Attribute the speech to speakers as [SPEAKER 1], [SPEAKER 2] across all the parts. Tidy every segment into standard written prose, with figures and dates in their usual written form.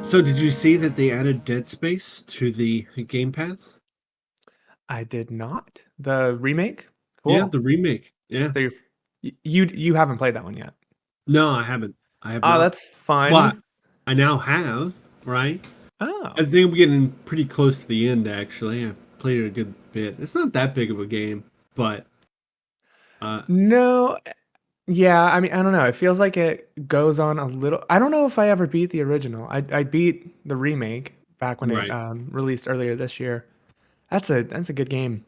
[SPEAKER 1] So did you see that they added Dead Space to the Game Pass?
[SPEAKER 2] I did not. The remake?
[SPEAKER 1] Yeah,
[SPEAKER 2] Cool.
[SPEAKER 1] the remake. Yeah.
[SPEAKER 2] So you haven't played that one yet.
[SPEAKER 1] No, I haven't. I have
[SPEAKER 2] Oh,
[SPEAKER 1] not.
[SPEAKER 2] that's
[SPEAKER 1] But
[SPEAKER 2] fun.
[SPEAKER 1] I now have, right? I
[SPEAKER 2] Oh.
[SPEAKER 1] think I'm getting pretty close to the end actually. I played it a good bit. It's not that big of a game, but uh
[SPEAKER 2] No, yeah, I mean, I don't know. It feels like it goes on a little. I don't know if I ever beat the original. I beat the remake back when it
[SPEAKER 1] right.
[SPEAKER 2] released earlier this year. That's a good game.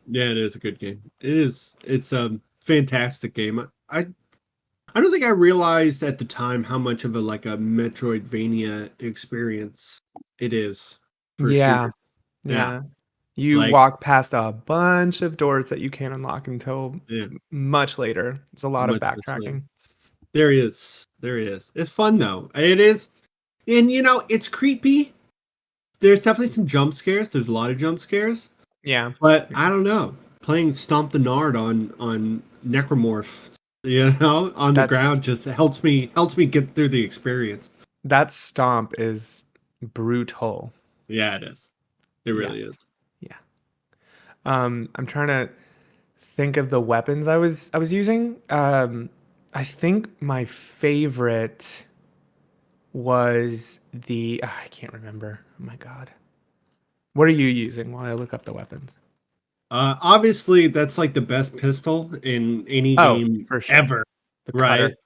[SPEAKER 1] Yeah, it is a good game. It is. It's a fantastic game. I don't think I realized at the time how much of a like a Metroidvania experience it is for a
[SPEAKER 2] Yeah,
[SPEAKER 1] shooter. Yeah.
[SPEAKER 2] yeah. You
[SPEAKER 1] Like
[SPEAKER 2] walk past a bunch of doors that you can't unlock until
[SPEAKER 1] yeah,
[SPEAKER 2] much later. It's a lot of
[SPEAKER 1] much later.
[SPEAKER 2] backtracking.
[SPEAKER 1] There is. There is. It's fun though. It is. And it's creepy. There's definitely some jump scares. There's a lot of jump scares.
[SPEAKER 2] Yeah.
[SPEAKER 1] But
[SPEAKER 2] Yeah.
[SPEAKER 1] I don't know. Playing Stomp the Nard on Necromorph, on the
[SPEAKER 2] That's
[SPEAKER 1] ground just helps me get through the experience.
[SPEAKER 2] that stomp is brutal.
[SPEAKER 1] Yeah, it is. It really
[SPEAKER 2] Yes.
[SPEAKER 1] is.
[SPEAKER 2] Yeah. I'm trying to think of the weapons I was using. I think my favorite was the I can't remember. Oh my god. What are you using while I look up the weapons?
[SPEAKER 1] Obviously, that's like the best pistol in any
[SPEAKER 2] Oh,
[SPEAKER 1] game
[SPEAKER 2] for sure.
[SPEAKER 1] ever,
[SPEAKER 2] The
[SPEAKER 1] right?
[SPEAKER 2] cutter.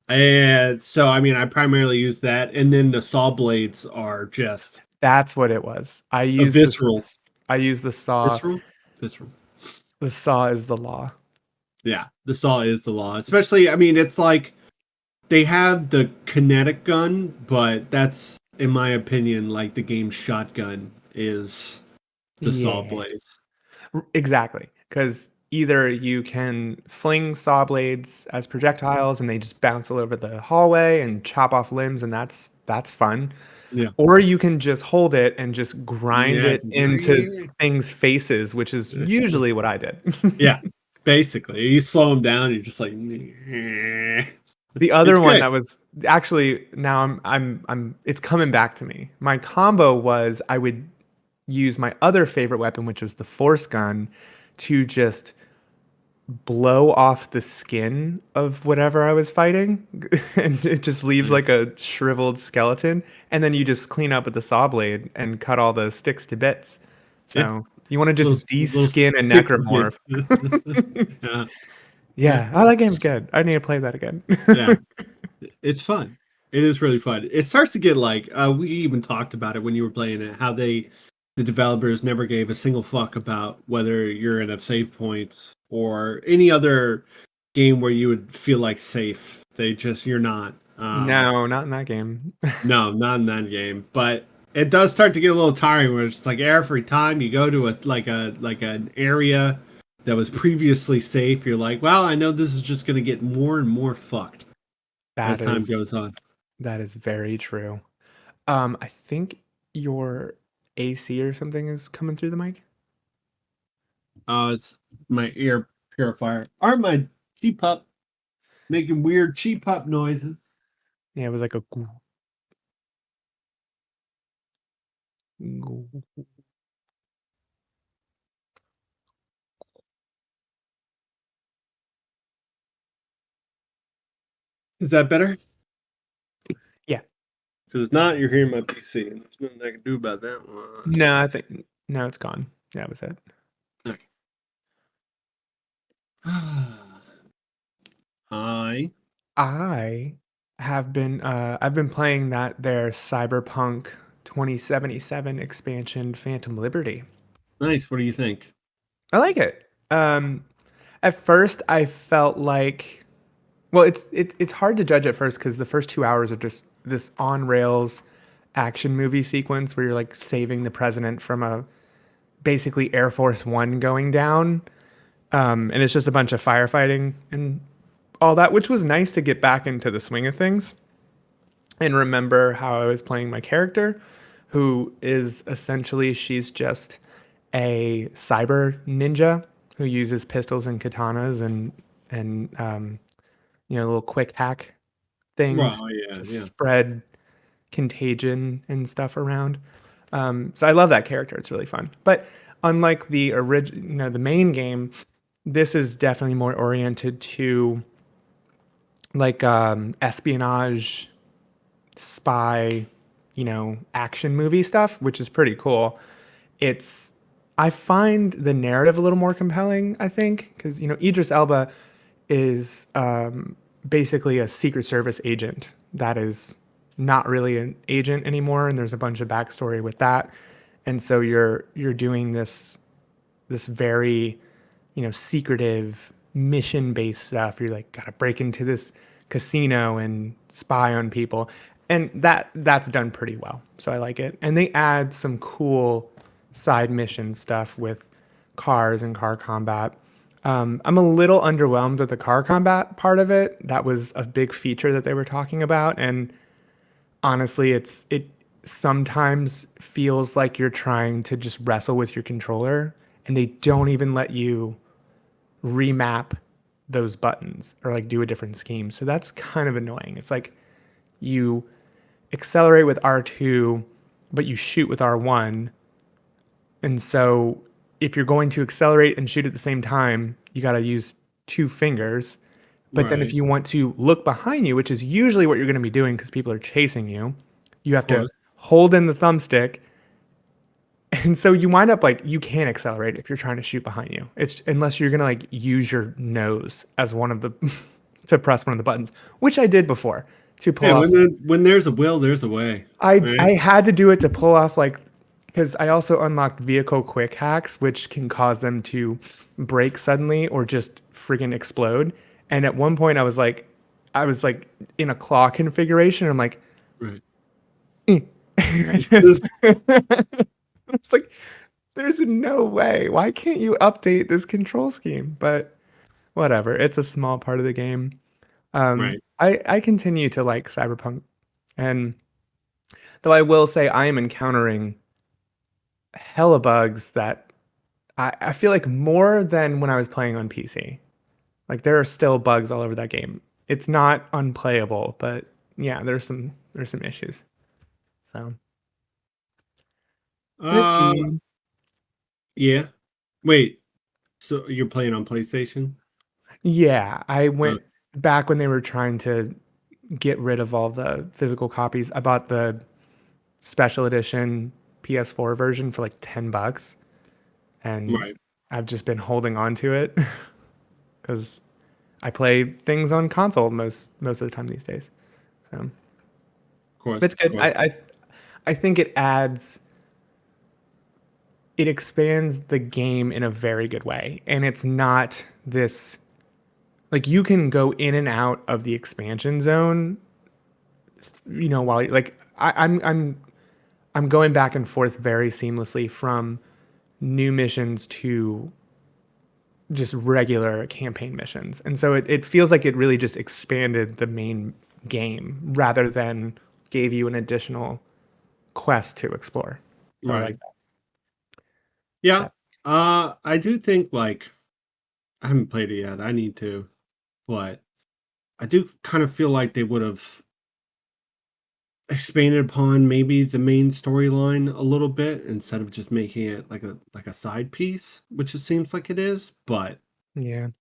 [SPEAKER 1] And so, I mean, I primarily use that, and then the saw blades are just
[SPEAKER 2] That's what it was. I
[SPEAKER 1] a
[SPEAKER 2] used
[SPEAKER 1] visceral,
[SPEAKER 2] this I used the saw.
[SPEAKER 1] visceral, visceral.
[SPEAKER 2] The saw is the law.
[SPEAKER 1] Yeah, the saw is the law. Especially, I mean, it's like they have the kinetic gun, but that's, in my opinion, like the game's shotgun is the saw
[SPEAKER 2] Yeah.
[SPEAKER 1] blades.
[SPEAKER 2] Exactly, because either you can fling saw blades as projectiles and they just bounce all over the hallway and chop off limbs, and that's fun.
[SPEAKER 1] Yeah,
[SPEAKER 2] Or you can just hold it and just grind
[SPEAKER 1] yeah,
[SPEAKER 2] it into things' faces, which is usually what I did.
[SPEAKER 1] yeah. Basically, you slow them down, you're just like, "Eh."
[SPEAKER 2] The
[SPEAKER 1] It's
[SPEAKER 2] other one
[SPEAKER 1] good.
[SPEAKER 2] that was actually now I'm it's coming back to me. My combo was I would use my other favorite weapon, which was the force gun, to just blow off the skin of whatever I was fighting, and it just leaves
[SPEAKER 1] Nice.
[SPEAKER 2] like a shriveled skeleton. And then you just clean up with the saw blade and cut all the sticks to bits.
[SPEAKER 1] Yeah,
[SPEAKER 2] So you want to
[SPEAKER 1] little
[SPEAKER 2] just
[SPEAKER 1] little
[SPEAKER 2] de-skin a
[SPEAKER 1] stick blade.
[SPEAKER 2] necromorph.
[SPEAKER 1] Yeah, yeah,
[SPEAKER 2] Yeah, oh, that game's good. I need to play that again.
[SPEAKER 1] yeah. It's fun. It is really fun. It starts to get like we even talked about it when you were playing it. How the developers never gave a single fuck about whether you're in a save point or any other game where you would feel like safe. You're not.
[SPEAKER 2] No, not in that game.
[SPEAKER 1] No, not in that game. But it does start to get a little tiring where it's like every time you go to like an area that was previously safe, you're like, well, I know this is just gonna get more and more fucked as
[SPEAKER 2] That
[SPEAKER 1] time
[SPEAKER 2] is
[SPEAKER 1] goes on.
[SPEAKER 2] that is very true. I think your AC or something is coming through the mic.
[SPEAKER 1] Oh, it's my air purifier. Aren't my cheap pup making weird cheap pup noises?
[SPEAKER 2] Yeah, it was like a goo, goo.
[SPEAKER 1] Is that better?
[SPEAKER 2] Yeah.
[SPEAKER 1] Because if not, you're hearing my PC, and there's nothing I can do about that one.
[SPEAKER 2] No, I think no, it's gone. Yeah, that was it.
[SPEAKER 1] Hi.
[SPEAKER 2] I I've been playing that their Cyberpunk 2077 expansion Phantom Liberty.
[SPEAKER 1] Nice. What do you think?
[SPEAKER 2] I like it. At first I felt like well, it's hard to judge at first because the first 2 hours are just this on rails action movie sequence where you're like saving the president from a basically Air Force One going down. And it's just a bunch of firefighting and all that, which was nice to get back into the swing of things and remember how I was playing my character, who is essentially she's just a cyber ninja who uses pistols and katanas and little quick hack things
[SPEAKER 1] Well, yeah,
[SPEAKER 2] to
[SPEAKER 1] yeah.
[SPEAKER 2] spread contagion and stuff around. So I love that character. It's really fun. But unlike the original, the main game, this is definitely more oriented to like espionage, spy, action movie stuff, which is pretty cool. It's I find the narrative a little more compelling, I think, because Idris Elba is basically a Secret Service agent that is not really an agent anymore, and there's a bunch of backstory with that, and so you're doing this very secretive mission based stuff. You're like gotta break into this casino and spy on people, and that's done pretty well. So I like it, and they add some cool side mission stuff with cars and car combat. I'm a little underwhelmed with the car combat part of it. That was a big feature that they were talking about, and honestly, it sometimes feels like you're trying to just wrestle with your controller, and they don't even let you remap those buttons or like do a different scheme. So that's kind of annoying. It's like you accelerate with R2, but you shoot with R1. And so if you're going to accelerate and shoot at the same time, you got to use two fingers. But then if
[SPEAKER 1] Right.
[SPEAKER 2] you want to look behind you, which is usually what you're going to be doing because people are chasing you, you
[SPEAKER 1] Of
[SPEAKER 2] have to
[SPEAKER 1] course.
[SPEAKER 2] hold in the thumbstick. And so you wind up like you can't accelerate if you're trying to shoot behind you. It's unless you're gonna like use your nose as one of the to press one of the buttons, which I did before to pull
[SPEAKER 1] Hey,
[SPEAKER 2] off.
[SPEAKER 1] when there's a will, there's a way.
[SPEAKER 2] I
[SPEAKER 1] Right.
[SPEAKER 2] had to do it to pull off like because I also unlocked vehicle quick hacks, which can cause them to break suddenly or just friggin' explode. And at one point, I was like in a claw configuration. I'm like,
[SPEAKER 1] Right.
[SPEAKER 2] I just, it's like, there's no way. Why can't you update this control scheme? But whatever. It's a small part of the game.
[SPEAKER 1] Right.
[SPEAKER 2] I continue to like Cyberpunk, and though I will say I am encountering hella bugs that I feel like more than when I was playing on PC. Like there are still bugs all over that game. It's not unplayable, but yeah, there's some issues. So, but it's
[SPEAKER 1] Uh,
[SPEAKER 2] good.
[SPEAKER 1] yeah. Wait. So you're playing on PlayStation?
[SPEAKER 2] Yeah, I
[SPEAKER 1] Uh,
[SPEAKER 2] went back when they were trying to get rid of all the physical copies. I bought the special edition PS4 version for like $10, and
[SPEAKER 1] right. Of
[SPEAKER 2] I've just been holding on to it because I play things on console most of the time these days. So but
[SPEAKER 1] course.
[SPEAKER 2] it's
[SPEAKER 1] Of
[SPEAKER 2] good.
[SPEAKER 1] course.
[SPEAKER 2] I think it expands the game in a very good way, and it's not this like you can go in and out of the expansion zone. While like I'm going back and forth very seamlessly from new missions to just regular campaign missions. And so it feels like it really just expanded the main game rather than gave you an additional quest to explore. So I like
[SPEAKER 1] Right. Yeah.
[SPEAKER 2] that.
[SPEAKER 1] I do think like I haven't played it yet. I need to, but I do kind of feel like they would have expanded upon maybe the main storyline a little bit instead of just making it like a side piece, which it seems like it is. But
[SPEAKER 2] Yeah.
[SPEAKER 1] I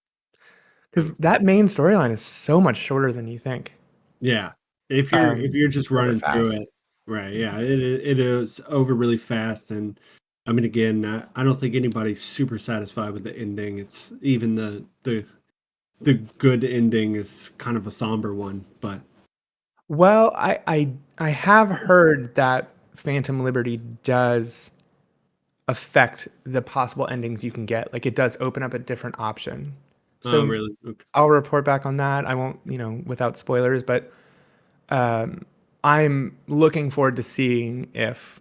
[SPEAKER 2] Because
[SPEAKER 1] don't know.
[SPEAKER 2] that main storyline is so much shorter than you think.
[SPEAKER 1] Yeah, if you're
[SPEAKER 2] It's
[SPEAKER 1] just
[SPEAKER 2] over
[SPEAKER 1] running through
[SPEAKER 2] fast.
[SPEAKER 1] it, right? Yeah, it is over really fast, and I mean, again, I don't think anybody's super satisfied with the ending. It's even the good ending is kind of a somber one, but
[SPEAKER 2] Well, I have heard that Phantom Liberty does affect the possible endings you can get. Like it does open up a different option.
[SPEAKER 1] oh,
[SPEAKER 2] So
[SPEAKER 1] really? Okay.
[SPEAKER 2] I'll report back on that. I won't, without spoilers, but um, I'm looking forward to seeing if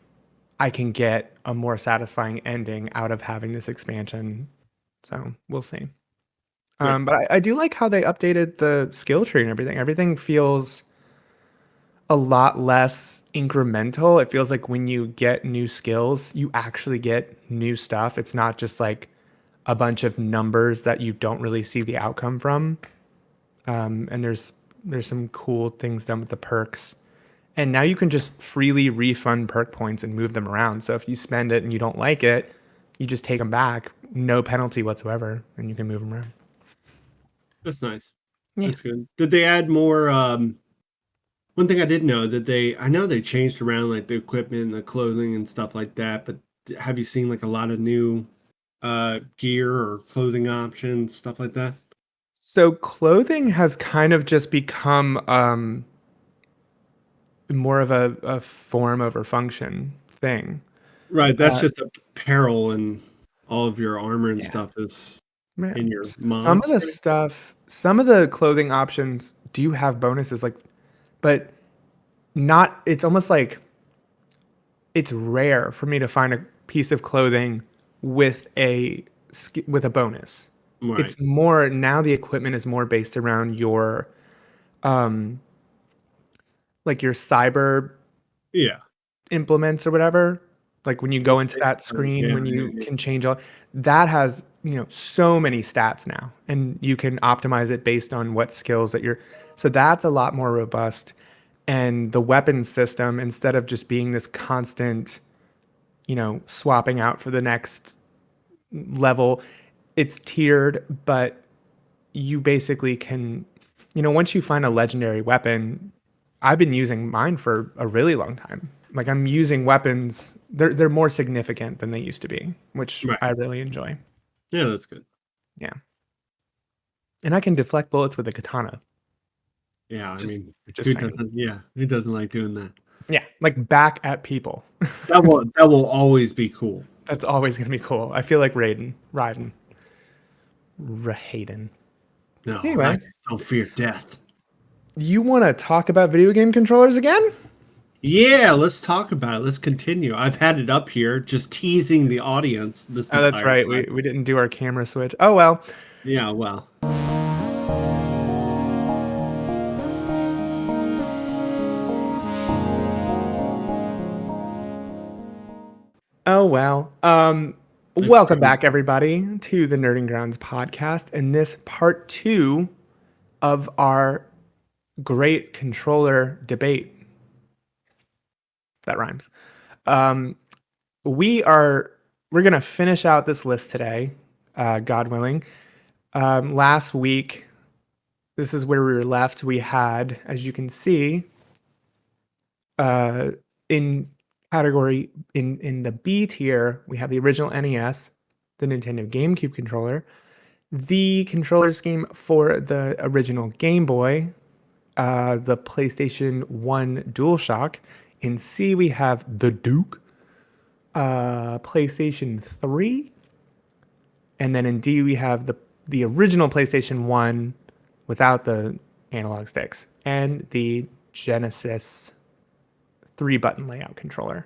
[SPEAKER 2] I can get a more satisfying ending out of having this expansion. So we'll see.
[SPEAKER 1] Right,
[SPEAKER 2] But I do like how they updated the skill tree and everything. Everything feels a lot less incremental. It feels like when you get new skills, you actually get new stuff. It's not just like a bunch of numbers that you don't really see the outcome from. And there's some cool things done with the perks And now you can just freely refund perk points and move them around. So if you spend it and you don't like it, you just take them back, no penalty whatsoever, and you can move them around.
[SPEAKER 1] That's nice.
[SPEAKER 2] Yeah.
[SPEAKER 1] That's good. Did they add more? One thing I did know that I know they changed around like the equipment and the clothing and stuff like that. But have you seen like a lot of new gear or clothing options, stuff like that?
[SPEAKER 2] So clothing has kind of just become more of a form over function thing.
[SPEAKER 1] Right. That's
[SPEAKER 2] Uh,
[SPEAKER 1] just apparel, and all of your armor and
[SPEAKER 2] yeah.
[SPEAKER 1] stuff is
[SPEAKER 2] Yeah.
[SPEAKER 1] in your mods.
[SPEAKER 2] Some of the clothing options do have bonuses, like, but not. It's almost like it's rare for me to find a piece of clothing with with a bonus.
[SPEAKER 1] Right.
[SPEAKER 2] It's more now the equipment is more based around your um like your cyber
[SPEAKER 1] Yeah.
[SPEAKER 2] implements or whatever. Like when you
[SPEAKER 1] Yeah.
[SPEAKER 2] go into that screen,
[SPEAKER 1] Yeah.
[SPEAKER 2] when you
[SPEAKER 1] Yeah.
[SPEAKER 2] can change all that has, so many stats now, and you can optimize it based on what skills that you're. So that's a lot more robust. And the weapon system, instead of just being this constant, swapping out for the next level, it's tiered, but you basically can, once you find a legendary weapon, I've been using mine for a really long time. Like I'm using weapons, they're more significant than they used to be, which
[SPEAKER 1] Right.
[SPEAKER 2] I really enjoy.
[SPEAKER 1] Yeah. That's good.
[SPEAKER 2] Yeah. And I can deflect bullets with a katana.
[SPEAKER 1] Yeah. I
[SPEAKER 2] Just
[SPEAKER 1] mean,
[SPEAKER 2] just
[SPEAKER 1] who
[SPEAKER 2] saying.
[SPEAKER 1] doesn't? Yeah. Who doesn't like doing that?
[SPEAKER 2] Yeah, like back at people.
[SPEAKER 1] That will always be cool.
[SPEAKER 2] That's always gonna be cool. I feel like Raiden.
[SPEAKER 1] No, I
[SPEAKER 2] Anyway,
[SPEAKER 1] just don't fear death.
[SPEAKER 2] you want to talk about video game controllers again?
[SPEAKER 1] Yeah, let's talk about it. Let's continue. I've had it up here, just teasing the audience this
[SPEAKER 2] Oh, that's
[SPEAKER 1] entire
[SPEAKER 2] right.
[SPEAKER 1] time.
[SPEAKER 2] We didn't do our camera switch. Oh well.
[SPEAKER 1] Yeah, well,
[SPEAKER 2] Oh well.
[SPEAKER 1] it's
[SPEAKER 2] Welcome
[SPEAKER 1] true.
[SPEAKER 2] back everybody to the Nerding Grounds podcast and this part 2 of our great controller debate. That rhymes. Um, we're gonna finish out this list today, God willing. Last week, this is where we were left. We had, as you can see, uh, in category in the B tier, we have the original NES, the Nintendo GameCube controller, the controller scheme for the original Game Boy, the PlayStation 1 DualShock. In C, we have the Duke, PlayStation 3, and then in D, we have the original PlayStation 1 without the analog sticks, and the Genesis 3-button layout controller.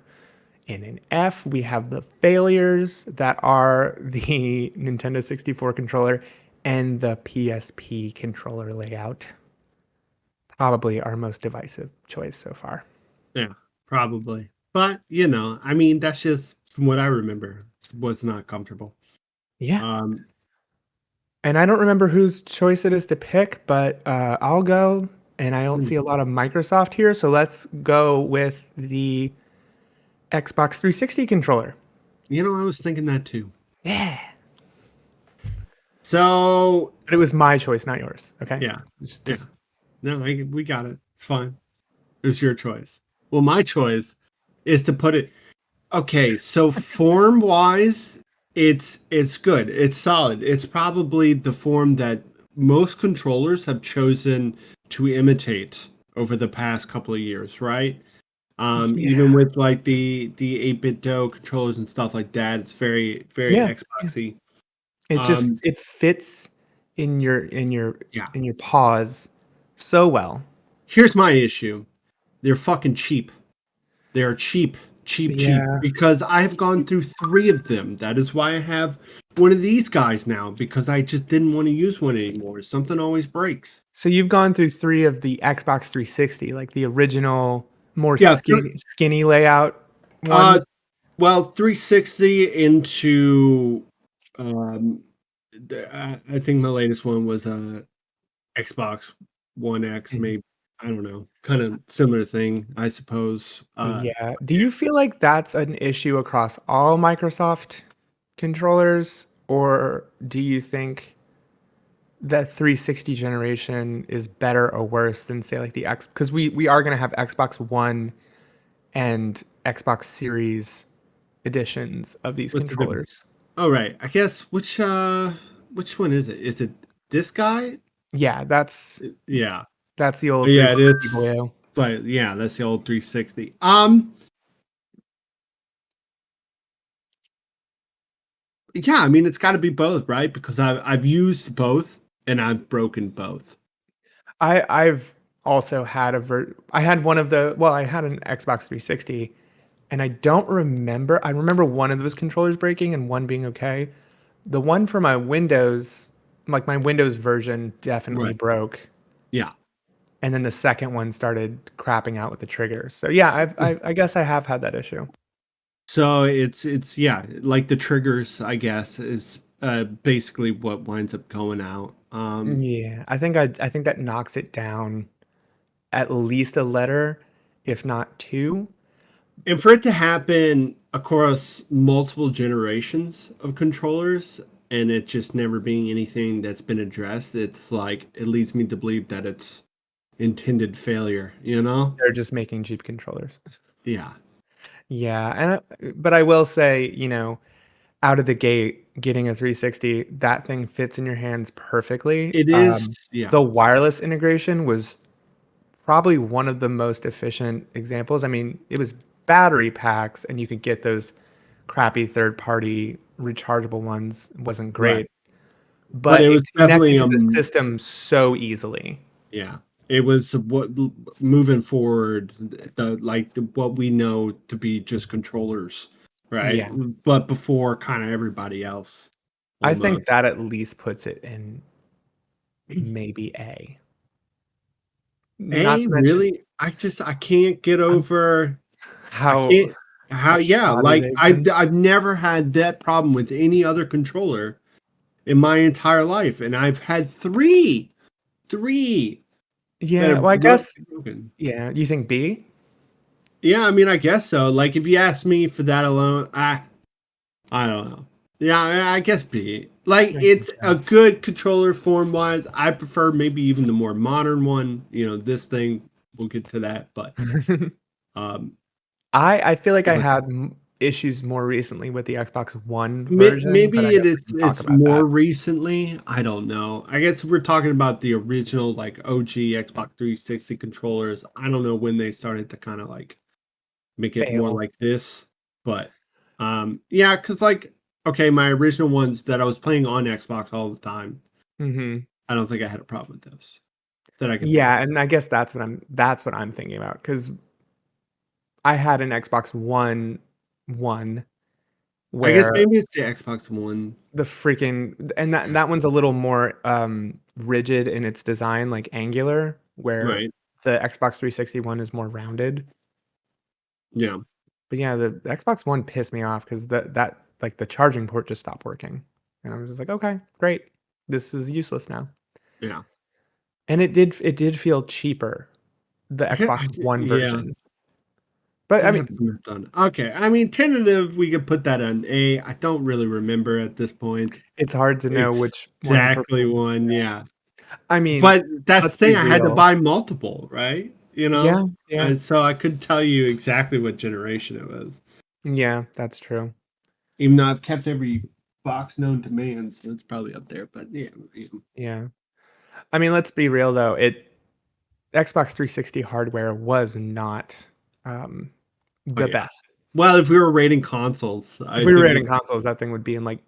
[SPEAKER 2] And in F, we have the failures that are the Nintendo 64 controller and the PSP controller layout. Probably our most divisive choice so far.
[SPEAKER 1] Yeah, probably. But, I mean, that's just from what I remember. It was not comfortable.
[SPEAKER 2] Yeah.
[SPEAKER 1] Um,
[SPEAKER 2] And I don't remember whose choice it is to pick, but I'll go. And I don't
[SPEAKER 1] hmm,
[SPEAKER 2] see a lot of Microsoft here. So let's go with the Xbox 360 controller.
[SPEAKER 1] I was thinking that too.
[SPEAKER 2] Yeah.
[SPEAKER 1] So,
[SPEAKER 2] But it was my choice, not yours. Okay.
[SPEAKER 1] yeah, yeah.
[SPEAKER 2] Just
[SPEAKER 1] No, we got it. It's fine. It was your choice. Well, my choice is to put it. Okay, so form wise, it's good. It's solid. It's probably the form that most controllers have chosen to imitate over the past couple of years, right?
[SPEAKER 2] yeah.
[SPEAKER 1] Even with like the 8-bit Do controllers and stuff like that, it's very very
[SPEAKER 2] Yeah.
[SPEAKER 1] Xboxy.
[SPEAKER 2] It just
[SPEAKER 1] Um,
[SPEAKER 2] it fits in
[SPEAKER 1] yeah.
[SPEAKER 2] in your paws so well.
[SPEAKER 1] Here's my issue. They're fucking cheap. They are cheap, cheap, cheap.
[SPEAKER 2] Yeah.
[SPEAKER 1] Because I have gone through three of them. That is why I have one of these guys now, because I just didn't want to use one anymore. Something always breaks.
[SPEAKER 2] So you've gone through 3 of the Xbox 360, like the original, more
[SPEAKER 1] Yeah.
[SPEAKER 2] skinny layout
[SPEAKER 1] Uh,
[SPEAKER 2] ones.
[SPEAKER 1] well, 360 into um, I think my latest one was Xbox One X,
[SPEAKER 2] Mhm.
[SPEAKER 1] maybe. I don't know, kind of similar thing, I suppose.
[SPEAKER 2] Yeah. Do you feel like that's an issue across all Microsoft controllers, or do you think that 360 generation is better or worse than say like the X? Because we are going to have Xbox One and Xbox Series editions of these
[SPEAKER 1] What's the difference?
[SPEAKER 2] controllers.
[SPEAKER 1] Oh, right. I guess which one is it? Is it this guy?
[SPEAKER 2] Yeah,
[SPEAKER 1] Yeah.
[SPEAKER 2] that's the old
[SPEAKER 1] Yeah, it
[SPEAKER 2] 360
[SPEAKER 1] is.
[SPEAKER 2] boyo.
[SPEAKER 1] But yeah, that's the old 360. Yeah, I mean it's got to be both, right? Because I've used both and I've broken both.
[SPEAKER 2] I've also had I had one of the well, I had an Xbox 360 and I don't remember. I remember one of those controllers breaking and one being okay. The one for my Windows, like my Windows version definitely
[SPEAKER 1] Right.
[SPEAKER 2] broke.
[SPEAKER 1] Yeah.
[SPEAKER 2] And then the second one started crapping out with the triggers. So yeah, I guess I have had that issue.
[SPEAKER 1] So it's yeah, like the triggers, I guess, is basically what winds up going out.
[SPEAKER 2] Yeah, I think that knocks it down at least a letter, if not two.
[SPEAKER 1] And for it to happen across multiple generations of controllers and it just never being anything that's been addressed, it's like it leads me to believe that it's intended failure, you know?
[SPEAKER 2] They're just making cheap controllers.
[SPEAKER 1] Yeah.
[SPEAKER 2] Yeah, and but I will say, out of the gate, getting a 360, that thing fits in your hands perfectly.
[SPEAKER 1] It is, yeah.
[SPEAKER 2] The wireless integration was probably one of the most efficient examples. I mean, it was battery packs, and you could get those crappy third-party rechargeable ones. It wasn't
[SPEAKER 1] Right.
[SPEAKER 2] great,
[SPEAKER 1] But
[SPEAKER 2] but
[SPEAKER 1] it
[SPEAKER 2] it
[SPEAKER 1] was
[SPEAKER 2] connected
[SPEAKER 1] definitely
[SPEAKER 2] to the system so easily.
[SPEAKER 1] yeah. It was what moving forward what we know to be just controllers, right?
[SPEAKER 2] Yeah,
[SPEAKER 1] But before kind of everybody else
[SPEAKER 2] I think
[SPEAKER 1] almost.
[SPEAKER 2] that at least puts it in maybe A. Not
[SPEAKER 1] A
[SPEAKER 2] to mention
[SPEAKER 1] really? I can't get
[SPEAKER 2] um,
[SPEAKER 1] over I
[SPEAKER 2] how
[SPEAKER 1] can't how
[SPEAKER 2] how
[SPEAKER 1] yeah,
[SPEAKER 2] shoddy
[SPEAKER 1] like
[SPEAKER 2] they've been.
[SPEAKER 1] I've never had that problem with any other controller in my entire life and I've had 3 that
[SPEAKER 2] Yeah,
[SPEAKER 1] have
[SPEAKER 2] well, I guess
[SPEAKER 1] broken.
[SPEAKER 2] yeah, you think B?
[SPEAKER 1] Yeah, I mean, I guess so. Like if you ask me for that alone, I don't know. Yeah, I guess B. Like
[SPEAKER 2] I think
[SPEAKER 1] it's a good controller form wise. I prefer maybe even the more modern one. You know, this thing. We'll get to that, but
[SPEAKER 2] so.
[SPEAKER 1] um,
[SPEAKER 2] I feel like I
[SPEAKER 1] but
[SPEAKER 2] had issues more recently with the Xbox One version, but I
[SPEAKER 1] maybe
[SPEAKER 2] guess we can talk
[SPEAKER 1] it's
[SPEAKER 2] about
[SPEAKER 1] more
[SPEAKER 2] that.
[SPEAKER 1] recently. I don't know. I guess we're talking about the original like OG Xbox 360 controllers. I don't know when they started to kind of like make it more
[SPEAKER 2] Fail.
[SPEAKER 1] like this. But yeah, because like okay, my original ones that I was playing on Xbox all the time,
[SPEAKER 2] Mhm.
[SPEAKER 1] I don't think I had a problem with those that I can think of.
[SPEAKER 2] Yeah, and I guess that's what I'm thinking about because I had an Xbox One
[SPEAKER 1] I guess
[SPEAKER 2] where
[SPEAKER 1] maybe it's the Xbox One,
[SPEAKER 2] the freaking and that one's a little more rigid in its design, like angular, where
[SPEAKER 1] right?
[SPEAKER 2] the Xbox 360 one is more rounded.
[SPEAKER 1] Yeah,
[SPEAKER 2] But yeah, the Xbox One pissed me off because that like the charging port just stopped working, and I was just like, okay, great, this is useless now.
[SPEAKER 1] yeah.
[SPEAKER 2] And it did feel cheaper, the Xbox One
[SPEAKER 1] Yeah,
[SPEAKER 2] version. But I
[SPEAKER 1] did
[SPEAKER 2] mean,
[SPEAKER 1] have some done. Okay, I mean tentative. We could put that on A. I don't really remember at this point
[SPEAKER 2] it's hard to know which one
[SPEAKER 1] exactly
[SPEAKER 2] performs.
[SPEAKER 1] one. Yeah,
[SPEAKER 2] I mean,
[SPEAKER 1] but that's
[SPEAKER 2] let's
[SPEAKER 1] the
[SPEAKER 2] be
[SPEAKER 1] thing. I had to
[SPEAKER 2] real.
[SPEAKER 1] buy multiple, right? You
[SPEAKER 2] Yeah,
[SPEAKER 1] know,
[SPEAKER 2] yeah,
[SPEAKER 1] and so I couldn't tell you exactly what generation it was.
[SPEAKER 2] yeah, that's true.
[SPEAKER 1] Even though I've kept every box known to man, so it's probably up there. But yeah, yeah.
[SPEAKER 2] Yeah. I mean, let's be real though. Xbox 360 hardware was not um,
[SPEAKER 1] Oh
[SPEAKER 2] the
[SPEAKER 1] yeah.
[SPEAKER 2] best.
[SPEAKER 1] Well, if we were rating consoles,
[SPEAKER 2] If
[SPEAKER 1] I
[SPEAKER 2] we were
[SPEAKER 1] think
[SPEAKER 2] rating
[SPEAKER 1] we
[SPEAKER 2] consoles, that thing would be in like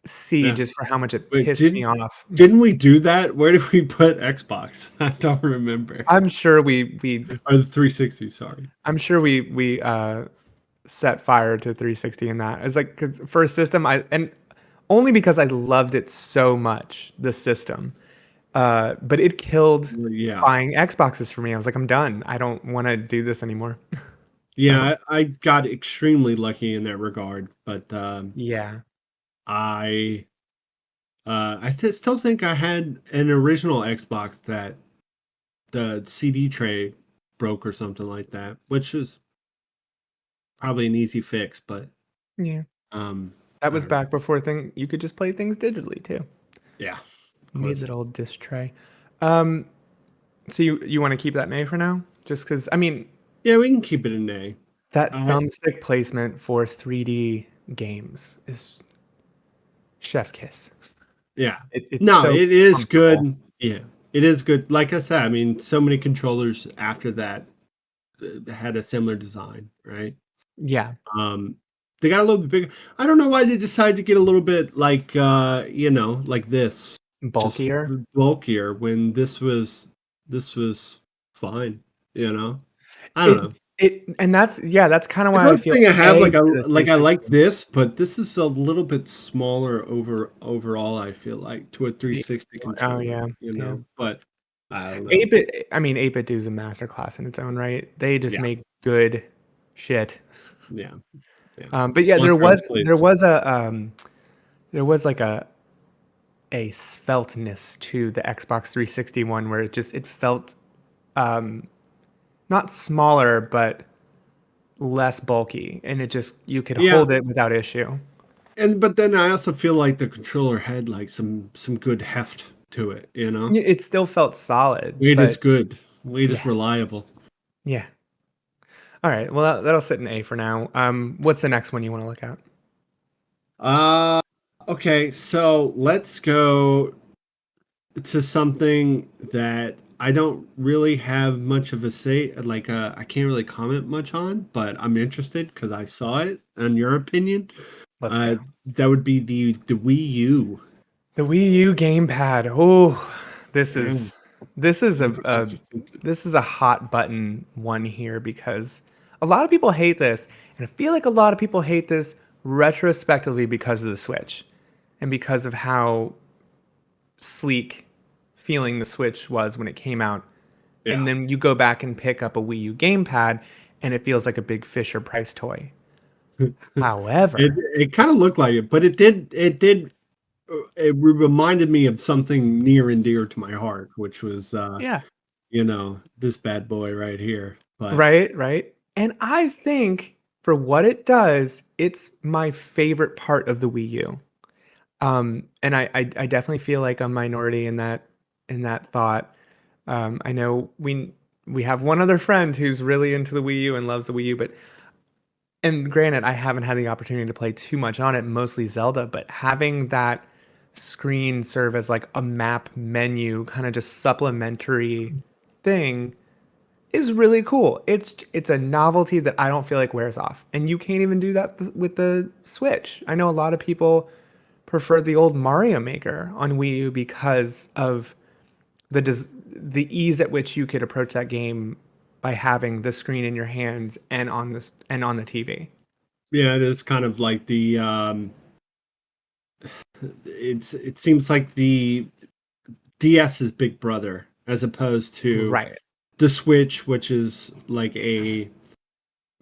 [SPEAKER 2] C
[SPEAKER 1] yeah.
[SPEAKER 2] just for how much it
[SPEAKER 1] Wait,
[SPEAKER 2] pissed me off.
[SPEAKER 1] didn't we do that? Where did we put Xbox? I don't remember.
[SPEAKER 2] I'm sure we
[SPEAKER 1] Or the 360, sorry.
[SPEAKER 2] I'm sure we set fire to 360 in that. It's like because for a system, I and only because I loved it so much, the system. But it killed
[SPEAKER 1] Well, yeah.
[SPEAKER 2] buying Xboxes for me. I was like, I'm done. I don't want to do this anymore. So
[SPEAKER 1] Yeah, I got extremely lucky in that regard, but
[SPEAKER 2] yeah,
[SPEAKER 1] I still think I had an original Xbox that the CD tray broke or something like that, which is probably an easy fix, but
[SPEAKER 2] Yeah.
[SPEAKER 1] um,
[SPEAKER 2] That
[SPEAKER 1] I
[SPEAKER 2] was
[SPEAKER 1] don't know.
[SPEAKER 2] back before you could just play things digitally too.
[SPEAKER 1] Yeah, of
[SPEAKER 2] You need
[SPEAKER 1] course.
[SPEAKER 2] that old disc tray. Um, so you want to keep that name for now? Just because, I mean,
[SPEAKER 1] Yeah, we can keep it an A.
[SPEAKER 2] that
[SPEAKER 1] I
[SPEAKER 2] thumbstick placement for 3D games is chef's kiss.
[SPEAKER 1] Yeah.
[SPEAKER 2] It's
[SPEAKER 1] No,
[SPEAKER 2] so
[SPEAKER 1] it is
[SPEAKER 2] comfortable.
[SPEAKER 1] good. Yeah, it is good. Like I said, I mean, so many controllers after that had a similar design, right?
[SPEAKER 2] Yeah,
[SPEAKER 1] Um, they got a little bit bigger. I don't know why they decided to get a little bit like like this, just
[SPEAKER 2] bulkier.
[SPEAKER 1] bulkier when this was fine, you know? I don't
[SPEAKER 2] It
[SPEAKER 1] know.
[SPEAKER 2] and that's kind of
[SPEAKER 1] The
[SPEAKER 2] why I
[SPEAKER 1] closest
[SPEAKER 2] feel
[SPEAKER 1] thing I have,
[SPEAKER 2] A
[SPEAKER 1] like
[SPEAKER 2] to the
[SPEAKER 1] I like
[SPEAKER 2] 360.
[SPEAKER 1] this, but this is a little bit smaller overall, I feel like, to a
[SPEAKER 2] The
[SPEAKER 1] 360
[SPEAKER 2] Oh
[SPEAKER 1] controller,
[SPEAKER 2] yeah, yeah.
[SPEAKER 1] but I don't know.
[SPEAKER 2] 8-bit, I mean 8-bit do is a masterclass in its own right. They just
[SPEAKER 1] Yeah,
[SPEAKER 2] make good shit.
[SPEAKER 1] yeah, yeah.
[SPEAKER 2] But yeah, there
[SPEAKER 1] Cilantro
[SPEAKER 2] was there
[SPEAKER 1] slaves.
[SPEAKER 2] was a there was like a svelteness to the Xbox 360 one where it felt um, not smaller but less bulky, and it just you could
[SPEAKER 1] Yeah,
[SPEAKER 2] hold it without issue.
[SPEAKER 1] but then I also feel like the controller had, like, some good heft to it, you know?
[SPEAKER 2] It still felt solid,
[SPEAKER 1] Weight is
[SPEAKER 2] but
[SPEAKER 1] good. Weight is
[SPEAKER 2] yeah,
[SPEAKER 1] reliable.
[SPEAKER 2] yeah. All right, well that'll sit in A for now. What's the next one you want to look at?
[SPEAKER 1] Uh, okay, so let's go to something that I don't really have much of a say, like, I can't really comment much on, but I'm interested because I saw it, and your opinion.
[SPEAKER 2] Let's go.
[SPEAKER 1] That would be the Wii U.
[SPEAKER 2] The Wii U gamepad. Oh, this
[SPEAKER 1] Yeah.
[SPEAKER 2] is this is
[SPEAKER 1] What got you
[SPEAKER 2] this is a hot button one here because a lot of people hate this, and I feel like a lot of people hate this retrospectively because of the Switch and because of how sleek feeling the Switch was when it came out. And
[SPEAKER 1] Yeah.
[SPEAKER 2] then you go back and pick up a Wii U gamepad and it feels like a big Fisher Price toy.
[SPEAKER 1] It
[SPEAKER 2] However,
[SPEAKER 1] it kinda looked like it, but it reminded me of something near and dear to my heart, which was,
[SPEAKER 2] yeah,
[SPEAKER 1] this bad boy right here, but
[SPEAKER 2] right, right. And I think for what it does, it's my favorite part of the Wii U. And I definitely feel like a minority in that thought. I know we have one other friend who's really into the Wii U and loves the Wii U, but and granted, I haven't had the opportunity to play too much on it, mostly Zelda, but having that screen serve as like a map menu, kind of just supplementary thing is really cool. It's a novelty that I don't feel like wears off. And you can't even do that with the Switch. I know a lot of people prefer the old Mario Maker on Wii U because of the ease at which you could approach that game by having the screen in your hands and on the TV.
[SPEAKER 1] yeah, it is kind of like it seems like the DS's big brother as opposed to
[SPEAKER 2] Right.
[SPEAKER 1] the Switch, which is like a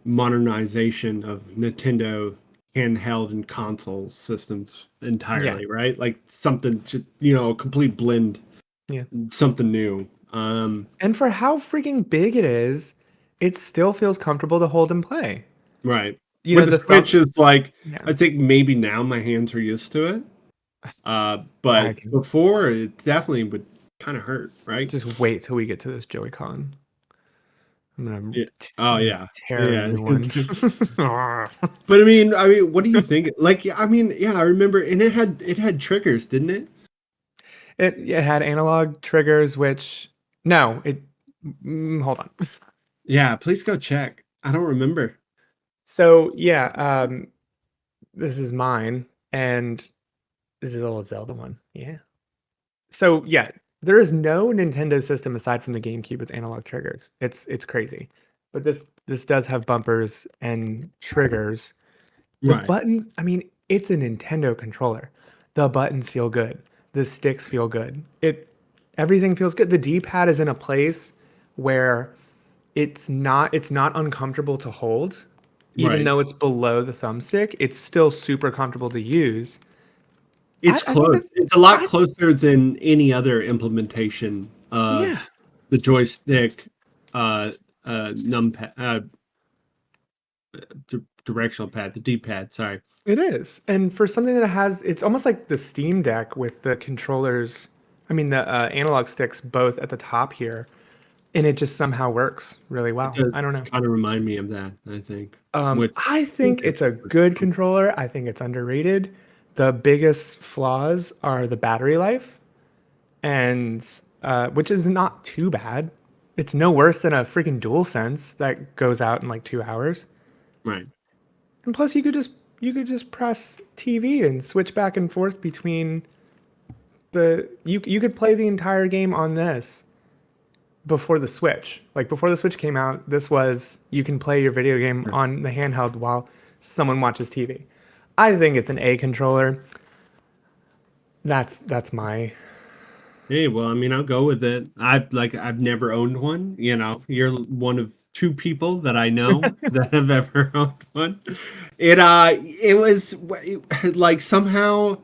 [SPEAKER 1] modernization of Nintendo handheld and console systems
[SPEAKER 2] Yeah.
[SPEAKER 1] entirely, right? Like something, a complete blend,
[SPEAKER 2] Yeah.
[SPEAKER 1] something new.
[SPEAKER 2] And for how freaking big it still feels comfortable to hold and play.
[SPEAKER 1] Right.
[SPEAKER 2] You
[SPEAKER 1] With
[SPEAKER 2] know,
[SPEAKER 1] the
[SPEAKER 2] the
[SPEAKER 1] Switch
[SPEAKER 2] thumb.
[SPEAKER 1] is like,
[SPEAKER 2] Yeah.
[SPEAKER 1] I think maybe now my hands are used to it.
[SPEAKER 2] I
[SPEAKER 1] But
[SPEAKER 2] can
[SPEAKER 1] before it definitely would kind of hurt, right?
[SPEAKER 2] just wait till we get to this Joy-Con.
[SPEAKER 1] Yeah. Oh
[SPEAKER 2] I'm gonna
[SPEAKER 1] yeah.
[SPEAKER 2] tear a
[SPEAKER 1] Yeah.
[SPEAKER 2] new one.
[SPEAKER 1] But I mean, what do you think? Like, yeah, I mean, yeah, I remember, and it had triggers, didn't it?
[SPEAKER 2] It had analog triggers, which no, hold on.
[SPEAKER 1] Yeah, please go check. I don't remember.
[SPEAKER 2] So yeah, this is mine, and this is the old Zelda one. Yeah. So yeah, there is no Nintendo system aside from the GameCube with analog triggers. It's crazy, but this does have bumpers and triggers. The
[SPEAKER 1] Right.
[SPEAKER 2] buttons, I mean, it's a Nintendo controller. The buttons feel good. The sticks feel good. Everything feels good. The D-pad is in a place where it's not uncomfortable to hold. Even
[SPEAKER 1] Right.
[SPEAKER 2] though it's below the thumbstick, it's still super comfortable to use.
[SPEAKER 1] It's
[SPEAKER 2] I think
[SPEAKER 1] close.
[SPEAKER 2] that
[SPEAKER 1] It's a lot
[SPEAKER 2] I
[SPEAKER 1] closer than any other implementation
[SPEAKER 2] yeah.
[SPEAKER 1] of the joystick, numpad, directional pad, the D-pad. Sorry.
[SPEAKER 2] It is. And for something that has, it's almost like the Steam Deck with the controllers, I mean, the analog sticks both at the top here, and it just somehow works really
[SPEAKER 1] It
[SPEAKER 2] well.
[SPEAKER 1] does
[SPEAKER 2] I don't know.
[SPEAKER 1] kind of remind me of that, I think. Which
[SPEAKER 2] I
[SPEAKER 1] I think
[SPEAKER 2] think
[SPEAKER 1] that's
[SPEAKER 2] it's a good controller. I think it's underrated. The biggest flaws are the battery life, and which is not too bad. It's no worse than a freaking DualSense that goes out in like 2 hours.
[SPEAKER 1] right.
[SPEAKER 2] And plus, you could just press TV and switch back and forth between you could play the entire game on this before the Switch. Like before the Switch came out, this was you can play your video game
[SPEAKER 1] Right.
[SPEAKER 2] on the handheld while someone watches TV. I think it's an A controller. That's my
[SPEAKER 1] Hey, well, I mean, I'll go with it. I've never owned one. You're one of two people that I know that have ever owned one. It was like somehow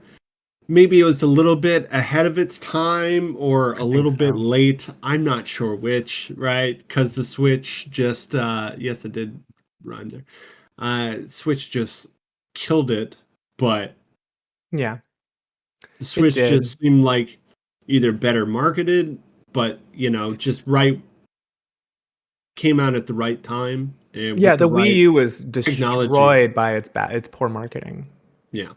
[SPEAKER 1] maybe it was a little bit ahead of its time or
[SPEAKER 2] I
[SPEAKER 1] a
[SPEAKER 2] think
[SPEAKER 1] little bit
[SPEAKER 2] so.
[SPEAKER 1] late. I'm not sure which, right? Because the Switch just yes, it did rhyme there. Switch just killed it, but
[SPEAKER 2] Yeah,
[SPEAKER 1] the
[SPEAKER 2] it
[SPEAKER 1] Switch
[SPEAKER 2] did.
[SPEAKER 1] just seemed like either better marketed, but just right came out at the right time and
[SPEAKER 2] Yeah,
[SPEAKER 1] with the
[SPEAKER 2] the Wii
[SPEAKER 1] right
[SPEAKER 2] U was
[SPEAKER 1] technology.
[SPEAKER 2] destroyed by its poor marketing.
[SPEAKER 1] Yeah.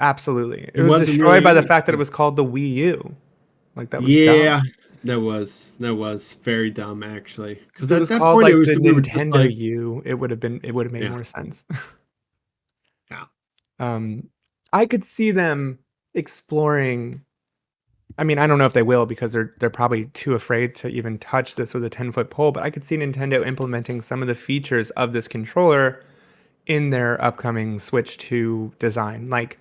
[SPEAKER 2] Absolutely. It
[SPEAKER 1] It
[SPEAKER 2] was
[SPEAKER 1] wasn't
[SPEAKER 2] destroyed by the
[SPEAKER 1] really
[SPEAKER 2] fact that it was called the Wii U. Like that was
[SPEAKER 1] yeah,
[SPEAKER 2] dumb.
[SPEAKER 1] that was very dumb actually.
[SPEAKER 2] If
[SPEAKER 1] Because
[SPEAKER 2] it
[SPEAKER 1] at
[SPEAKER 2] was
[SPEAKER 1] that
[SPEAKER 2] called
[SPEAKER 1] point
[SPEAKER 2] like the
[SPEAKER 1] we were just
[SPEAKER 2] Nintendo
[SPEAKER 1] like,
[SPEAKER 2] U, it would have made
[SPEAKER 1] yeah,
[SPEAKER 2] more sense.
[SPEAKER 1] yeah.
[SPEAKER 2] um, I could see them exploring. I mean, I don't know if they will because they're probably too afraid to even touch this with a 10-foot pole. But I could see Nintendo implementing some of the features of this controller in their upcoming Switch 2 design, like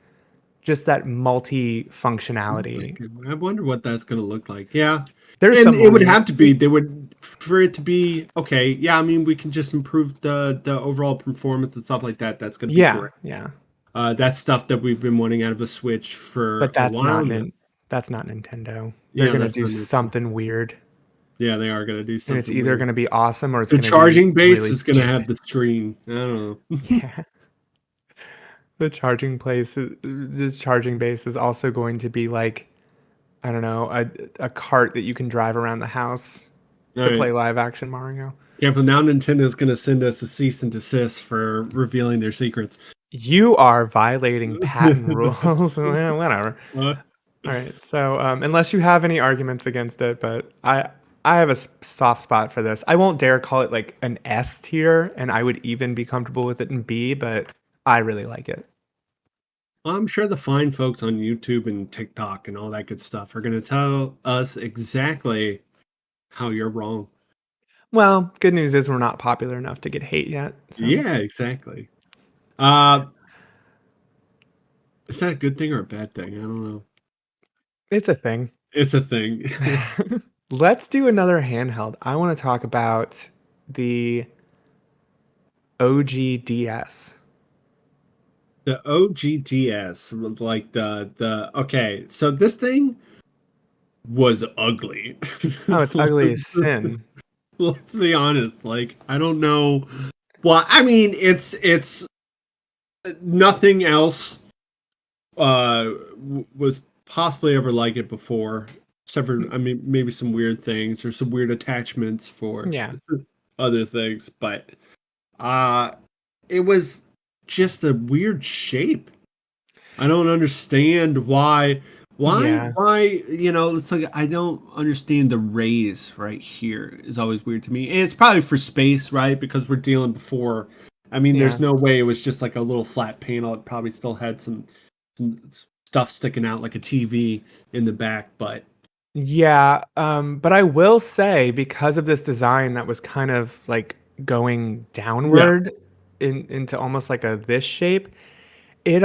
[SPEAKER 2] just that multi functionality.
[SPEAKER 1] I wonder what that's gonna look like. Yeah.
[SPEAKER 2] There's
[SPEAKER 1] And
[SPEAKER 2] some
[SPEAKER 1] it would have to be
[SPEAKER 2] really
[SPEAKER 1] they would for it to be okay, yeah, I mean we can just improve the overall performance and stuff like that. That's gonna be
[SPEAKER 2] yeah,
[SPEAKER 1] great.
[SPEAKER 2] yeah.
[SPEAKER 1] That's stuff that we've been wanting out of a Switch for
[SPEAKER 2] But
[SPEAKER 1] a while now.
[SPEAKER 2] that's not Nintendo. They're
[SPEAKER 1] Yeah,
[SPEAKER 2] gonna
[SPEAKER 1] that's
[SPEAKER 2] do
[SPEAKER 1] not Nintendo.
[SPEAKER 2] something weird,
[SPEAKER 1] Yeah, they are gonna do
[SPEAKER 2] and it's
[SPEAKER 1] something
[SPEAKER 2] either
[SPEAKER 1] weird.
[SPEAKER 2] gonna be awesome or it's
[SPEAKER 1] The
[SPEAKER 2] gonna be
[SPEAKER 1] charging base
[SPEAKER 2] really
[SPEAKER 1] is gonna
[SPEAKER 2] stupid.
[SPEAKER 1] have the screen. I don't know.
[SPEAKER 2] Yeah, the this charging base is also going to be like I don't know a cart that you can drive around the house
[SPEAKER 1] All
[SPEAKER 2] to
[SPEAKER 1] right.
[SPEAKER 2] play live action Mario.
[SPEAKER 1] Careful now. Nintendo's gonna send us a cease and desist for revealing their secrets.
[SPEAKER 2] You are violating patent rules. Well, whatever.
[SPEAKER 1] Uh,
[SPEAKER 2] All right. So, unless you have any arguments against it, but I have a soft spot for this. I won't dare call it like an S tier, and I would even be comfortable with it in B, but I really like it.
[SPEAKER 1] I'm sure the fine folks on YouTube and TikTok and all that good stuff are gonna tell us exactly how you're wrong.
[SPEAKER 2] Well, good news is we're not popular enough to get hate yet. So
[SPEAKER 1] Yeah, exactly. Uh, is that a good thing or a bad thing? I don't know.
[SPEAKER 2] it's a thing.
[SPEAKER 1] It's a thing.
[SPEAKER 2] Let's do another handheld. I want to talk about the OGDS.
[SPEAKER 1] The OGTS, like the okay. So this thing was ugly.
[SPEAKER 2] Oh, it's ugly as sin.
[SPEAKER 1] Let's be honest. Like I don't know. Well, I mean, it's nothing else was possibly ever like it before. Except for, I mean, maybe some weird things or some weird attachments for
[SPEAKER 2] Yeah.
[SPEAKER 1] other things, but uh it was just a weird shape. I don't understand
[SPEAKER 2] Yeah.
[SPEAKER 1] it's like I don't understand the raise right here is always weird to me. And it's probably for space, right? Because we're dealing before. I mean, there's
[SPEAKER 2] Yeah.
[SPEAKER 1] no way it was just like a little flat panel. It probably still had some stuff sticking out like a TV in the back, but
[SPEAKER 2] Yeah, but I will say because of this design that was kind of like going
[SPEAKER 1] yeah,
[SPEAKER 2] downward into almost like a this shape, it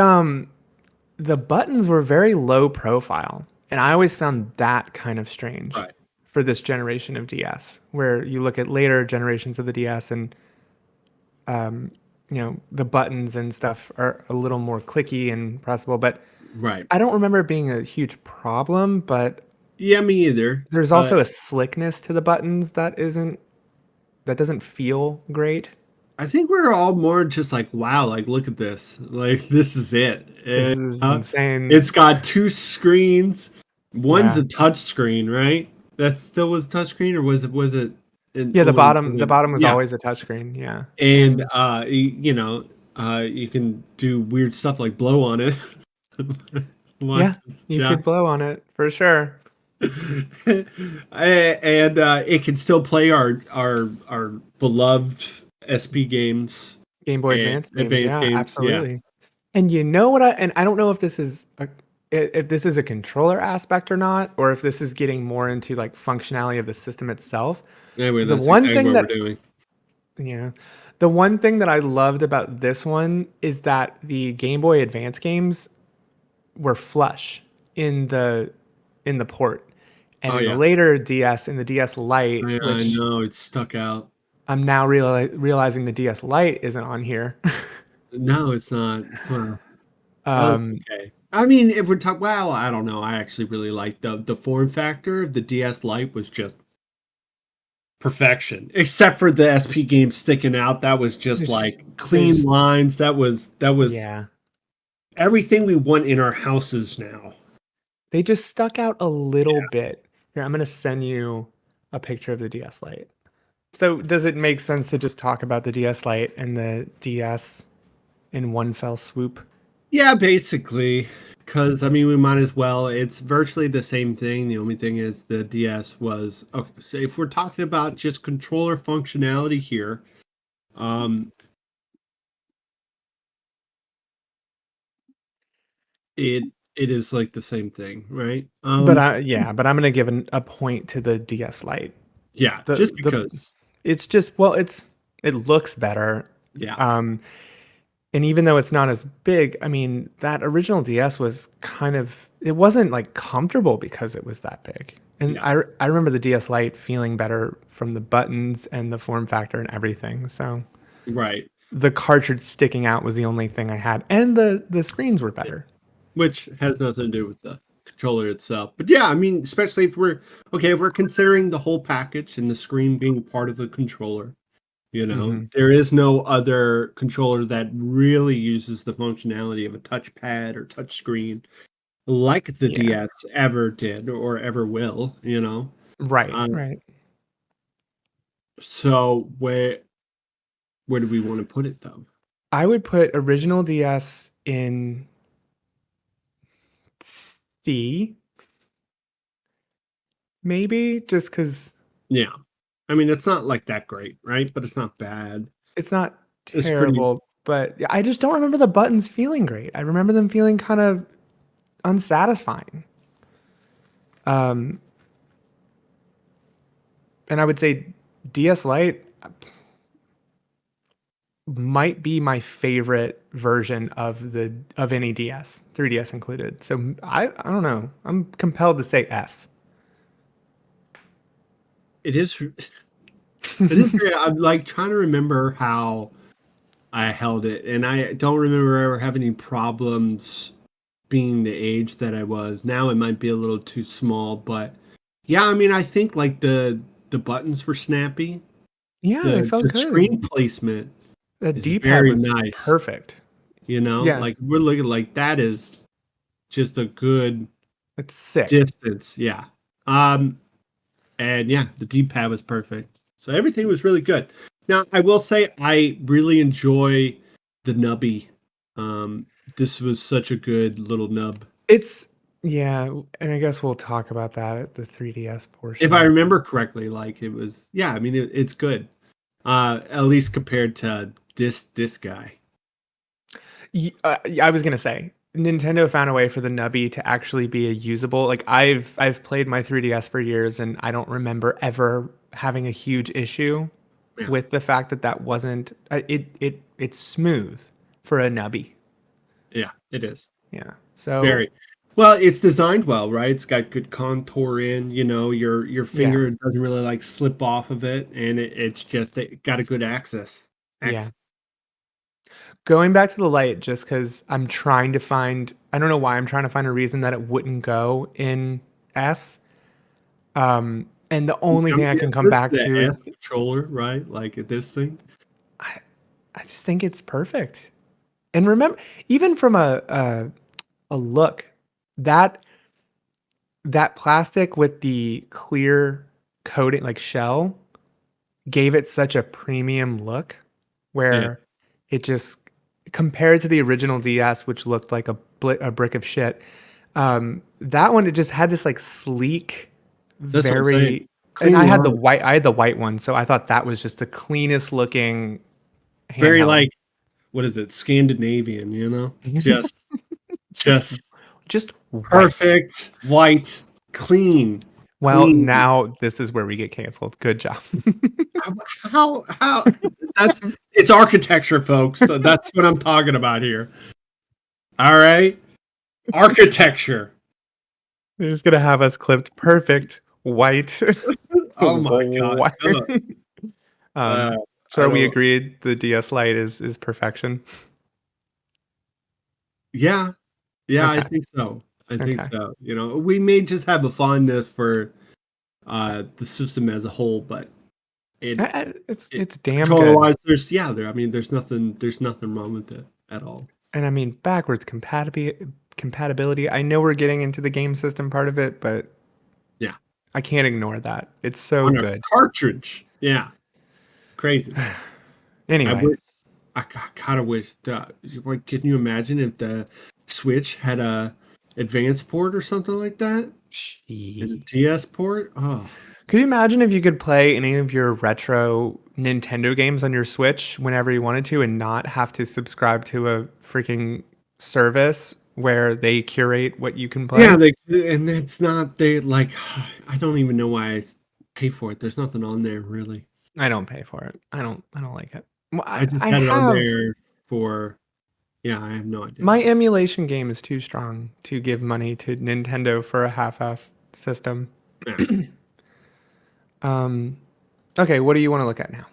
[SPEAKER 2] the buttons were very low profile. And I always found that kind of strange
[SPEAKER 1] right,
[SPEAKER 2] for this generation of DS, where you look at later generations of the DS and the buttons and stuff are a little more clicky and pressable, but
[SPEAKER 1] right.
[SPEAKER 2] I don't remember it being a huge problem, but
[SPEAKER 1] Yeah, me either.
[SPEAKER 2] There's
[SPEAKER 1] But
[SPEAKER 2] also a slickness to the buttons that doesn't feel great.
[SPEAKER 1] I think we're all more just like, wow, like look at this. Like this is it.
[SPEAKER 2] This
[SPEAKER 1] And,
[SPEAKER 2] is
[SPEAKER 1] it's
[SPEAKER 2] insane.
[SPEAKER 1] got two screens. One's
[SPEAKER 2] Yeah.
[SPEAKER 1] a touch screen, right? That still was touch screen, or was it
[SPEAKER 2] Yeah, the
[SPEAKER 1] only
[SPEAKER 2] bottom
[SPEAKER 1] until
[SPEAKER 2] the
[SPEAKER 1] the
[SPEAKER 2] bottom was
[SPEAKER 1] yeah.
[SPEAKER 2] always a touchscreen, yeah.
[SPEAKER 1] And
[SPEAKER 2] And
[SPEAKER 1] you can do weird stuff like blow on it. Watch,
[SPEAKER 2] yeah, you
[SPEAKER 1] yeah.
[SPEAKER 2] could blow on it for sure.
[SPEAKER 1] And it can still play our beloved SP games
[SPEAKER 2] Game Boy
[SPEAKER 1] and
[SPEAKER 2] Advance games,
[SPEAKER 1] advanced
[SPEAKER 2] yeah,
[SPEAKER 1] games. Yeah,
[SPEAKER 2] absolutely. And you know what and I don't know if this is if this is a controller aspect or not, or if this is getting more into like functionality of the system itself.
[SPEAKER 1] anyway,
[SPEAKER 2] The
[SPEAKER 1] that's
[SPEAKER 2] one
[SPEAKER 1] exactly
[SPEAKER 2] thing
[SPEAKER 1] what we're
[SPEAKER 2] that
[SPEAKER 1] doing.
[SPEAKER 2] yeah. The one thing that I loved about this one is that the Game Boy Advance games were flush in the port. And
[SPEAKER 1] Oh
[SPEAKER 2] in the
[SPEAKER 1] yeah,
[SPEAKER 2] later DS, in the DS Lite,
[SPEAKER 1] I
[SPEAKER 2] which
[SPEAKER 1] know it's stuck out.
[SPEAKER 2] I'm now realizing the DS Lite isn't on here.
[SPEAKER 1] No, it's not. Well, that's
[SPEAKER 2] um,
[SPEAKER 1] okay. I mean, if we're talking, well, I don't know. I actually really like the form factor of the DS Lite was just perfection, except for the SP game sticking out. That was just
[SPEAKER 2] there's
[SPEAKER 1] like clean
[SPEAKER 2] there's
[SPEAKER 1] lines. That was
[SPEAKER 2] yeah,
[SPEAKER 1] everything we want in our houses now.
[SPEAKER 2] they just stuck out a little
[SPEAKER 1] Yeah.
[SPEAKER 2] bit. Here, I'm gonna send you a picture of the DS Lite. So, does it make sense to just talk about the DS Lite and the DS in one fell swoop?
[SPEAKER 1] Yeah, basically. Because, I mean, we might as well. It's virtually the same thing. The only thing is the DS was. Okay, so if we're talking about just controller functionality here, um, it is like the same thing, right?
[SPEAKER 2] But I'm gonna give a point to the DS Lite.
[SPEAKER 1] Yeah, just
[SPEAKER 2] The
[SPEAKER 1] because.
[SPEAKER 2] it's just well, it looks better.
[SPEAKER 1] Yeah,
[SPEAKER 2] Um, and even though it's not as big, I mean, that original DS was kind of it wasn't like comfortable because it was that big. And
[SPEAKER 1] yeah,
[SPEAKER 2] I remember the DS Lite feeling better from the buttons and the form factor and everything. So
[SPEAKER 1] right.
[SPEAKER 2] the cartridge sticking out was the only thing I had, and the screens were
[SPEAKER 1] Yeah.
[SPEAKER 2] better.
[SPEAKER 1] Which has nothing to do with the controller itself. But yeah, I mean, especially if we're okay, if we're considering the whole package and the screen being part of the controller,
[SPEAKER 2] Hmm.
[SPEAKER 1] there is no other controller that really uses the functionality of a touchpad or touch screen like the
[SPEAKER 2] Yeah.
[SPEAKER 1] DS ever did or ever will.
[SPEAKER 2] Right.
[SPEAKER 1] Uh,
[SPEAKER 2] Right.
[SPEAKER 1] so where do we want to put it though?
[SPEAKER 2] I would put original DS in C, maybe, just because
[SPEAKER 1] Yeah. I mean, it's not like that great, right? But it's not bad.
[SPEAKER 2] it's not
[SPEAKER 1] It's pretty.
[SPEAKER 2] terrible. But yeah, I just don't remember the buttons feeling great. I remember them feeling kind of unsatisfying. Um, and I would say DS Lite might be my favorite version of any DS, 3DS included. So I don't know. I'm compelled to say S.
[SPEAKER 1] It is. It is. I'm like trying to remember how I held it, and I don't remember ever having any problems being the age that I was. Now it might be a little too small, but yeah, I mean, I think like the buttons were snappy.
[SPEAKER 2] Yeah, they felt
[SPEAKER 1] The
[SPEAKER 2] good.
[SPEAKER 1] screen placement
[SPEAKER 2] The
[SPEAKER 1] is
[SPEAKER 2] D-pad
[SPEAKER 1] very
[SPEAKER 2] was
[SPEAKER 1] nice.
[SPEAKER 2] perfect. Yeah,
[SPEAKER 1] Like we're looking like that is just a good
[SPEAKER 2] it's sick.
[SPEAKER 1] distance. Yeah. Um, and yeah, the D-pad was perfect. So everything was really good. Now, I will say I really enjoy the nubby. Um, this was such a good little nub.
[SPEAKER 2] It's yeah, and I guess we'll talk about that at the 3DS
[SPEAKER 1] If I
[SPEAKER 2] portion.
[SPEAKER 1] remember correctly, like it was, yeah, I mean it's good. At least compared to this guy.
[SPEAKER 2] I was gonna say Nintendo found a way for the nubby to actually be a usable. Like I've played my 3DS for years, and I don't remember ever having a huge issue
[SPEAKER 1] Yeah,
[SPEAKER 2] with the fact that that wasn't it's smooth for a nubby.
[SPEAKER 1] yeah, it is.
[SPEAKER 2] Yeah. So
[SPEAKER 1] Very well. It's designed well, right? It's got good contour in. Your
[SPEAKER 2] yeah,
[SPEAKER 1] finger doesn't really like slip off of it, and it's just it got a good access.
[SPEAKER 2] yeah.
[SPEAKER 1] Access.
[SPEAKER 2] Going back to the light, just because I'm trying to find, I don't know why I'm trying to find a reason that it wouldn't go in S. And the only thing I can come back
[SPEAKER 1] The
[SPEAKER 2] to
[SPEAKER 1] S
[SPEAKER 2] is
[SPEAKER 1] controller, right? Like this thing.
[SPEAKER 2] I, I just think it's perfect. And remember, even from a look, that that plastic with the clear coating, like shell, gave it such a premium look,
[SPEAKER 1] Yeah,
[SPEAKER 2] where it just compared to the original DS, which looked like a brick of shit. That one, it just had this like sleek,
[SPEAKER 1] that's what I'm saying.
[SPEAKER 2] very. And
[SPEAKER 1] Clean line,
[SPEAKER 2] I had the white one, so I thought that was just the cleanest looking
[SPEAKER 1] very
[SPEAKER 2] handheld.
[SPEAKER 1] like what is it, Scandinavian? Just
[SPEAKER 2] Just white.
[SPEAKER 1] perfect, white, clean,
[SPEAKER 2] Well,
[SPEAKER 1] clean.
[SPEAKER 2] now this is where we get canceled. Good job.
[SPEAKER 1] How that's it's architecture, folks. So that's what I'm talking about here. All right, architecture.
[SPEAKER 2] They're just gonna have us clipped perfect white.
[SPEAKER 1] Oh my god.
[SPEAKER 2] White.
[SPEAKER 1] Uh,
[SPEAKER 2] um, so
[SPEAKER 1] I
[SPEAKER 2] are we
[SPEAKER 1] don't.
[SPEAKER 2] agreed the DS Lite is perfection?
[SPEAKER 1] Yeah, yeah, I
[SPEAKER 2] Okay.
[SPEAKER 1] think so. I think
[SPEAKER 2] Okay.
[SPEAKER 1] so. We may just have a fondness for the system as a whole, but it, it
[SPEAKER 2] It's damn
[SPEAKER 1] controller
[SPEAKER 2] good.
[SPEAKER 1] wise, I mean, there's nothing wrong with it at all.
[SPEAKER 2] And I mean backwards compatibility. I know we're getting into the game system part of it, but
[SPEAKER 1] Yeah,
[SPEAKER 2] I can't ignore that. It's so
[SPEAKER 1] on a
[SPEAKER 2] good.
[SPEAKER 1] cartridge. Yeah, crazy. I
[SPEAKER 2] Anyway,
[SPEAKER 1] would. I kind of wish. Like, can you imagine if the Switch had a advanced port or something like that, and a
[SPEAKER 2] gee.
[SPEAKER 1] DS port? Oh,
[SPEAKER 2] Could you imagine if you could play any of your retro Nintendo games on your Switch whenever you wanted to and not have to subscribe to a freaking service where they curate what you can
[SPEAKER 1] yeah.
[SPEAKER 2] play?
[SPEAKER 1] And it's not they like. I don't even know why pay for it. There's nothing on there really.
[SPEAKER 2] I don't pay for it. I don't like it. Well,
[SPEAKER 1] I just
[SPEAKER 2] I
[SPEAKER 1] had it on
[SPEAKER 2] have
[SPEAKER 1] there for. Yeah, I have no idea.
[SPEAKER 2] my emulation game is too strong to give money to Nintendo for a half-ass system.
[SPEAKER 1] Yeah.
[SPEAKER 2] Um, okay, what do you want to look at now?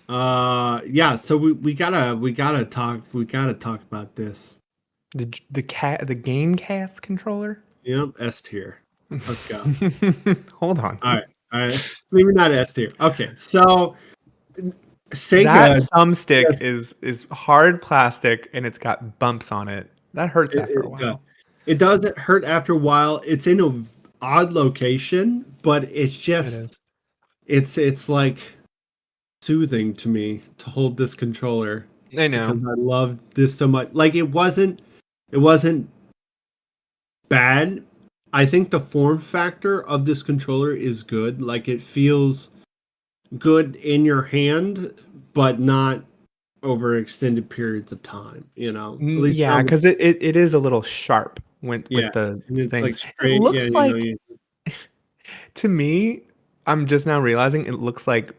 [SPEAKER 1] Yeah. So we gotta talk about this.
[SPEAKER 2] The Gamecast controller?
[SPEAKER 1] Yep, S tier. Let's go.
[SPEAKER 2] Hold on.
[SPEAKER 1] All right. All right. Maybe not S tier. Okay. So
[SPEAKER 2] That
[SPEAKER 1] Sega
[SPEAKER 2] thumbstick
[SPEAKER 1] just
[SPEAKER 2] is hard plastic and it's got bumps on it. That hurts
[SPEAKER 1] it,
[SPEAKER 2] after a
[SPEAKER 1] it, uh,
[SPEAKER 2] while.
[SPEAKER 1] it does hurt after a while. It's in a odd location, but
[SPEAKER 2] It is.
[SPEAKER 1] it's like soothing to me to hold this controller
[SPEAKER 2] I
[SPEAKER 1] because
[SPEAKER 2] know.
[SPEAKER 1] I love this so much. Like it wasn't bad. I think the form factor of this controller is good. Like it feels good in your hand, but not over extended periods of time, At least
[SPEAKER 2] Yeah,
[SPEAKER 1] not with,
[SPEAKER 2] because it is a little sharp
[SPEAKER 1] yeah.
[SPEAKER 2] with the
[SPEAKER 1] And it's like
[SPEAKER 2] things. It
[SPEAKER 1] straight, yeah,
[SPEAKER 2] looks like to me, I'm just now realizing it looks like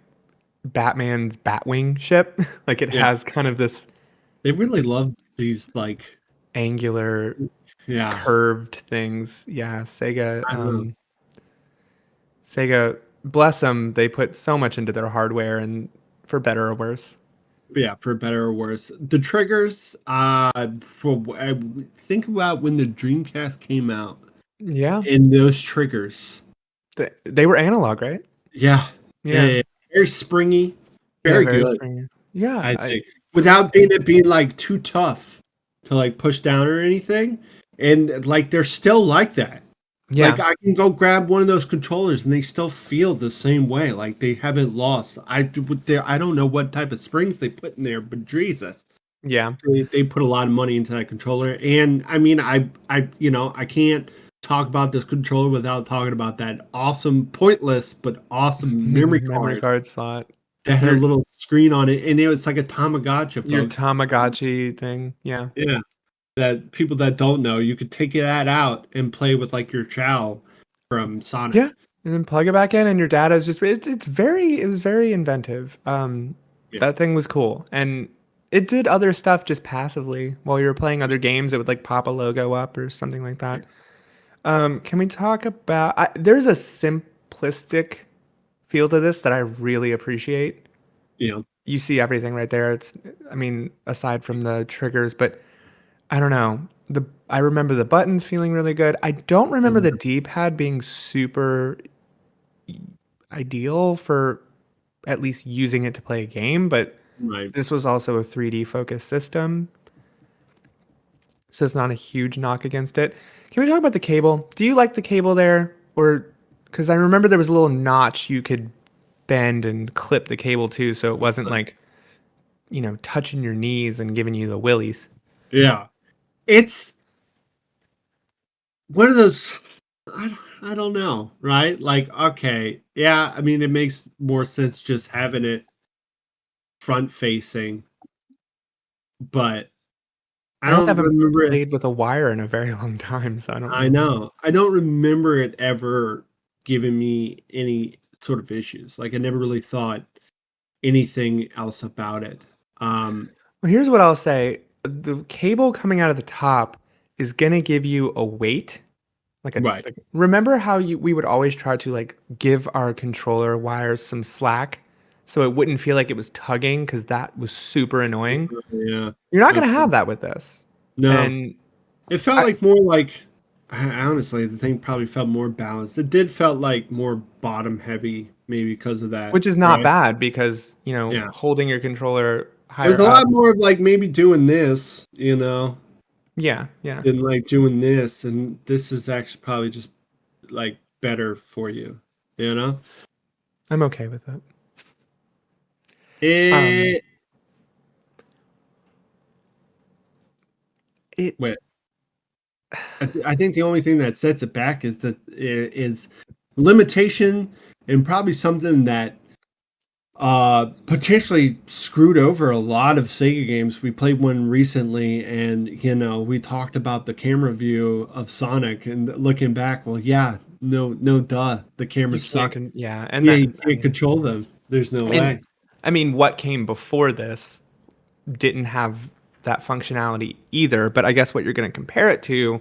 [SPEAKER 2] Batman's Batwing ship. Like it
[SPEAKER 1] yeah.
[SPEAKER 2] has kind of this
[SPEAKER 1] They really love these like
[SPEAKER 2] angular
[SPEAKER 1] yeah,
[SPEAKER 2] curved things. Yeah,
[SPEAKER 1] I don't know.
[SPEAKER 2] Sega, bless them, they put so much into their hardware and for better or worse.
[SPEAKER 1] Yeah, for better or worse. The triggers, think about when the Dreamcast came out
[SPEAKER 2] Yeah.
[SPEAKER 1] and those triggers.
[SPEAKER 2] They were analog, right?
[SPEAKER 1] Yeah. Yeah,
[SPEAKER 2] Yeah.
[SPEAKER 1] yeah, very springy,
[SPEAKER 2] Yeah,
[SPEAKER 1] very
[SPEAKER 2] very
[SPEAKER 1] good.
[SPEAKER 2] springy. Yeah,
[SPEAKER 1] I
[SPEAKER 2] I
[SPEAKER 1] think without being like too tough to like push down or anything, and like they're still like that. Like
[SPEAKER 2] yeah.
[SPEAKER 1] I can go grab one of those controllers and they still feel the same way. Like they haven't lost. I don't know what type of springs they put in there, but Jesus,
[SPEAKER 2] Yeah.
[SPEAKER 1] they put a lot of money into that controller. And I mean, I can't talk about this controller without talking about that awesome, pointless but awesome memory
[SPEAKER 2] Memory
[SPEAKER 1] card
[SPEAKER 2] card slot.
[SPEAKER 1] that had a
[SPEAKER 2] Your
[SPEAKER 1] little screen on it, and it was like a Tamagotchi,
[SPEAKER 2] your
[SPEAKER 1] folks.
[SPEAKER 2] Tamagotchi thing. Yeah.
[SPEAKER 1] Yeah, that people that don't know, you could take that out and play with like your Chow from
[SPEAKER 2] Yeah.
[SPEAKER 1] Sonic.
[SPEAKER 2] And then plug it back in and your data is just it was very inventive.
[SPEAKER 1] Yeah,
[SPEAKER 2] That thing was cool. And it did other stuff just passively while you were playing other games. It would like pop a logo up or something like
[SPEAKER 1] yeah,
[SPEAKER 2] that. Can we talk about? There's a simplistic feel to this that I really appreciate.
[SPEAKER 1] you know,
[SPEAKER 2] You see everything right there. I mean, aside from the triggers, but I don't know. I remember the buttons feeling really good. I don't remember the D-pad being super ideal for at least using it to play a game, but
[SPEAKER 1] Right.
[SPEAKER 2] this was also a 3D focused system, so it's not a huge knock against it. Can we talk about the cable? Do you like the cable there? Or because I remember there was a little notch you could bend and clip the cable to, so it wasn't like, touching your knees and giving you the willies.
[SPEAKER 1] Yeah. It's one of those I don't know, right? Like, okay, yeah, I mean, it makes more sense just having it front facing, but I
[SPEAKER 2] I also
[SPEAKER 1] don't
[SPEAKER 2] haven't
[SPEAKER 1] remember it.
[SPEAKER 2] played with a wire in a very long time, so I don't
[SPEAKER 1] I
[SPEAKER 2] know.
[SPEAKER 1] know. I don't remember it ever giving me any sort of issues. Like, I never really thought anything else about it. Um,
[SPEAKER 2] Well, here's what I'll say. The cable coming out of the top is gonna give you a weight.
[SPEAKER 1] right.
[SPEAKER 2] Like remember how we would always try to like give our controller wires some slack so it wouldn't feel like it was tugging because that was super annoying.
[SPEAKER 1] Yeah.
[SPEAKER 2] You're not gonna
[SPEAKER 1] Okay.
[SPEAKER 2] have that with this.
[SPEAKER 1] No.
[SPEAKER 2] And
[SPEAKER 1] It felt
[SPEAKER 2] I
[SPEAKER 1] like more like honestly, the thing probably felt more balanced. It did felt like more bottom heavy, maybe because of that,
[SPEAKER 2] which is not
[SPEAKER 1] right?
[SPEAKER 2] bad because,
[SPEAKER 1] Yeah.
[SPEAKER 2] holding your controller
[SPEAKER 1] It was
[SPEAKER 2] higher
[SPEAKER 1] a
[SPEAKER 2] up.
[SPEAKER 1] lot more of like maybe doing this,
[SPEAKER 2] Yeah, yeah.
[SPEAKER 1] than like doing this, and this is actually probably just like better for you, you know?
[SPEAKER 2] I'm okay with it. Um
[SPEAKER 1] It
[SPEAKER 2] it
[SPEAKER 1] wait, I think the only thing that sets it back is that is limitation and probably something that potentially screwed over a lot of Sega games. We played one recently, and we talked about the camera view of Sonic, and looking back, well, yeah, no, duh, the
[SPEAKER 2] you
[SPEAKER 1] cameras
[SPEAKER 2] can't
[SPEAKER 1] suck.
[SPEAKER 2] yeah, and
[SPEAKER 1] Yeah,
[SPEAKER 2] that
[SPEAKER 1] you can't control them. There's no
[SPEAKER 2] and
[SPEAKER 1] way.
[SPEAKER 2] I mean what came before this didn't have that functionality either. But I guess what you're going to compare it to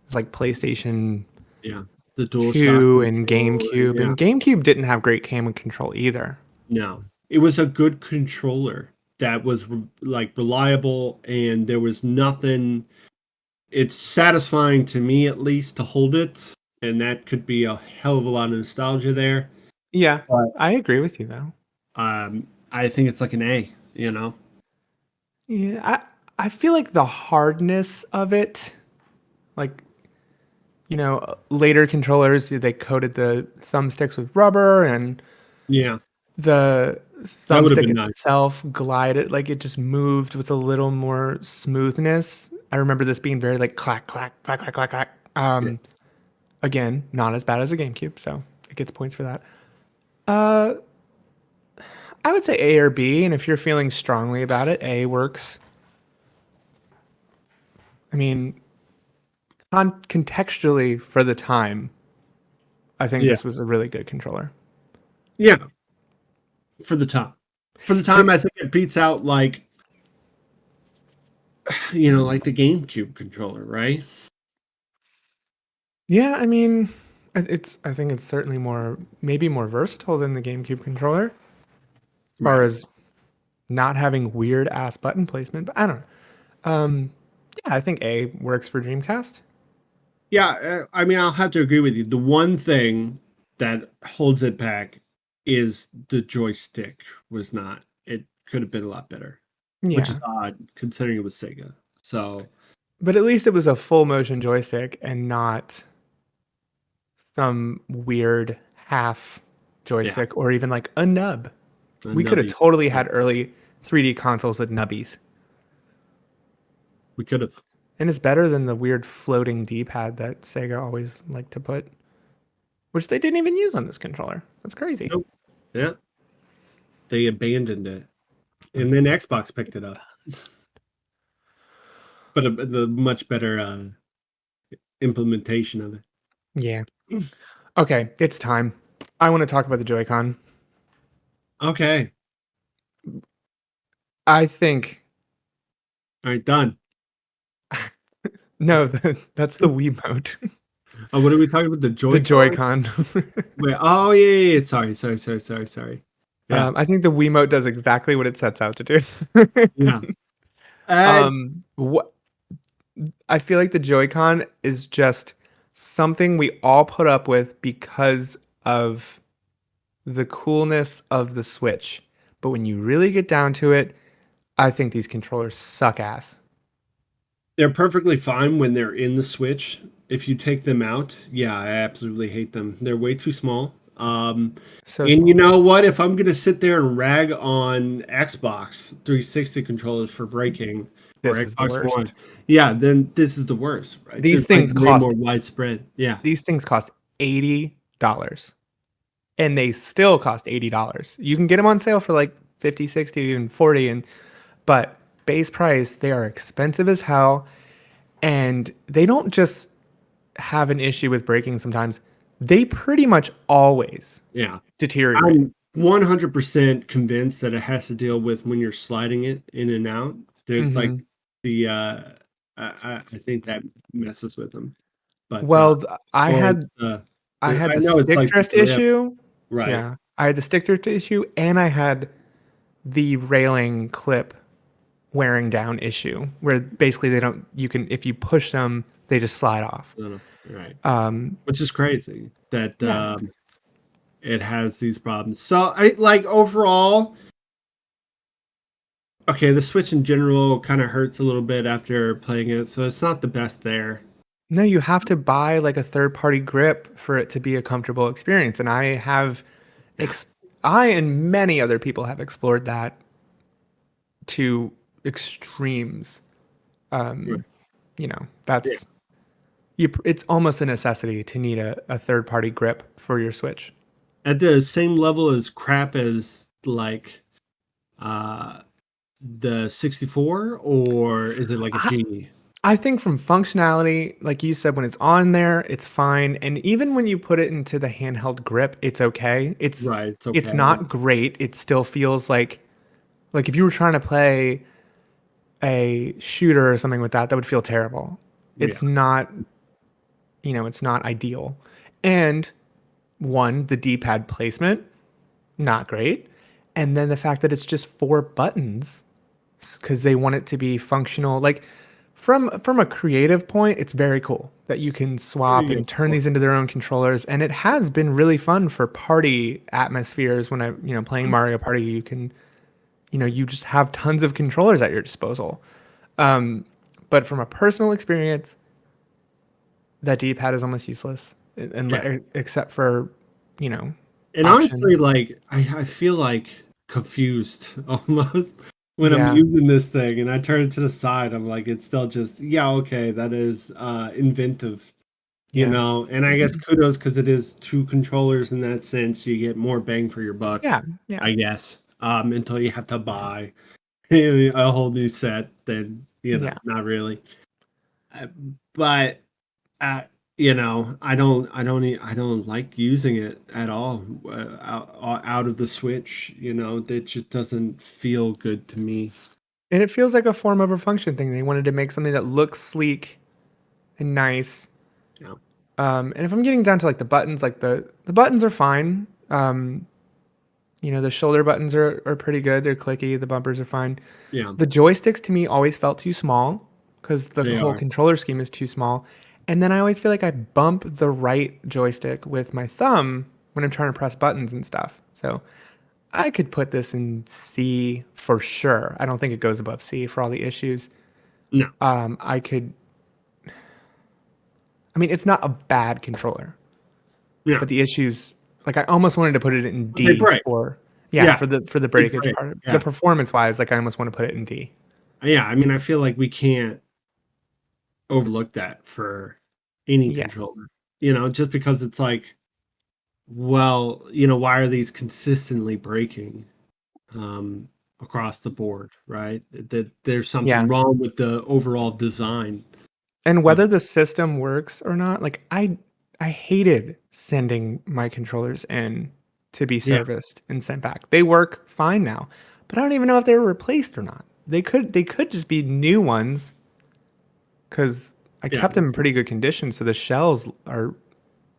[SPEAKER 2] is like PlayStation
[SPEAKER 1] Yeah, the Dual Shock
[SPEAKER 2] 2 and
[SPEAKER 1] controller.
[SPEAKER 2] GameCube.
[SPEAKER 1] Yeah,
[SPEAKER 2] And GameCube didn't have great camera control either.
[SPEAKER 1] no, it was a good controller that was like reliable, and there was nothing. It's satisfying to me at least to hold it, and that could be a hell of a lot of nostalgia there.
[SPEAKER 2] Yeah,
[SPEAKER 1] But
[SPEAKER 2] I agree with you though.
[SPEAKER 1] I think it's like an A.
[SPEAKER 2] Yeah, I feel like the hardness of it, like later controllers, they coated the thumbsticks with rubber, and
[SPEAKER 1] Yeah,
[SPEAKER 2] the
[SPEAKER 1] that would have
[SPEAKER 2] thumbstick
[SPEAKER 1] been nice.
[SPEAKER 2] itself glided, like it just moved with a little more smoothness. I remember this being very like clack clack clack clack clack clack.
[SPEAKER 1] Yeah.
[SPEAKER 2] Again, not as bad as a GameCube, so it gets points for that. Uh, I would say A or B, and if you're feeling strongly about it, A works. I mean, contextually for the time, I think
[SPEAKER 1] Yeah,
[SPEAKER 2] this was a really good controller.
[SPEAKER 1] yeah, for the time. For the time,
[SPEAKER 2] It,
[SPEAKER 1] I think it beats out like like the GameCube controller, right?
[SPEAKER 2] yeah, I mean, I think it's certainly maybe more versatile than the GameCube controller as far
[SPEAKER 1] Right.
[SPEAKER 2] as not having weird ass button placement. But I don't know. Yeah, I think A works for Dreamcast.
[SPEAKER 1] Yeah, I mean, I'll have to agree with you. The one thing that holds it back is the joystick was not. It could have been a lot better, which is
[SPEAKER 2] Yeah,
[SPEAKER 1] odd considering it was Sega. So,
[SPEAKER 2] but at least it was a full motion joystick and not some weird half
[SPEAKER 1] yeah,
[SPEAKER 2] joystick or even like a nub.
[SPEAKER 1] a
[SPEAKER 2] We could have
[SPEAKER 1] nubby.
[SPEAKER 2] totally
[SPEAKER 1] Yeah,
[SPEAKER 2] had early 3D consoles with nubbies.
[SPEAKER 1] we could have.
[SPEAKER 2] And it's better than the weird floating D-pad that Sega always liked to put, which they didn't even use on this controller. That's crazy.
[SPEAKER 1] Nope. Yeah, they abandoned it, and then Xbox picked it up, but the much better implementation of it.
[SPEAKER 2] Yeah. Okay, it's time. I want to talk about the Joy-Con.
[SPEAKER 1] Okay,
[SPEAKER 2] I think
[SPEAKER 1] all right, done.
[SPEAKER 2] no, that's the Wiimote.
[SPEAKER 1] Oh, what are we talking about? The
[SPEAKER 2] The
[SPEAKER 1] Joy-Con?
[SPEAKER 2] Joy-Con.
[SPEAKER 1] Wait, oh yeah. Sorry. Yeah,
[SPEAKER 2] I think the Wiimote does exactly what it sets out to do.
[SPEAKER 1] yeah. Uh,
[SPEAKER 2] What? I feel like the Joy-Con is just something we all put up with because of the coolness of the Switch. But when you really get down to it, I think these controllers suck ass.
[SPEAKER 1] They're perfectly fine when they're in the Switch. If you take them out, yeah, I absolutely hate them. They're way too small.
[SPEAKER 2] So
[SPEAKER 1] And you
[SPEAKER 2] small.
[SPEAKER 1] know what? If I'm gonna sit there and rag on Xbox 360 controllers for breaking or
[SPEAKER 2] This is the
[SPEAKER 1] Xbox One,
[SPEAKER 2] worst.
[SPEAKER 1] yeah, then this is the worst, right? They're
[SPEAKER 2] These
[SPEAKER 1] like
[SPEAKER 2] things
[SPEAKER 1] way
[SPEAKER 2] cost
[SPEAKER 1] more widespread. Yeah,
[SPEAKER 2] these things cost $80 and they still cost $80. You can get them on sale for like 50, 60, even 40 and but base price, they are expensive as hell and they don't just have an issue with breaking sometimes. They pretty much always
[SPEAKER 1] yeah.
[SPEAKER 2] deteriorate.
[SPEAKER 1] I'm 100% convinced that it has to deal with when you're sliding it in and out. There's like
[SPEAKER 2] Hmm.
[SPEAKER 1] the I think that messes with them. But
[SPEAKER 2] Well,
[SPEAKER 1] or it's
[SPEAKER 2] I had
[SPEAKER 1] I
[SPEAKER 2] the
[SPEAKER 1] know it's
[SPEAKER 2] stick
[SPEAKER 1] like the
[SPEAKER 2] drift
[SPEAKER 1] grip,
[SPEAKER 2] issue.
[SPEAKER 1] right?
[SPEAKER 2] Yeah, I had the stick drift issue, and I had the railing clip wearing down issue, where basically they don't. You can if you push them, they just slide off.
[SPEAKER 1] No, no, right.
[SPEAKER 2] Um,
[SPEAKER 1] Which is crazy that
[SPEAKER 2] yeah.
[SPEAKER 1] it has these problems. So I like overall, okay, the Switch in general kind of hurts a little bit after playing it, so it's not the best there.
[SPEAKER 2] No, you have to buy like a third party grip for it to be a comfortable experience, and I have,
[SPEAKER 1] Yeah.
[SPEAKER 2] I and many other people have explored that to extremes.
[SPEAKER 1] Right.
[SPEAKER 2] You know,
[SPEAKER 1] Yeah.
[SPEAKER 2] that's it's almost a necessity to need a third party grip for your Switch.
[SPEAKER 1] At the same level as crap as like uh the 64, or is it like a
[SPEAKER 2] I,
[SPEAKER 1] G?
[SPEAKER 2] I think from functionality, like you said, when it's on there, it's fine. And even when you put it into the handheld grip, it's okay.
[SPEAKER 1] Right, it's
[SPEAKER 2] It's
[SPEAKER 1] okay.
[SPEAKER 2] not great. It still feels like if you were trying to play a shooter or something with that, that would feel terrible.
[SPEAKER 1] Yeah.
[SPEAKER 2] It's not, it's not ideal. And one, the D-pad placement, not great. And then the fact that it's just four buttons because they want it to be functional. Like from a creative point, it's very cool that you can swap
[SPEAKER 1] Yeah,
[SPEAKER 2] and
[SPEAKER 1] of
[SPEAKER 2] turn
[SPEAKER 1] course.
[SPEAKER 2] these into their own controllers. And it has been really fun for party atmospheres when playing Mario Party, you can, you just have tons of controllers at your disposal. But from a personal experience, that D-pad is almost useless,
[SPEAKER 1] Yeah.
[SPEAKER 2] except for, you know,
[SPEAKER 1] And honestly,
[SPEAKER 2] options.
[SPEAKER 1] like I feel like confused almost when I'm
[SPEAKER 2] Yeah,
[SPEAKER 1] using this thing and I turn it to the side. I'm like, it's still just, yeah, okay, that is inventive,
[SPEAKER 2] yeah,
[SPEAKER 1] and I guess kudos because it is two controllers in that sense. You get more bang for your buck,
[SPEAKER 2] yeah, yeah,
[SPEAKER 1] I guess. Until you have to buy a whole new set, then
[SPEAKER 2] yeah.
[SPEAKER 1] not really. Uh, But uh, I don't like using it at all out of the Switch. That just doesn't feel good to me.
[SPEAKER 2] And it feels like a form over function thing. They wanted to make something that looks sleek and nice.
[SPEAKER 1] Yeah,
[SPEAKER 2] And if I'm getting down to like the buttons, like the buttons are fine. The shoulder buttons are pretty good. They're clicky. The bumpers are fine.
[SPEAKER 1] yeah,
[SPEAKER 2] The joysticks to me always felt too small because the
[SPEAKER 1] they
[SPEAKER 2] whole
[SPEAKER 1] are.
[SPEAKER 2] controller scheme is too small. And then I always feel like I bump the right joystick with my thumb when I'm trying to press buttons and stuff. So I could put this in C for sure. I don't think it goes above C for all the issues.
[SPEAKER 1] No,
[SPEAKER 2] I could. I mean, it's not a bad controller,
[SPEAKER 1] yeah,
[SPEAKER 2] but the issues, like I almost wanted to put it in
[SPEAKER 1] they
[SPEAKER 2] D
[SPEAKER 1] break.
[SPEAKER 2] for, yeah,
[SPEAKER 1] Yeah,
[SPEAKER 2] for the
[SPEAKER 1] they
[SPEAKER 2] breakage
[SPEAKER 1] break.
[SPEAKER 2] part. The
[SPEAKER 1] Yeah,
[SPEAKER 2] performance wise, like I almost want to put it in D.
[SPEAKER 1] yeah. I mean, I feel like we can't overlook that for any
[SPEAKER 2] Yeah,
[SPEAKER 1] controller. Just because it's like, well, why are these consistently breaking? um, across the board, right? That there's something
[SPEAKER 2] yeah.
[SPEAKER 1] wrong with the overall design
[SPEAKER 2] And
[SPEAKER 1] of
[SPEAKER 2] whether the system works or not, like I hated sending my controllers in to be
[SPEAKER 1] yeah,
[SPEAKER 2] serviced and sent back. They work fine now, but I don't even know if they were replaced or not. They could just be new ones because I
[SPEAKER 1] yeah,
[SPEAKER 2] kept them in pretty good condition. So the shells are,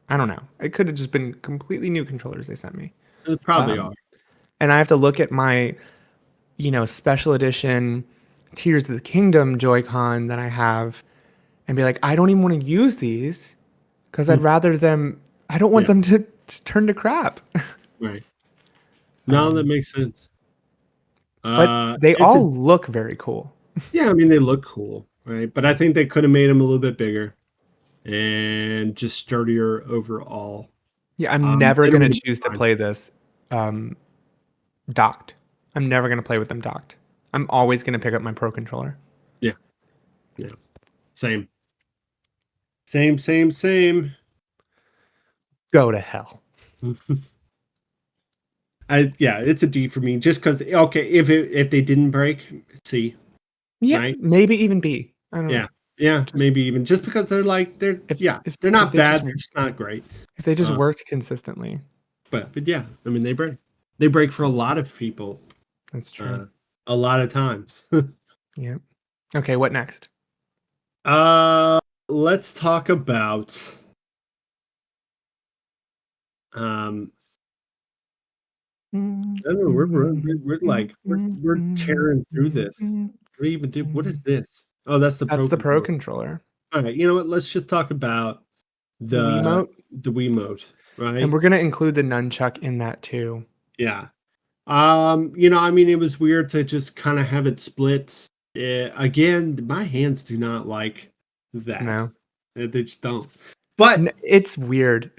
[SPEAKER 2] I don't know. It could have just been completely new controllers they sent me.
[SPEAKER 1] they probably are.
[SPEAKER 2] And I have to look at my, special edition Tears of the Kingdom Joy-Con that I have. and be like, I don't even want to use these because
[SPEAKER 1] Hmm.
[SPEAKER 2] I'd rather them. I don't want
[SPEAKER 1] Yeah,
[SPEAKER 2] them to turn to crap.
[SPEAKER 1] right. No, that
[SPEAKER 2] Um,
[SPEAKER 1] makes sense.
[SPEAKER 2] but they
[SPEAKER 1] If it,
[SPEAKER 2] all look very cool.
[SPEAKER 1] yeah, I mean they look cool, right? But I think they could have made them a little bit bigger and just sturdier overall.
[SPEAKER 2] Yeah, I'm never
[SPEAKER 1] Then it
[SPEAKER 2] gonna
[SPEAKER 1] would have
[SPEAKER 2] choose to
[SPEAKER 1] been fine.
[SPEAKER 2] play this um, docked. I'm never gonna play with them docked. I'm always gonna pick up my pro controller.
[SPEAKER 1] Yeah, yeah, same, same.
[SPEAKER 2] Go to hell.
[SPEAKER 1] Yeah, it's a D for me. Just because, okay, if they didn't break, C,
[SPEAKER 2] Yeah,
[SPEAKER 1] right?
[SPEAKER 2] maybe even B. I don't know.
[SPEAKER 1] Yeah, yeah,
[SPEAKER 2] Just
[SPEAKER 1] maybe even just because they're
[SPEAKER 2] if
[SPEAKER 1] yeah,
[SPEAKER 2] if
[SPEAKER 1] they're
[SPEAKER 2] if
[SPEAKER 1] not
[SPEAKER 2] they just
[SPEAKER 1] bad, they're just not great.
[SPEAKER 2] if they just
[SPEAKER 1] Uh,
[SPEAKER 2] worked consistently.
[SPEAKER 1] but yeah, I mean they break. They break for a lot of people,
[SPEAKER 2] That's true.
[SPEAKER 1] uh, a lot of times.
[SPEAKER 2] Yeah. Okay, what next?
[SPEAKER 1] uh, let's talk about um. I don't know. We're tearing through this. What do you even do? What is this? Oh, that's the
[SPEAKER 2] That's
[SPEAKER 1] Pro
[SPEAKER 2] the pro
[SPEAKER 1] controller.
[SPEAKER 2] controller.
[SPEAKER 1] All right, you know what? Let's just talk about
[SPEAKER 2] The
[SPEAKER 1] the
[SPEAKER 2] Wiimote.
[SPEAKER 1] the Wiimote,
[SPEAKER 2] And
[SPEAKER 1] right?
[SPEAKER 2] we're gonna include the nunchuck in that too.
[SPEAKER 1] Yeah. I mean, it was weird to just kind of have it split. Again, my hands do not like that.
[SPEAKER 2] No.
[SPEAKER 1] They just don't. But
[SPEAKER 2] It's weird.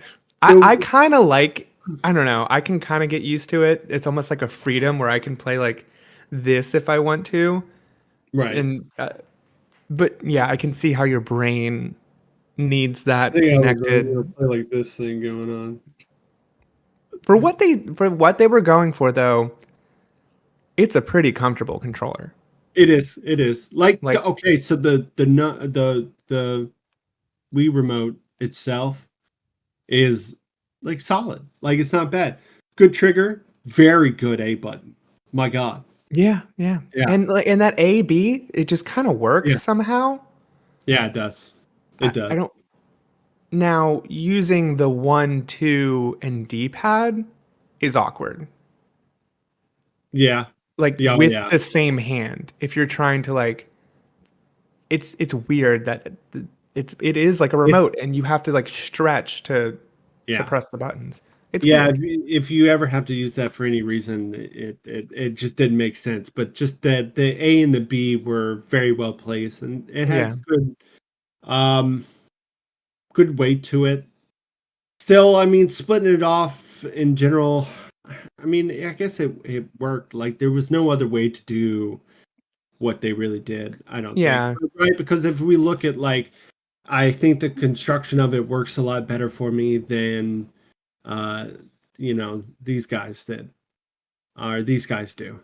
[SPEAKER 2] I
[SPEAKER 1] the
[SPEAKER 2] kind of like, I don't know, I can kind of get used to it. It's almost like a freedom where I can play like this if I want to.
[SPEAKER 1] right.
[SPEAKER 2] And, but yeah, I can see how your brain needs
[SPEAKER 1] I
[SPEAKER 2] that
[SPEAKER 1] think I was gonna
[SPEAKER 2] connected.
[SPEAKER 1] play like this thing going on.
[SPEAKER 2] For what they were going for though, it's a pretty comfortable controller.
[SPEAKER 1] It is. It is.
[SPEAKER 2] Like,
[SPEAKER 1] Okay, so the Wii remote itself is like solid. Like it's not bad. Good trigger, very good A button. My God.
[SPEAKER 2] yeah, yeah.
[SPEAKER 1] Yeah.
[SPEAKER 2] And like, and that A B, it just kind of works
[SPEAKER 1] Yeah.
[SPEAKER 2] somehow.
[SPEAKER 1] Yeah, it does.
[SPEAKER 2] I,
[SPEAKER 1] It does.
[SPEAKER 2] I don't Now, using the 1, 2, and D pad is awkward.
[SPEAKER 1] Yeah.
[SPEAKER 2] Like
[SPEAKER 1] Yeah,
[SPEAKER 2] with
[SPEAKER 1] yeah.
[SPEAKER 2] the same hand. If you're trying to like it's weird that it is like a
[SPEAKER 1] Yeah.
[SPEAKER 2] remote and you have to like stretch to
[SPEAKER 1] Yeah.
[SPEAKER 2] press the buttons. It's
[SPEAKER 1] Yeah,
[SPEAKER 2] weird.
[SPEAKER 1] if you ever have to use that for any reason, it just didn't make sense. But just that the A and the B were very well placed, and it
[SPEAKER 2] Yeah.
[SPEAKER 1] had um, good weight to it. Still, I mean, splitting it off in general, I mean, I guess it worked. Like there was no other way to do what they really did. I don't think,
[SPEAKER 2] Yeah.
[SPEAKER 1] right? Because if we look at I think the construction of it works a lot better for me than uh, these guys did, or these guys do.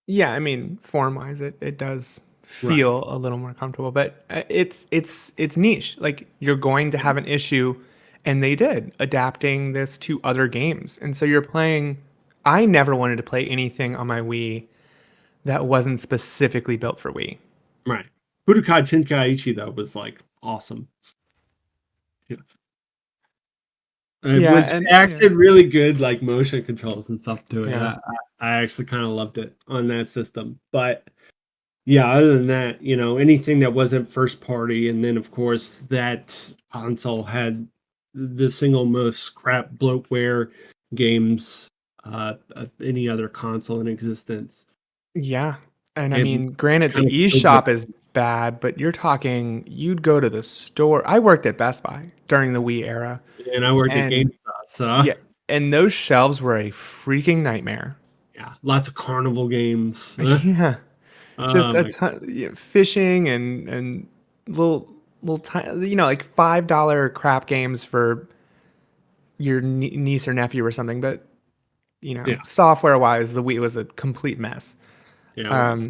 [SPEAKER 2] Yeah, I mean, form-wise it does
[SPEAKER 1] Right.
[SPEAKER 2] feel a little more comfortable, but it's niche. Like you're going to have an issue and they did adapting this to other games. And so you're playing I never wanted to play anything on my Wii that wasn't specifically built for Wii.
[SPEAKER 1] Right. Budokai Tenkaichi though was like awesome. Yeah.
[SPEAKER 2] Yeah,
[SPEAKER 1] Which
[SPEAKER 2] and yeah.
[SPEAKER 1] acted really good, like motion controls and stuff to it.
[SPEAKER 2] Yeah.
[SPEAKER 1] I actually kind of loved it on that system. But yeah, other than that, anything that wasn't first party, and then of course that console had the single most crap bloatware games of any other console in existence.
[SPEAKER 2] Yeah. And I
[SPEAKER 1] It
[SPEAKER 2] mean, granted the
[SPEAKER 1] kind of killed it.
[SPEAKER 2] eShop is bad, but you're talking you'd go to the store. I worked at Best Buy during the Wii era,
[SPEAKER 1] And I worked at
[SPEAKER 2] and
[SPEAKER 1] GameStop, so
[SPEAKER 2] yeah, and those shelves were a freaking nightmare.
[SPEAKER 1] yeah, lots of carnival games.
[SPEAKER 2] Yeah, just
[SPEAKER 1] Oh
[SPEAKER 2] a
[SPEAKER 1] my,
[SPEAKER 2] ton, fishing and little little tiny, like $5 crap games for your niece or nephew or something. But
[SPEAKER 1] yeah,
[SPEAKER 2] software wise, the Wii was a complete mess.
[SPEAKER 1] yeah, it was.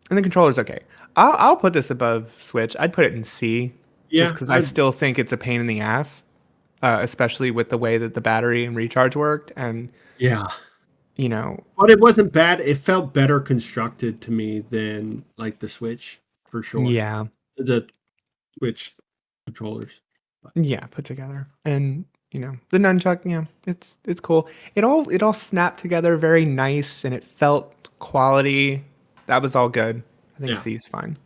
[SPEAKER 2] And the controller's okay. I'll put this above Switch. I'd put it in C, just
[SPEAKER 1] Yeah,
[SPEAKER 2] because I still think it's a pain in the ass, especially with the way that the battery and recharge worked. And
[SPEAKER 1] yeah,
[SPEAKER 2] you know,
[SPEAKER 1] but it wasn't bad. It felt better constructed to me than like the Switch for sure.
[SPEAKER 2] yeah,
[SPEAKER 1] The Switch controllers. But,
[SPEAKER 2] yeah, put together. And the nunchuck, yeah, it's cool. It all snapped together very nice, and it felt quality. That was all good. I think
[SPEAKER 1] yeah,
[SPEAKER 2] C is fine.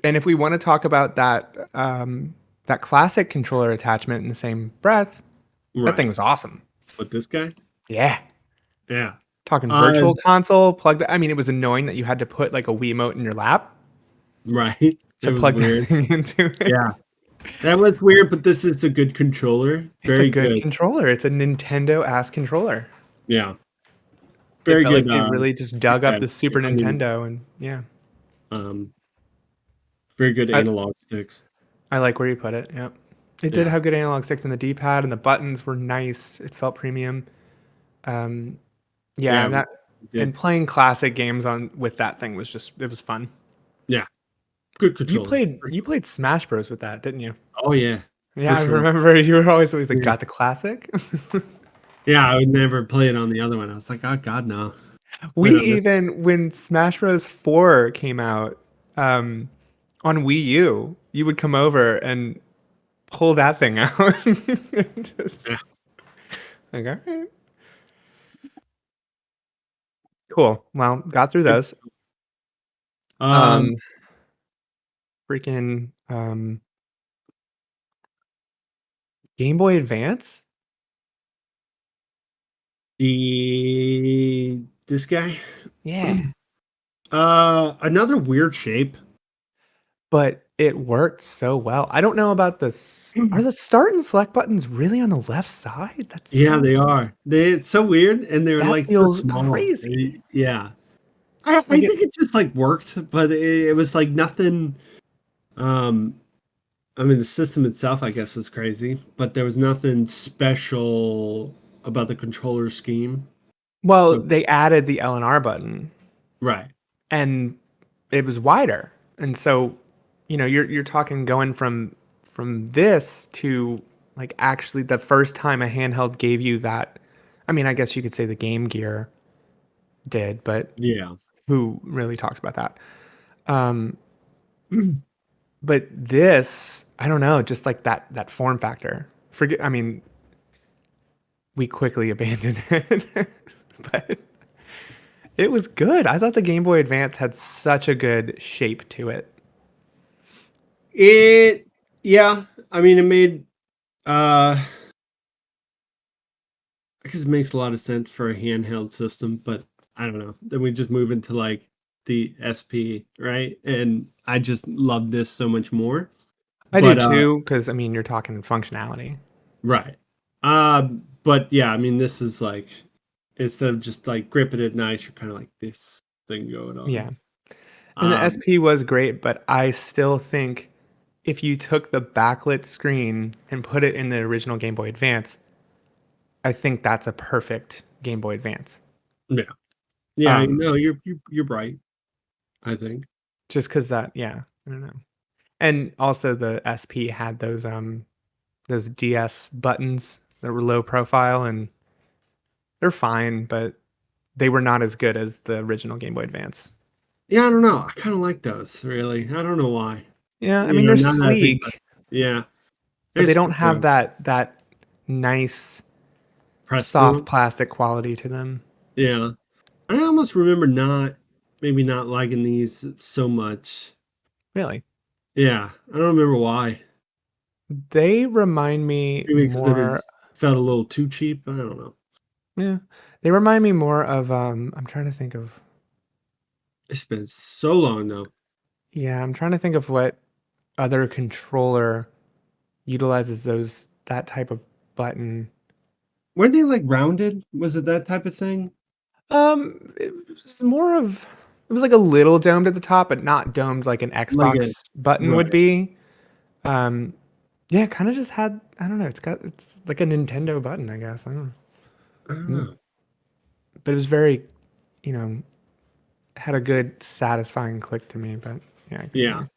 [SPEAKER 2] And if we want to talk about that classic controller attachment in the same breath, that thing
[SPEAKER 1] Right.
[SPEAKER 2] was awesome.
[SPEAKER 1] But this guy?
[SPEAKER 2] Yeah.
[SPEAKER 1] Yeah.
[SPEAKER 2] Talking
[SPEAKER 1] Uh,
[SPEAKER 2] virtual console, plug that. I mean, it was annoying that you had to put like a Wiimote in your lap
[SPEAKER 1] right. It
[SPEAKER 2] to
[SPEAKER 1] was
[SPEAKER 2] plug that
[SPEAKER 1] weird.
[SPEAKER 2] thing into it.
[SPEAKER 1] Yeah. That was weird, but this is a good controller.
[SPEAKER 2] It's a
[SPEAKER 1] Very
[SPEAKER 2] good
[SPEAKER 1] good.
[SPEAKER 2] controller. It's a Nintendo ass controller.
[SPEAKER 1] Yeah.
[SPEAKER 2] It
[SPEAKER 1] Very
[SPEAKER 2] felt like
[SPEAKER 1] good
[SPEAKER 2] they really just dug up
[SPEAKER 1] trackpad.
[SPEAKER 2] the Super
[SPEAKER 1] I mean,
[SPEAKER 2] Nintendo, and yeah,
[SPEAKER 1] um, very good
[SPEAKER 2] I,
[SPEAKER 1] analog sticks.
[SPEAKER 2] I like where you put it. Yep. It did
[SPEAKER 1] Yeah.
[SPEAKER 2] have good analog sticks in the D-pad, and the buttons were nice. It felt premium. Um, yeah,
[SPEAKER 1] Yeah.
[SPEAKER 2] and that
[SPEAKER 1] It did.
[SPEAKER 2] and playing classic games on with that thing was just it was fun.
[SPEAKER 1] Yeah. Good
[SPEAKER 2] You
[SPEAKER 1] controller.
[SPEAKER 2] played
[SPEAKER 1] For
[SPEAKER 2] you
[SPEAKER 1] sure.
[SPEAKER 2] played Smash Bros with that, didn't you?
[SPEAKER 1] Oh yeah.
[SPEAKER 2] Yeah,
[SPEAKER 1] For
[SPEAKER 2] I
[SPEAKER 1] sure.
[SPEAKER 2] remember you were always like,
[SPEAKER 1] Yeah.
[SPEAKER 2] got the classic.
[SPEAKER 1] Yeah, I would never play it on the other one. I was like, oh God, no.
[SPEAKER 2] We
[SPEAKER 1] Put it on this.
[SPEAKER 2] even when Smash Bros 4 came out um, on Wii U, you would come over and pull that thing out. And just
[SPEAKER 1] Yeah.
[SPEAKER 2] like, all right, cool. Well, got through
[SPEAKER 1] Good.
[SPEAKER 2] those.
[SPEAKER 1] Um,
[SPEAKER 2] Um, freaking Game Boy Advance.
[SPEAKER 1] this guy.
[SPEAKER 2] Yeah,
[SPEAKER 1] Another weird shape.
[SPEAKER 2] but it worked so well. I don't know about this. Are the start and select buttons really on the left side?
[SPEAKER 1] Yeah, they are. It's so weird, and they're
[SPEAKER 2] That
[SPEAKER 1] like so
[SPEAKER 2] feels
[SPEAKER 1] small.
[SPEAKER 2] crazy.
[SPEAKER 1] Yeah, I
[SPEAKER 2] Like
[SPEAKER 1] think it just like worked, but it was like nothing. Um, I mean, the system itself, I guess, was crazy, but there was nothing special about the controller scheme.
[SPEAKER 2] well,
[SPEAKER 1] So
[SPEAKER 2] they added the L and R button,
[SPEAKER 1] right,
[SPEAKER 2] and it was wider. And so, you're talking going from this to like actually the first time a handheld gave you that. I mean, I guess you could say the Game Gear did, but
[SPEAKER 1] yeah,
[SPEAKER 2] who really talks about that? Um, but this, I don't know, just like that form factor. Forget, I mean, we quickly abandoned it, but it was good. I thought the Game Boy Advance had such a good shape to it.
[SPEAKER 1] it. Yeah, I mean, it made. I guess it makes a lot of sense for a handheld system, but I don't know. Then we just move into like the SP, right? And I just love this so much more.
[SPEAKER 2] I do
[SPEAKER 1] But
[SPEAKER 2] too, because I mean, you're talking functionality.
[SPEAKER 1] right. But yeah, I mean this is like instead of just like gripping it nice, you're kind of like this thing going
[SPEAKER 2] Yeah.
[SPEAKER 1] on.
[SPEAKER 2] And the
[SPEAKER 1] Um
[SPEAKER 2] SP was great, but I still think if you took the backlit screen and put it in the original Game Boy Advance, I think that's a perfect Game Boy Advance.
[SPEAKER 1] yeah. Yeah,
[SPEAKER 2] Um,
[SPEAKER 1] no, you're right, I think.
[SPEAKER 2] just because that, yeah, I don't know. And also the SP had those DS buttons that were low profile and they're fine, but they were not as good as the original Game Boy Advance.
[SPEAKER 1] Yeah, I don't know. I kind of like those, really. I don't know why.
[SPEAKER 2] Yeah, I
[SPEAKER 1] You
[SPEAKER 2] mean
[SPEAKER 1] know,
[SPEAKER 2] they're
[SPEAKER 1] now that I think about
[SPEAKER 2] sleek,
[SPEAKER 1] it. Yeah.
[SPEAKER 2] but they
[SPEAKER 1] It's
[SPEAKER 2] don't have that nice
[SPEAKER 1] pressed to
[SPEAKER 2] soft
[SPEAKER 1] 'em.
[SPEAKER 2] plastic quality to them.
[SPEAKER 1] Yeah. I almost remember maybe not liking these so much.
[SPEAKER 2] Really.
[SPEAKER 1] Yeah, I don't remember why.
[SPEAKER 2] They remind me
[SPEAKER 1] Maybe because they
[SPEAKER 2] more.
[SPEAKER 1] just felt a little too cheap. I don't know.
[SPEAKER 2] Yeah, they remind me more of. I'm trying to think of.
[SPEAKER 1] It's been so long though.
[SPEAKER 2] Yeah, I'm trying to think of what other controller utilizes that type of button.
[SPEAKER 1] Weren't they like rounded? Was it that type of thing?
[SPEAKER 2] It was more of. It was like a little domed at the top, but not domed like an
[SPEAKER 1] Like a
[SPEAKER 2] Xbox button would
[SPEAKER 1] right.
[SPEAKER 2] be. Um, yeah, kind of just had. I don't know. It's like a Nintendo button, I guess. I don't
[SPEAKER 1] I don't
[SPEAKER 2] know.
[SPEAKER 1] know.
[SPEAKER 2] But it was very, you know, had a good satisfying click to me. But yeah, I can hear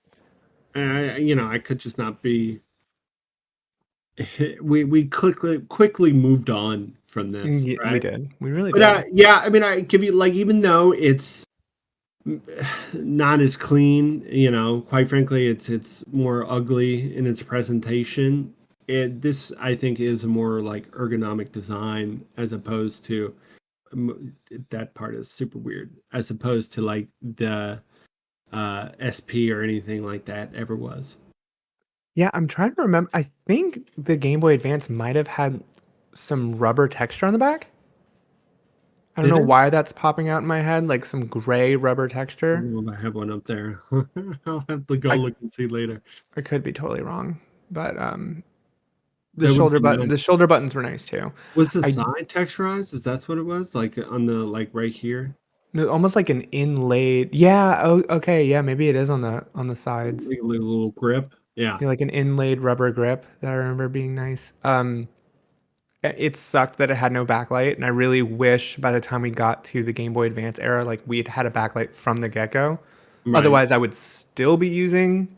[SPEAKER 1] Yeah.
[SPEAKER 2] you.
[SPEAKER 1] I could just not be. We quickly moved on from this,
[SPEAKER 2] Yeah, we
[SPEAKER 1] right?
[SPEAKER 2] did. We really
[SPEAKER 1] But
[SPEAKER 2] did.
[SPEAKER 1] yeah, I mean, I give you like even though it's not as clean, quite frankly, it's more ugly in its presentation. This I think is a more like ergonomic design as opposed to that part is super weird as opposed to like the SP or anything like that ever was.
[SPEAKER 2] Yeah, I'm trying to remember. I think the Game Boy Advance might have had some rubber texture on the back. I don't
[SPEAKER 1] Did
[SPEAKER 2] know
[SPEAKER 1] it?
[SPEAKER 2] why that's popping out in my head, like some gray rubber
[SPEAKER 1] I
[SPEAKER 2] texture.
[SPEAKER 1] don't know if I have one up there. I'll have to go
[SPEAKER 2] I
[SPEAKER 1] look and see later.
[SPEAKER 2] I could be totally wrong, but
[SPEAKER 1] That would be
[SPEAKER 2] the
[SPEAKER 1] nice.
[SPEAKER 2] shoulder buttons were nice too.
[SPEAKER 1] Was the
[SPEAKER 2] I
[SPEAKER 1] side texturized? Is that what it was? Like on the like right here,
[SPEAKER 2] no, almost like an inlaid. Yeah. Oh, okay. Yeah, maybe it is on the sides.
[SPEAKER 1] like a little grip. Yeah,
[SPEAKER 2] Yeah, like an inlaid rubber grip that I remember being nice. It sucked that it had no backlight, and I really wish by the time we got to the Game Boy Advance era, like we'd had a backlight from the get go.
[SPEAKER 1] right.
[SPEAKER 2] Otherwise, I would still be using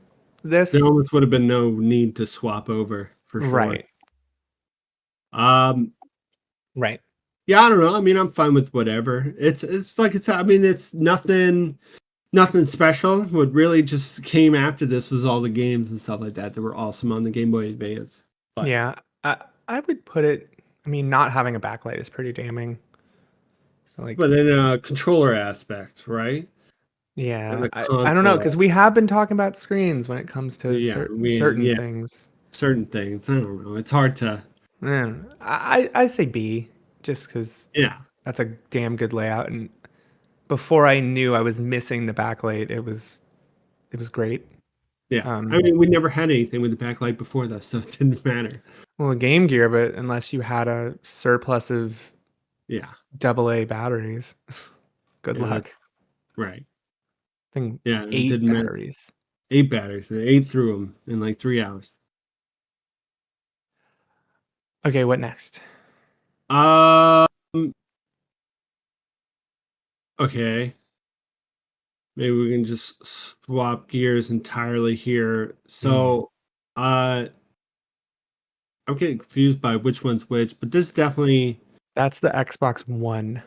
[SPEAKER 1] There
[SPEAKER 2] this.
[SPEAKER 1] almost would have been no need to swap over for sure.
[SPEAKER 2] Right.
[SPEAKER 1] Um,
[SPEAKER 2] Right.
[SPEAKER 1] yeah, I don't know. I mean, I'm fine with whatever. It's like it's. I mean, it's nothing special. What really just came after this was all the games and stuff like that that were awesome on the Game Boy Advance. But
[SPEAKER 2] Yeah. I would put it. I mean, not having a backlight is pretty damning. So like,
[SPEAKER 1] but in a controller aspect, right? And
[SPEAKER 2] yeah,
[SPEAKER 1] a
[SPEAKER 2] I don't know
[SPEAKER 1] console,
[SPEAKER 2] because we have been talking about screens when it comes to
[SPEAKER 1] yeah,
[SPEAKER 2] certain
[SPEAKER 1] yeah,
[SPEAKER 2] things.
[SPEAKER 1] certain things. I don't know. It's hard to,
[SPEAKER 2] I say B just because
[SPEAKER 1] yeah,
[SPEAKER 2] that's a damn good layout. And before I knew I was missing the backlight, it was great.
[SPEAKER 1] yeah. I
[SPEAKER 2] Um,
[SPEAKER 1] mean, we never had anything with the backlight before that, so it didn't matter.
[SPEAKER 2] well, a Game Gear, but unless you had a surplus of
[SPEAKER 1] Yeah,
[SPEAKER 2] AA batteries, good
[SPEAKER 1] yeah, that's
[SPEAKER 2] luck.
[SPEAKER 1] right.
[SPEAKER 2] I think
[SPEAKER 1] Yeah, it
[SPEAKER 2] 8
[SPEAKER 1] didn't matter.
[SPEAKER 2] batteries.
[SPEAKER 1] 8 batteries. They ate through them in like 3 hours.
[SPEAKER 2] Okay, what next?
[SPEAKER 1] Um. Okay. Maybe we can just swap gears entirely here.
[SPEAKER 2] Hmm.
[SPEAKER 1] So, uh, I'm getting confused by which one's which, but this definitely,
[SPEAKER 2] That's the Xbox One.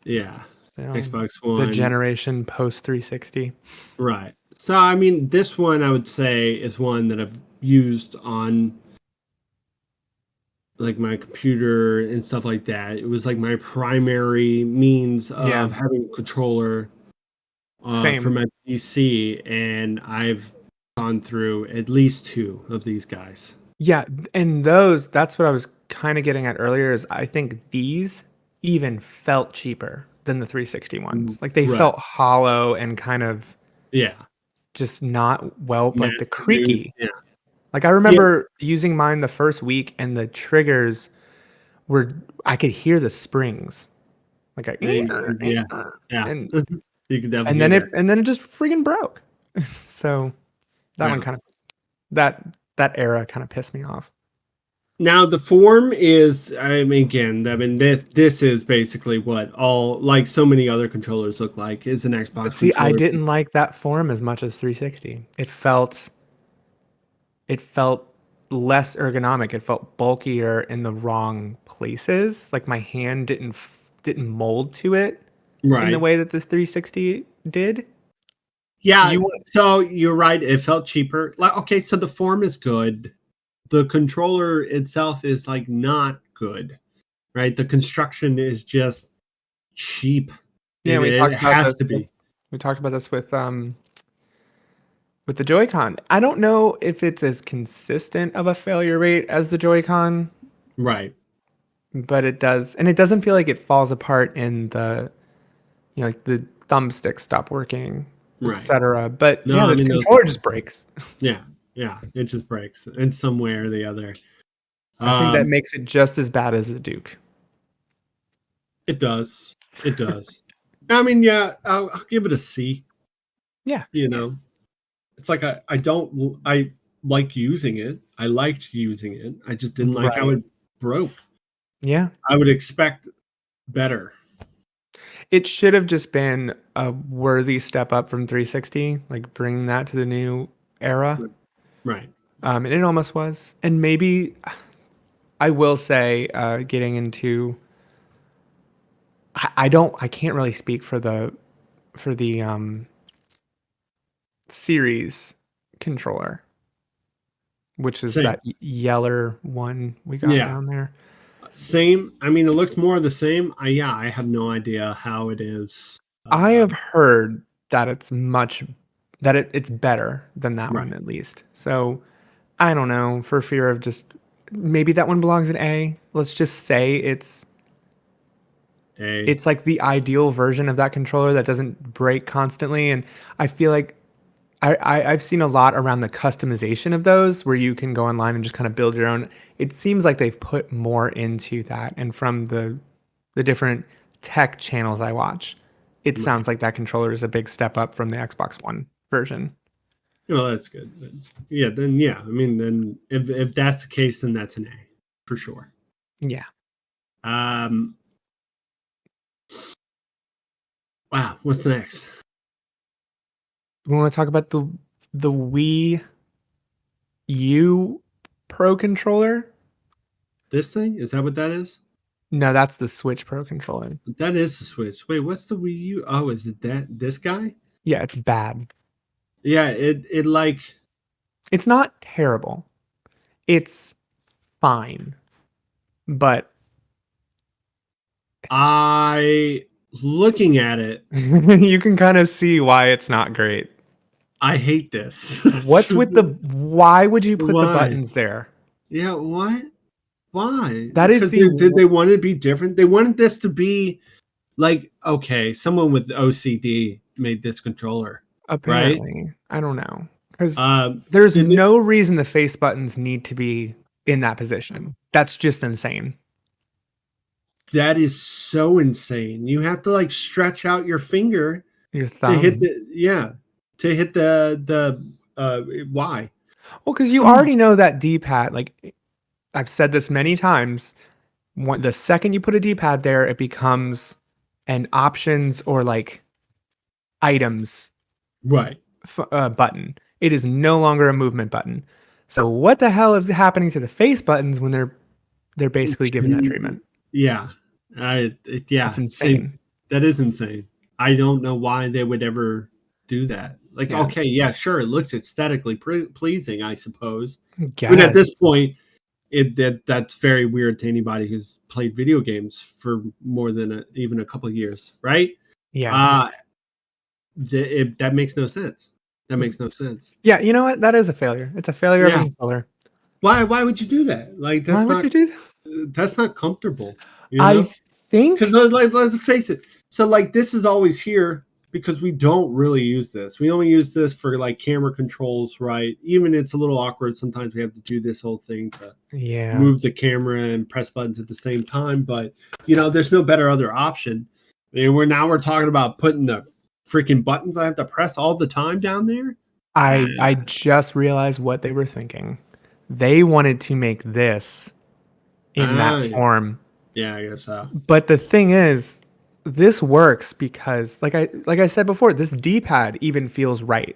[SPEAKER 1] yeah,
[SPEAKER 2] So
[SPEAKER 1] Xbox
[SPEAKER 2] the
[SPEAKER 1] One,
[SPEAKER 2] generation post 360.
[SPEAKER 1] right. So, I mean, this one I would say is one that I've used on like my computer and stuff like that. It was like my primary means
[SPEAKER 2] Yeah,
[SPEAKER 1] of having a controller for
[SPEAKER 2] same.
[SPEAKER 1] my PC, and I've gone through at least two of these guys.
[SPEAKER 2] Yeah, and those, that's what I was kind of getting at earlier is I think these even felt cheaper than the 360
[SPEAKER 1] Mm,
[SPEAKER 2] ones. Like they
[SPEAKER 1] right.
[SPEAKER 2] felt hollow and kind of
[SPEAKER 1] Yeah.
[SPEAKER 2] just not well,
[SPEAKER 1] Mass
[SPEAKER 2] like the
[SPEAKER 1] produced.
[SPEAKER 2] creaky.
[SPEAKER 1] Yeah.
[SPEAKER 2] Like I
[SPEAKER 1] Yeah.
[SPEAKER 2] remember using mine the first week and the triggers were, I could hear the springs. Like
[SPEAKER 1] Yeah. Yeah.
[SPEAKER 2] and
[SPEAKER 1] You can definitely hear that.
[SPEAKER 2] and then it just freaking broke. So that one
[SPEAKER 1] Yeah.
[SPEAKER 2] kind of that era kind of pissed me off.
[SPEAKER 1] Now the form is, I mean, again, I mean, this is basically what all like so many other controllers look like is an
[SPEAKER 2] But
[SPEAKER 1] Xbox
[SPEAKER 2] see, I
[SPEAKER 1] controller.
[SPEAKER 2] didn't like that form as much as 360. It felt less ergonomic. It felt bulkier in the wrong places. Like my hand didn't mold to it in the
[SPEAKER 1] Right.
[SPEAKER 2] way that this 360 did.
[SPEAKER 1] Yeah.
[SPEAKER 2] You want
[SPEAKER 1] So you're right. It felt cheaper. Like, okay, so the form is good. The controller itself is like not good, right? The construction is just cheap.
[SPEAKER 2] Yeah,
[SPEAKER 1] It has to be.
[SPEAKER 2] we talked about this with the Joy-Con. I don't know if it's as consistent of a failure rate as the Joy-Con,
[SPEAKER 1] Right.
[SPEAKER 2] but it does, and it doesn't feel like it falls apart in the, you know, like the thumbsticks stop working,
[SPEAKER 1] Right.
[SPEAKER 2] etc. But
[SPEAKER 1] No,
[SPEAKER 2] yeah,
[SPEAKER 1] I
[SPEAKER 2] the
[SPEAKER 1] mean those
[SPEAKER 2] controller just breaks.
[SPEAKER 1] yeah. Yeah. It just breaks in some way or the other.
[SPEAKER 2] I think that
[SPEAKER 1] Um,
[SPEAKER 2] makes it just as bad as the Duke.
[SPEAKER 1] it does. It does. I mean, yeah, I'll give it a C.
[SPEAKER 2] Yeah.
[SPEAKER 1] You know, it's like I like using it. I liked using it. I just didn't like how
[SPEAKER 2] Right.
[SPEAKER 1] it broke.
[SPEAKER 2] Yeah.
[SPEAKER 1] I would expect better.
[SPEAKER 2] It should have just been a worthy step up from 360, like bringing that to the new era.
[SPEAKER 1] Right.
[SPEAKER 2] And it almost was. And maybe I will say, getting into, I can't really speak for the series controller, which is
[SPEAKER 1] Same.
[SPEAKER 2] that yeller one we got
[SPEAKER 1] Yeah.
[SPEAKER 2] down there.
[SPEAKER 1] Same. I mean, it looks more of the same. Yeah, I have no idea how it is.
[SPEAKER 2] I have heard that it's that it's better than that one
[SPEAKER 1] Right.
[SPEAKER 2] at least. So I don't know, for fear of just maybe that one belongs in A. Let's just say
[SPEAKER 1] A.
[SPEAKER 2] it's like the ideal version of that controller that doesn't break constantly. And I feel like I've seen a lot around the customization of those where you can go online and just kind of build your own. It seems like they've put more into that. And from the different tech channels I watch, it
[SPEAKER 1] Right.
[SPEAKER 2] sounds like that controller is a big step up from the Xbox One version.
[SPEAKER 1] Well, that's good. Yeah. Then yeah. I mean, then if that's the case, then that's an A for sure.
[SPEAKER 2] Yeah.
[SPEAKER 1] Um. Wow. What's next?
[SPEAKER 2] We want to talk about the Wii U Pro controller.
[SPEAKER 1] This thing, is that what that is?
[SPEAKER 2] No, that's the Switch Pro controller.
[SPEAKER 1] That is the Switch. Wait, what's the Wii U? Oh, is it this guy?
[SPEAKER 2] Yeah, it's bad.
[SPEAKER 1] Yeah. It like
[SPEAKER 2] It's not terrible. It's fine, but
[SPEAKER 1] I looking at it.
[SPEAKER 2] you can kind of see why it's not great.
[SPEAKER 1] I hate this.
[SPEAKER 2] What's with the why would you put the
[SPEAKER 1] Why?
[SPEAKER 2] buttons there?
[SPEAKER 1] Yeah. What? Why?
[SPEAKER 2] That is
[SPEAKER 1] Because
[SPEAKER 2] the
[SPEAKER 1] they want it to be different. They wanted this to be like, okay, someone with OCD made this controller, right?
[SPEAKER 2] apparently, I don't know. Cuz
[SPEAKER 1] Um,
[SPEAKER 2] there's
[SPEAKER 1] and
[SPEAKER 2] no reason the face buttons need to be in that position. That's just insane.
[SPEAKER 1] that is so insane. You have to like stretch out your finger
[SPEAKER 2] Your
[SPEAKER 1] to hit
[SPEAKER 2] thumb.
[SPEAKER 1] the to hit the why?
[SPEAKER 2] Well, cuz you already know that D-pad, like I've said this many times, the second you put a D-pad there, it becomes an options or like items
[SPEAKER 1] Right.
[SPEAKER 2] button. It is no longer a movement button. So what the hell is happening to the face buttons when they're basically given that treatment?
[SPEAKER 1] Yeah.
[SPEAKER 2] That's
[SPEAKER 1] Yeah. Same.
[SPEAKER 2] insane.
[SPEAKER 1] That is insane. I don't know why they would ever do that. Like,
[SPEAKER 2] Yeah,
[SPEAKER 1] okay, yeah, sure, it looks aesthetically pleasing, I suppose. I mean, at
[SPEAKER 2] guess.
[SPEAKER 1] this point, that's very weird to anybody who's played video games for more than even a couple of years, right?
[SPEAKER 2] Yeah.
[SPEAKER 1] Uh that makes no sense. That makes no sense.
[SPEAKER 2] Yeah, you know what? That is a failure. It's a failure of a
[SPEAKER 1] Yeah.
[SPEAKER 2] controller.
[SPEAKER 1] Why would you do that? Like
[SPEAKER 2] Why would you do that?
[SPEAKER 1] that's not comfortable, you
[SPEAKER 2] I
[SPEAKER 1] know? Because
[SPEAKER 2] think
[SPEAKER 1] like, let's face it. So like this is always here because we don't really use this. We only use this for like camera controls, right? Even it's a little awkward. Sometimes we have to do this whole thing to
[SPEAKER 2] yeah.
[SPEAKER 1] move the camera and press buttons at the same time. But there's no better other option. I mean, we're talking about putting the freaking buttons I have to press all the time down there. Ah,
[SPEAKER 2] I just realized what they were thinking. They wanted to make this in that
[SPEAKER 1] ah,
[SPEAKER 2] form.
[SPEAKER 1] yeah, I guess so.
[SPEAKER 2] But the thing is, this works because like I said before, this D-pad even feels right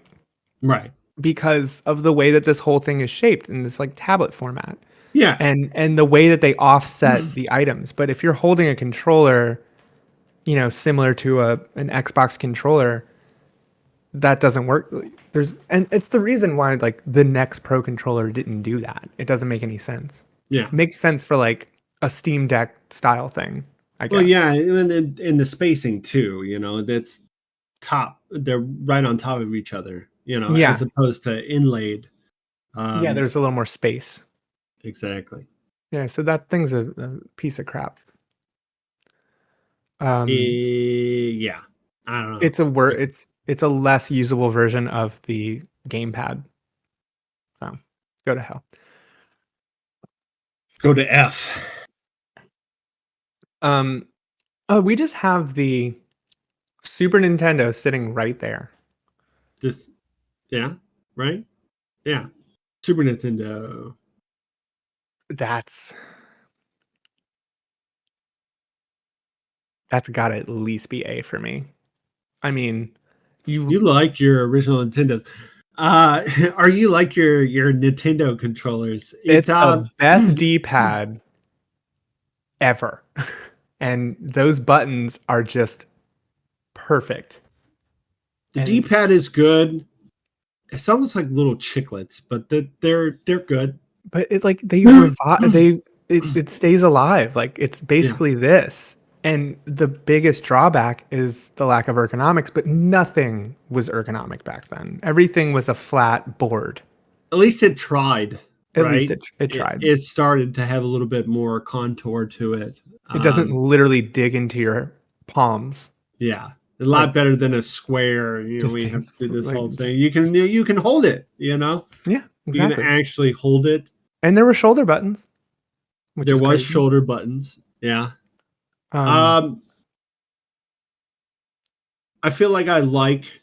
[SPEAKER 1] Right.
[SPEAKER 2] because of the way that this whole thing is shaped in this like tablet format.
[SPEAKER 1] Yeah.
[SPEAKER 2] And the way that they offset the items. But if you're holding a controller, similar to an Xbox controller, that doesn't work. And it's the reason why like the next Pro controller didn't do that. It doesn't make any sense.
[SPEAKER 1] Yeah.
[SPEAKER 2] Makes sense for like a Steam Deck style thing, I
[SPEAKER 1] Well,
[SPEAKER 2] guess.
[SPEAKER 1] yeah, and in the spacing too. That's they're right on top of each other, as
[SPEAKER 2] Yeah.
[SPEAKER 1] opposed to inlaid.
[SPEAKER 2] Yeah,
[SPEAKER 1] um
[SPEAKER 2] there's a little more space.
[SPEAKER 1] exactly.
[SPEAKER 2] Yeah, so that thing's a piece of crap. Um,
[SPEAKER 1] Yeah, I don't know.
[SPEAKER 2] it's a word. It's a less usable version of the gamepad. So go to hell.
[SPEAKER 1] Go to F.
[SPEAKER 2] Um, oh, we just have the Super Nintendo sitting right there.
[SPEAKER 1] This, yeah, right, yeah. Super Nintendo.
[SPEAKER 2] That's that's got to at least be A for me. I mean,
[SPEAKER 1] You
[SPEAKER 2] you
[SPEAKER 1] like your original Nintendos. Are you like your Nintendo controllers? It's
[SPEAKER 2] it's the best D-pad ever. And those buttons are just perfect.
[SPEAKER 1] the
[SPEAKER 2] And
[SPEAKER 1] D-pad is good. It's almost like little chiclets, but they're good.
[SPEAKER 2] but it like they revive it stays alive. Like it's
[SPEAKER 1] Yeah.
[SPEAKER 2] basically this. And the biggest drawback is the lack of ergonomics, but nothing was ergonomic back then. Everything was a flat board.
[SPEAKER 1] At least it tried,
[SPEAKER 2] At least
[SPEAKER 1] right?
[SPEAKER 2] it
[SPEAKER 1] It
[SPEAKER 2] tried.
[SPEAKER 1] it started to have a little bit more contour to it.
[SPEAKER 2] It doesn't literally dig into your palms.
[SPEAKER 1] Yeah, a
[SPEAKER 2] Like
[SPEAKER 1] lot better than a square.
[SPEAKER 2] just
[SPEAKER 1] We have to do this
[SPEAKER 2] like
[SPEAKER 1] whole thing. You can hold it.
[SPEAKER 2] yeah,
[SPEAKER 1] You can
[SPEAKER 2] exactly.
[SPEAKER 1] actually hold it.
[SPEAKER 2] And there were shoulder buttons, which
[SPEAKER 1] There
[SPEAKER 2] is
[SPEAKER 1] was
[SPEAKER 2] crazy.
[SPEAKER 1] shoulder buttons. Yeah.
[SPEAKER 2] Um,
[SPEAKER 1] Um, I feel like I like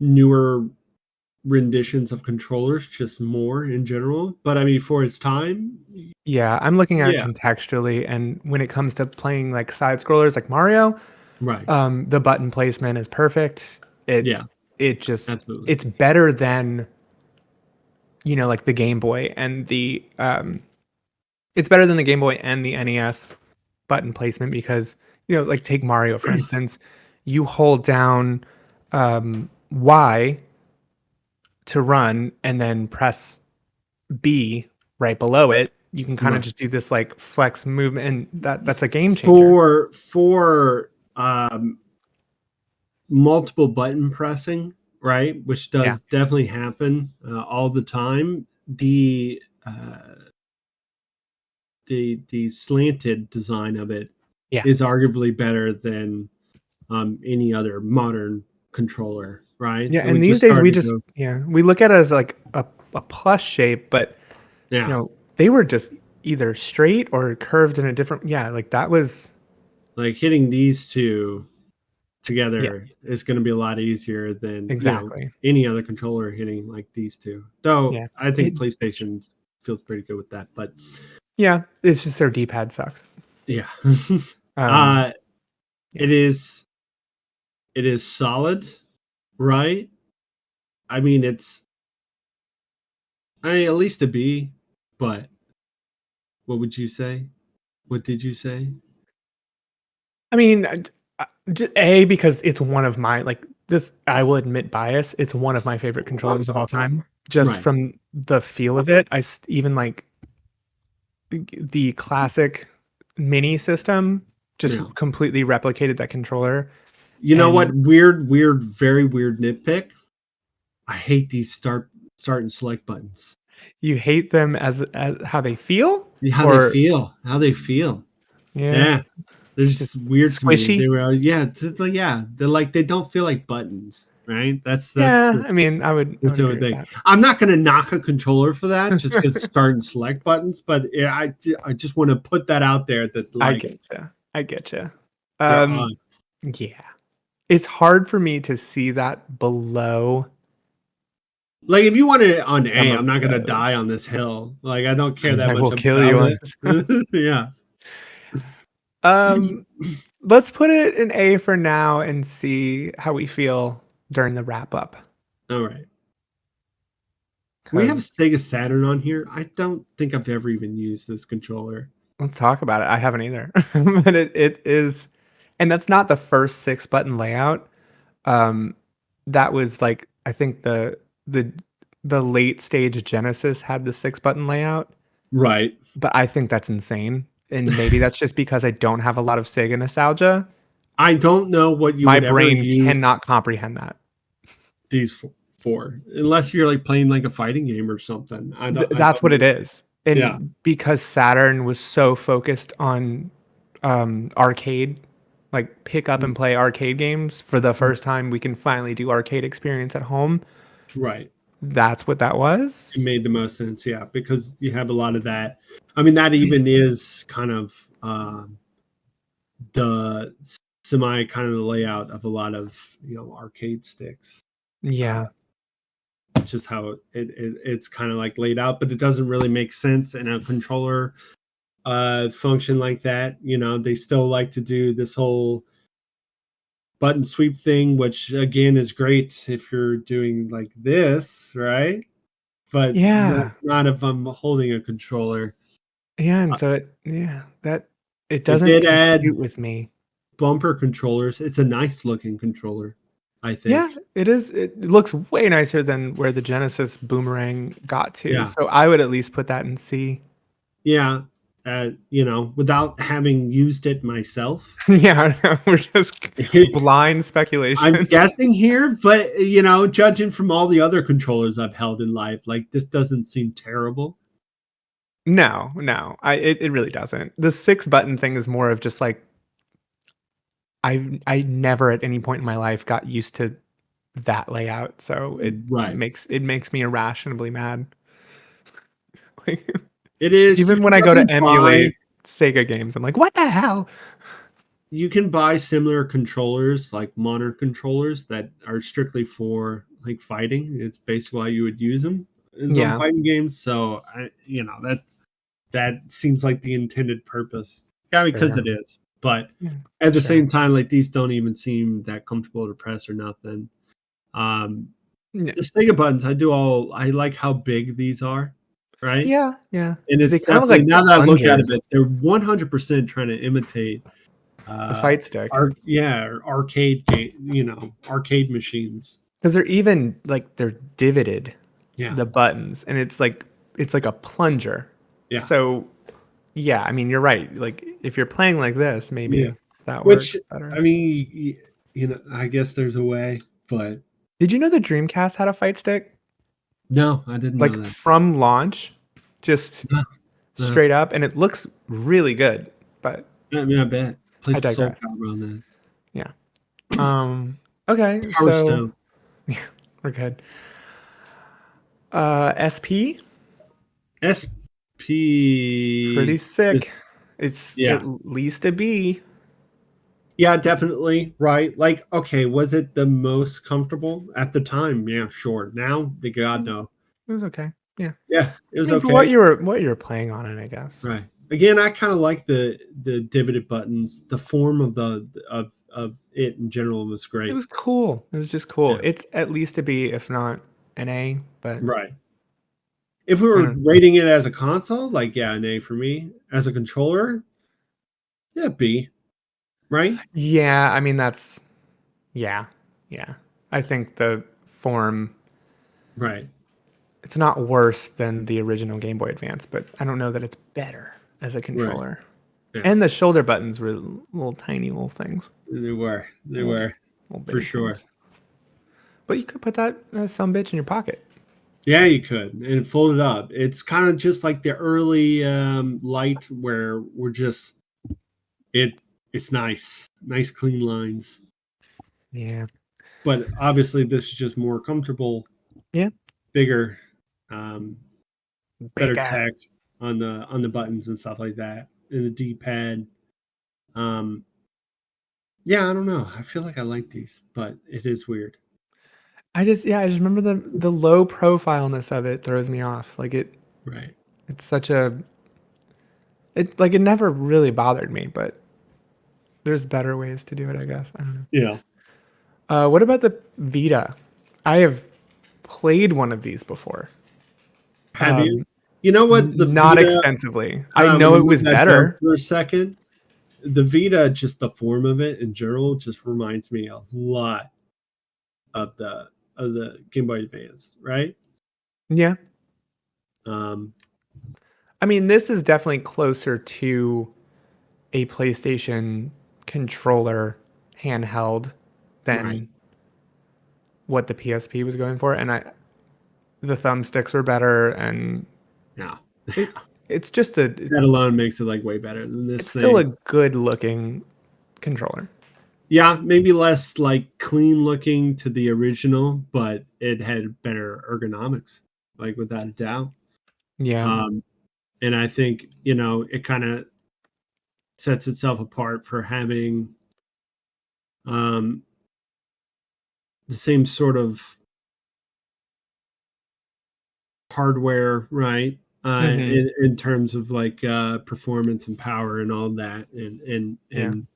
[SPEAKER 1] newer renditions of controllers just more in general. But I mean, for its time,
[SPEAKER 2] yeah, I'm looking at it
[SPEAKER 1] yeah,
[SPEAKER 2] contextually, and when it comes to playing like side scrollers like Mario,
[SPEAKER 1] right,
[SPEAKER 2] the button placement is perfect.
[SPEAKER 1] yeah,
[SPEAKER 2] It just
[SPEAKER 1] absolutely,
[SPEAKER 2] it's better than like the Game Boy and the it's better than the Game Boy and the NES button placement because like take Mario for instance, you hold down Y to run and then press B right below it. You can kind of
[SPEAKER 1] right.
[SPEAKER 2] just do this like flex movement, and that's a game changer.
[SPEAKER 1] For multiple button pressing, right, which
[SPEAKER 2] Yeah,
[SPEAKER 1] does definitely happen all the time. The slanted design of it
[SPEAKER 2] yeah,
[SPEAKER 1] is arguably better than any other modern controller, right?
[SPEAKER 2] yeah.
[SPEAKER 1] And we
[SPEAKER 2] And these
[SPEAKER 1] just
[SPEAKER 2] days we
[SPEAKER 1] started
[SPEAKER 2] just
[SPEAKER 1] to,
[SPEAKER 2] we look at it as like a plus shape, but
[SPEAKER 1] yeah,
[SPEAKER 2] they were just either straight or curved in a different. Yeah, like that was.
[SPEAKER 1] like hitting these two
[SPEAKER 2] Yeah,
[SPEAKER 1] together is going to be a lot easier than
[SPEAKER 2] exactly.
[SPEAKER 1] any other controller hitting like these two. Though
[SPEAKER 2] Yeah,
[SPEAKER 1] I
[SPEAKER 2] it.
[SPEAKER 1] think PlayStation feels pretty good with that, but
[SPEAKER 2] Yeah, it's just their D-pad sucks.
[SPEAKER 1] yeah,
[SPEAKER 2] Um,
[SPEAKER 1] uh,
[SPEAKER 2] yeah.
[SPEAKER 1] it is solid, right? I mean, at least a B, but what would you say? What did you say?
[SPEAKER 2] I mean, A because it's one of my like this. I will admit bias. It's one of my favorite controllers of all time. Just
[SPEAKER 1] Right.
[SPEAKER 2] from the feel of it, even like the classic mini system just
[SPEAKER 1] Yeah.
[SPEAKER 2] completely replicated that controller.
[SPEAKER 1] You know what?
[SPEAKER 2] And
[SPEAKER 1] Weird, very weird nitpick. I hate these start and select buttons.
[SPEAKER 2] you hate them as how they feel,
[SPEAKER 1] How they
[SPEAKER 2] or
[SPEAKER 1] feel. How they feel.
[SPEAKER 2] yeah,
[SPEAKER 1] Yeah. They're
[SPEAKER 2] just
[SPEAKER 1] just weird to me. They
[SPEAKER 2] squishy.
[SPEAKER 1] were yeah, yeah. They're like they don't feel like buttons, right? That's
[SPEAKER 2] Yeah, I mean, I
[SPEAKER 1] the
[SPEAKER 2] would
[SPEAKER 1] sort
[SPEAKER 2] agree
[SPEAKER 1] of
[SPEAKER 2] with
[SPEAKER 1] thing.
[SPEAKER 2] that.
[SPEAKER 1] I'm not gonna knock a controller for that just because start and select buttons, but yeah, I just want to put that out there that
[SPEAKER 2] I
[SPEAKER 1] like
[SPEAKER 2] get you. I get you.
[SPEAKER 1] they're
[SPEAKER 2] Um,
[SPEAKER 1] odd.
[SPEAKER 2] yeah, it's hard for me to see that below
[SPEAKER 1] Like if you want it on
[SPEAKER 2] some
[SPEAKER 1] A,
[SPEAKER 2] of
[SPEAKER 1] I'm not gonna die
[SPEAKER 2] those.
[SPEAKER 1] on this hill. Like I don't care that
[SPEAKER 2] I
[SPEAKER 1] much
[SPEAKER 2] will kill you
[SPEAKER 1] about
[SPEAKER 2] on this.
[SPEAKER 1] it. Yeah.
[SPEAKER 2] Um, let's put it in A for now and see how we feel during the wrap up.
[SPEAKER 1] All right. We have
[SPEAKER 2] Because
[SPEAKER 1] Sega Saturn on here. I don't think I've ever even used this controller.
[SPEAKER 2] let's talk about it. I haven't either, but it is, and that's not the first six button layout. Um, that was like I think the the late stage Genesis had the six button layout,
[SPEAKER 1] Right.
[SPEAKER 2] but I think that's insane. And maybe that's just because I don't have a lot of Sega nostalgia.
[SPEAKER 1] I don't know what you
[SPEAKER 2] My
[SPEAKER 1] would ever
[SPEAKER 2] brain
[SPEAKER 1] use
[SPEAKER 2] cannot comprehend that.
[SPEAKER 1] these for, unless you're like playing like a fighting game or something. I
[SPEAKER 2] That's
[SPEAKER 1] don't
[SPEAKER 2] what it
[SPEAKER 1] know.
[SPEAKER 2] is.
[SPEAKER 1] Yeah.
[SPEAKER 2] And because Saturn was so focused on arcade, like pick up and play arcade games for the first time, we can finally do arcade experience at home.
[SPEAKER 1] Right.
[SPEAKER 2] That's what that
[SPEAKER 1] It
[SPEAKER 2] was.
[SPEAKER 1] made the most sense, yeah, because you have a lot of that. I mean, that even is kind of the semi kind of the layout of a lot of arcade sticks.
[SPEAKER 2] Yeah.
[SPEAKER 1] Just how it's kind of like laid out, but it doesn't really make sense in a controller function like that. They still like to do this whole button sweep thing, which again is great if you're doing like this, right? But
[SPEAKER 2] Yeah.
[SPEAKER 1] not if I'm holding a controller.
[SPEAKER 2] Yeah. And so that it
[SPEAKER 1] They
[SPEAKER 2] doesn't
[SPEAKER 1] did add
[SPEAKER 2] compute with me.
[SPEAKER 1] bumper controllers. It's a nice looking controller, I
[SPEAKER 2] Yeah,
[SPEAKER 1] think.
[SPEAKER 2] it is. It looks way nicer than where the Genesis boomerang got to.
[SPEAKER 1] Yeah.
[SPEAKER 2] So I would at least put that in C.
[SPEAKER 1] Yeah. without having used it myself.
[SPEAKER 2] Yeah, we're just blind
[SPEAKER 1] I'm
[SPEAKER 2] speculation.
[SPEAKER 1] guessing here, but judging from all the other controllers I've held in life, like this doesn't seem terrible.
[SPEAKER 2] No, no, it really doesn't. The 6 button thing is more of just like I never at any point in my life got used to that layout, so
[SPEAKER 1] Right.
[SPEAKER 2] it makes me irrationally mad. Like,
[SPEAKER 1] It is. You
[SPEAKER 2] even
[SPEAKER 1] can
[SPEAKER 2] when I go
[SPEAKER 1] definitely
[SPEAKER 2] to
[SPEAKER 1] buy
[SPEAKER 2] emulate Sega games, I'm like, what the hell?
[SPEAKER 1] you can buy similar controllers, like modern controllers that are strictly for like fighting. It's basically why you would use them in some
[SPEAKER 2] Yeah,
[SPEAKER 1] fighting games. So that seems like the intended purpose. Yeah, because
[SPEAKER 2] fair.
[SPEAKER 1] it is. But
[SPEAKER 2] Yeah,
[SPEAKER 1] at the
[SPEAKER 2] sure.
[SPEAKER 1] same time, like these don't even seem that comfortable to press or nothing. Um,
[SPEAKER 2] Yeah,
[SPEAKER 1] the Sega buttons, I like how big these are, right?
[SPEAKER 2] yeah, yeah.
[SPEAKER 1] And
[SPEAKER 2] They
[SPEAKER 1] it's
[SPEAKER 2] kind of look
[SPEAKER 1] definitely
[SPEAKER 2] like
[SPEAKER 1] now that I look at
[SPEAKER 2] plungers.
[SPEAKER 1] it, they're 100% trying to imitate
[SPEAKER 2] A
[SPEAKER 1] uh
[SPEAKER 2] fight stick.
[SPEAKER 1] arcade machines.
[SPEAKER 2] Because they're even like they're divoted,
[SPEAKER 1] Yeah.
[SPEAKER 2] the buttons, and it's like a plunger.
[SPEAKER 1] Yeah.
[SPEAKER 2] So yeah, I mean you're right. Like if you're playing like this,
[SPEAKER 1] Yeah.
[SPEAKER 2] maybe that
[SPEAKER 1] Which
[SPEAKER 2] works better.
[SPEAKER 1] I mean, I guess there's a way, but
[SPEAKER 2] Did you know the Dreamcast had a fight stick?
[SPEAKER 1] no, I didn't know
[SPEAKER 2] Like
[SPEAKER 1] that.
[SPEAKER 2] from launch, just
[SPEAKER 1] No, no.
[SPEAKER 2] straight up, and it looks really good. But
[SPEAKER 1] I mean, I bet. Play
[SPEAKER 2] I
[SPEAKER 1] some Soul
[SPEAKER 2] digress.
[SPEAKER 1] Calibur on that.
[SPEAKER 2] Yeah. Okay,
[SPEAKER 1] Power
[SPEAKER 2] so
[SPEAKER 1] Stone.
[SPEAKER 2] yeah, we're good. SP, pretty
[SPEAKER 1] SP.
[SPEAKER 2] sick. It's at
[SPEAKER 1] Yeah.
[SPEAKER 2] least a B.
[SPEAKER 1] Yeah, definitely. Right. Like, okay, was it the most comfortable at the time? Yeah, sure. Now, the God,
[SPEAKER 2] It
[SPEAKER 1] no.
[SPEAKER 2] was okay. Yeah.
[SPEAKER 1] Yeah, it
[SPEAKER 2] I
[SPEAKER 1] was
[SPEAKER 2] mean, for
[SPEAKER 1] okay.
[SPEAKER 2] what you were playing on it, I guess.
[SPEAKER 1] Right. Again, I kind of like the divoted buttons. The form of it in general was
[SPEAKER 2] It
[SPEAKER 1] great.
[SPEAKER 2] was cool. It was just cool.
[SPEAKER 1] Yeah.
[SPEAKER 2] It's at least a B, if not an A. But
[SPEAKER 1] Right. If we
[SPEAKER 2] I
[SPEAKER 1] were
[SPEAKER 2] don't.
[SPEAKER 1] rating it as a console, like yeah, an A for me. As a controller, yeah, B. Right.
[SPEAKER 2] Yeah, I mean that's yeah, yeah. I think the form
[SPEAKER 1] Right.
[SPEAKER 2] it's not worse than the original Game Boy Advance, but I don't know that it's better as a
[SPEAKER 1] Right.
[SPEAKER 2] controller.
[SPEAKER 1] Yeah.
[SPEAKER 2] And the shoulder buttons were little tiny little things,
[SPEAKER 1] They were. They
[SPEAKER 2] little
[SPEAKER 1] were
[SPEAKER 2] little
[SPEAKER 1] for
[SPEAKER 2] bitty
[SPEAKER 1] sure.
[SPEAKER 2] things. But you could put that some bitch in your pocket.
[SPEAKER 1] Yeah, you could, and fold it up. It's kind of just like the early light, where we're just it. It's nice, clean lines.
[SPEAKER 2] Yeah.
[SPEAKER 1] But obviously, this is just more comfortable,
[SPEAKER 2] Yeah.
[SPEAKER 1] bigger, um, better
[SPEAKER 2] Bigger.
[SPEAKER 1] tech on the buttons and stuff like that, and the D pad. Um, yeah, I don't know. I feel like I like these, but it is weird.
[SPEAKER 2] I just remember the low profileness of it throws me off. Like
[SPEAKER 1] Right.
[SPEAKER 2] it's such a it like it never really bothered me, but there's better ways to do it, I guess. I don't know.
[SPEAKER 1] Yeah.
[SPEAKER 2] What about the Vita? I have played one of these before.
[SPEAKER 1] Have you? You know what? The
[SPEAKER 2] Not
[SPEAKER 1] Vita.
[SPEAKER 2] extensively. I
[SPEAKER 1] I'm
[SPEAKER 2] know
[SPEAKER 1] gonna
[SPEAKER 2] it
[SPEAKER 1] use
[SPEAKER 2] was
[SPEAKER 1] that joke
[SPEAKER 2] better.
[SPEAKER 1] for a second. The Vita, just the form of it in general, just reminds me a lot of the Game Boy Advance, right?
[SPEAKER 2] Yeah.
[SPEAKER 1] Um,
[SPEAKER 2] I mean, this is definitely closer to a PlayStation controller handheld
[SPEAKER 1] right.
[SPEAKER 2] than what the PSP was going for. And the thumbsticks were better and
[SPEAKER 1] Yeah.
[SPEAKER 2] it it's just a
[SPEAKER 1] That alone makes it like way better than
[SPEAKER 2] it's
[SPEAKER 1] this
[SPEAKER 2] still a
[SPEAKER 1] thing.
[SPEAKER 2] good looking controller.
[SPEAKER 1] Yeah, maybe less like clean looking to the original, but it had better ergonomics, like without a doubt.
[SPEAKER 2] Yeah.
[SPEAKER 1] Um, and I think, it kind of sets itself apart for having um, the same sort of hardware, right?
[SPEAKER 2] Hmm.
[SPEAKER 1] In terms of like performance and power and all that,
[SPEAKER 2] Yeah.
[SPEAKER 1] and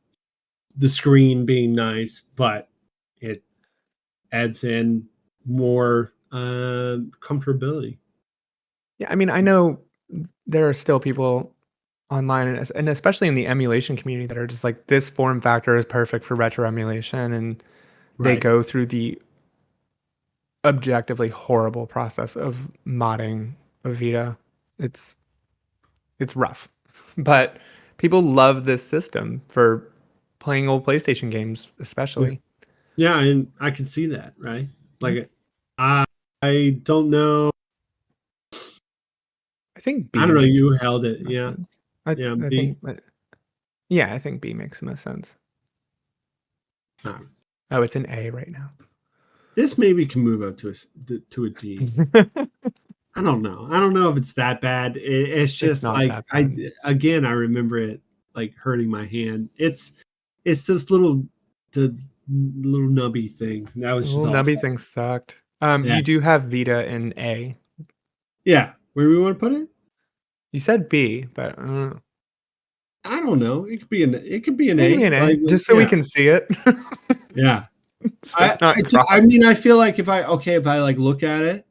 [SPEAKER 1] the screen being nice, but it adds in more comfortability.
[SPEAKER 2] Yeah. I mean, I know there are still people online and especially in the emulation community that are just like this form factor is perfect for retro emulation and they
[SPEAKER 1] Right.
[SPEAKER 2] go through the objectively horrible process of modding a Vita. It's it's rough. but people love this system for playing old PlayStation games,
[SPEAKER 1] Yeah.
[SPEAKER 2] especially.
[SPEAKER 1] Yeah, and I can see that, right?
[SPEAKER 2] Yeah.
[SPEAKER 1] Like, I I don't know.
[SPEAKER 2] I think
[SPEAKER 1] I
[SPEAKER 2] B
[SPEAKER 1] don't know.
[SPEAKER 2] makes
[SPEAKER 1] You held it,
[SPEAKER 2] the most
[SPEAKER 1] yeah,
[SPEAKER 2] sense.
[SPEAKER 1] yeah.
[SPEAKER 2] I
[SPEAKER 1] B.
[SPEAKER 2] think, yeah, I think B makes the most sense.
[SPEAKER 1] Uh,
[SPEAKER 2] Oh, it's an A right now.
[SPEAKER 1] this maybe can move up to to a D. I don't know. I don't know if it's that bad. It's
[SPEAKER 2] It's
[SPEAKER 1] just
[SPEAKER 2] not
[SPEAKER 1] like
[SPEAKER 2] that bad.
[SPEAKER 1] I remember it like hurting my hand. It's this the little nubby thing. That
[SPEAKER 2] The
[SPEAKER 1] was just
[SPEAKER 2] little nubby
[SPEAKER 1] awful.
[SPEAKER 2] thing sucked.
[SPEAKER 1] Yeah,
[SPEAKER 2] You do have Vita in A.
[SPEAKER 1] yeah. Where we want to put it?
[SPEAKER 2] You said B, but
[SPEAKER 1] I don't know. It could be an
[SPEAKER 2] it can be
[SPEAKER 1] A.
[SPEAKER 2] an
[SPEAKER 1] Like
[SPEAKER 2] A, just so we
[SPEAKER 1] yeah,
[SPEAKER 2] can see it.
[SPEAKER 1] yeah.
[SPEAKER 2] So it's not
[SPEAKER 1] I
[SPEAKER 2] cropped.
[SPEAKER 1] mean I feel like if I like look at it